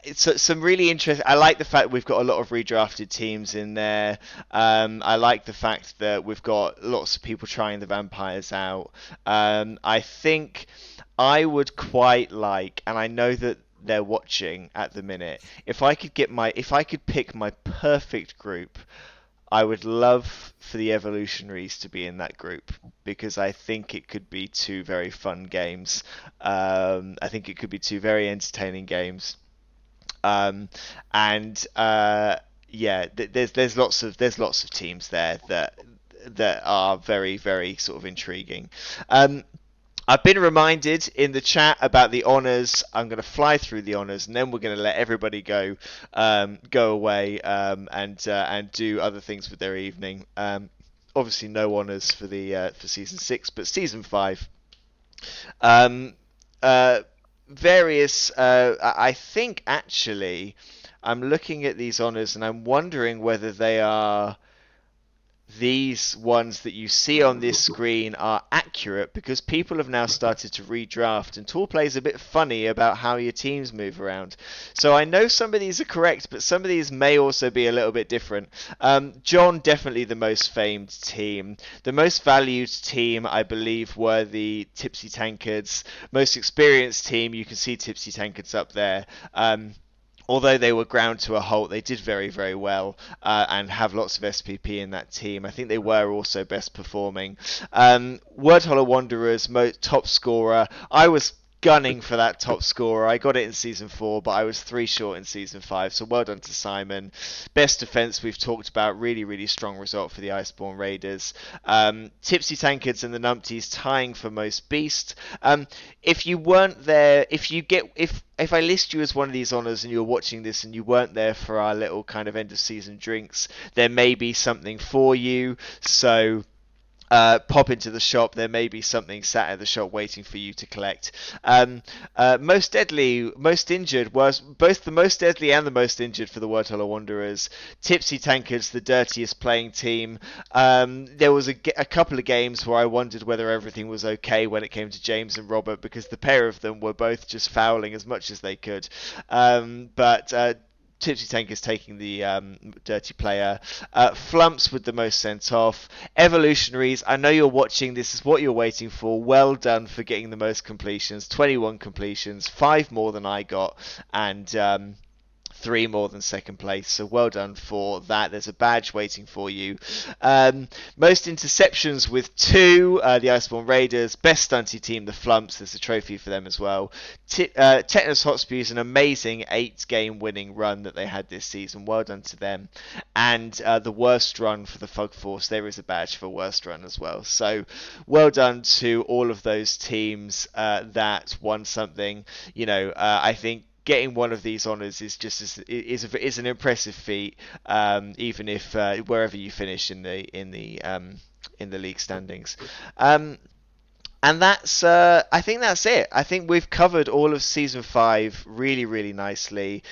it's some really interesting. I like the fact we've got a lot of redrafted teams in there. I like the fact that we've got lots of people trying the vampires out. I think I would quite like, and I know that they're watching at the minute. If I could pick my perfect group, I would love for the Evolutionaries to be in that group because I think it could be two very fun games. I think it could be two very entertaining games. And yeah, there's lots of teams there that are very, very sort of intriguing. I've been reminded in the chat about the honours. I'm going to fly through the honours, and then we're going to let everybody go away and do other things with their evening. Obviously, no honours for season 6, but season 5. Various. I think actually, I'm looking at these honours, and I'm wondering whether they are. These ones that you see on this screen are accurate because people have now started to redraft, and Toolplay is a bit funny about how your teams move around. So I know some of these are correct, but some of these may also be a little bit different. John, definitely the most famed team. The most valued team, I believe, were the Tipsy Tankards. Most experienced team, you can see Tipsy Tankards up there. Although they were ground to a halt, they did very, very well and have lots of SPP in that team. I think they were also best performing. Wordhollow Wanderers, top scorer. I was gunning for that top scorer. I got it in season 4, but I was 3 short in season 5. So well done to Simon. Best defense we've talked about. Really, really strong result for the Iceborne Raiders. Tipsy Tankards and the Numpties tying for most beast. If you weren't there, if I list you as one of these honours and you're watching this and you weren't there for our little kind of end of season drinks, there may be something for you. So pop into the shop. There may be something sat at the shop waiting for you to collect. Most deadly, most injured was both the most deadly and the most injured for the Wordhollow Wanderers. Tipsy Tankards, the dirtiest playing team. There was a couple of games where I wondered whether everything was okay when it came to James and Robert because the pair of them were both just fouling as much as they could. But Tipsy Tank is taking the dirty player. Flumps with the most sent off. Evolutionaries, I know you're watching. This is what you're waiting for. Well done for getting the most completions. 21 completions. 5 more than I got. And 3 more than second place, so well done for that. There's a badge waiting for you. Most interceptions with 2, the Iceborne Raiders. Best stunty team, the Flumps. There's a trophy for them as well. Tetanus Hotspurs, an amazing 8-game winning run that they had this season. Well done to them. And the worst run for the Fug Force. There is a badge for worst run as well. So well done to all of those teams that won something. I think getting one of these honours is an impressive feat, even if wherever you finish in the league standings. And that's I think that's it. I think we've covered all of season 5 really, really nicely.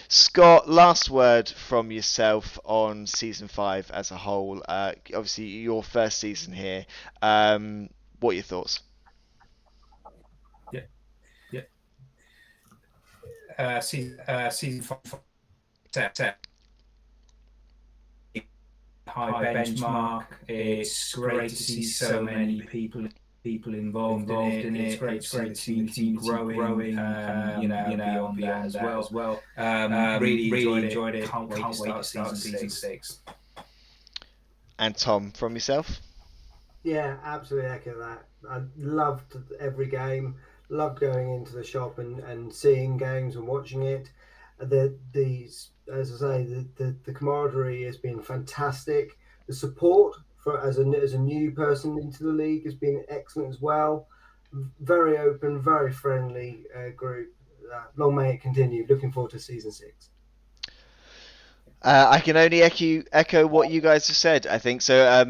Scott, last word from yourself on season 5 as a whole. Obviously, your first season here. What are your thoughts? Season 5 set high benchmark. It's great to see so many people involved in it. It's great to see the community growing, beyond that as well. Really enjoyed it. Can't wait to start season 6. And Tom, from yourself? Yeah, absolutely echo that. I loved every game. Loved going into the shop and seeing games and watching it. These, as I say, the camaraderie has been fantastic. The support for as a new person into the league has been excellent as well. Very open, very friendly group. Long may it continue. Looking forward to season 6. I can only echo what you guys have said. I think so.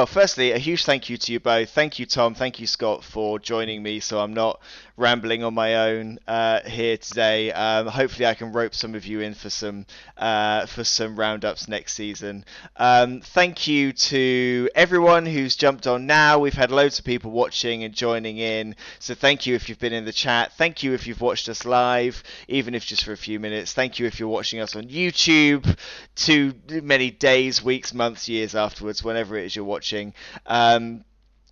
Firstly, a huge thank you to you both. Thank you, Tom. Thank you, Scott, for joining me. So I'm not rambling on my own here today. Hopefully, I can rope some of you in for some roundups next season. Thank you to everyone who's jumped on now. We've had loads of people watching and joining in. So thank you if you've been in the chat. Thank you if you've watched us live, even if just for a few minutes. Thank you if you're watching us on YouTube, too many days, weeks, months, years afterwards, whenever it is you're watching.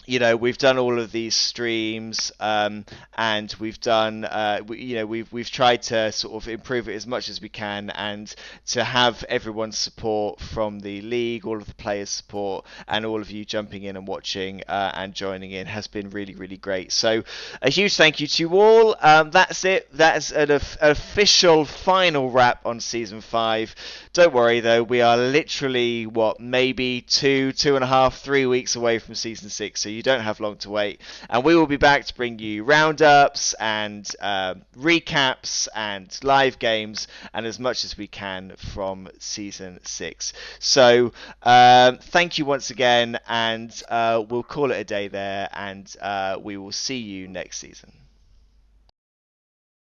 We've done all of these streams, and we've done, we've tried to sort of improve it as much as we can, and to have everyone's support from the league, all of the players' support, and all of you jumping in and watching and joining in has been really, really great. So a huge thank you to you all. That's it. That's an official final wrap on season 5. Don't worry though, we are literally maybe 2.5, 3 weeks away from season 6. So you don't have long to wait, and we will be back to bring you roundups and recaps and live games and as much as we can from season 6. So thank you once again, and we'll call it a day there, and we will see you next season.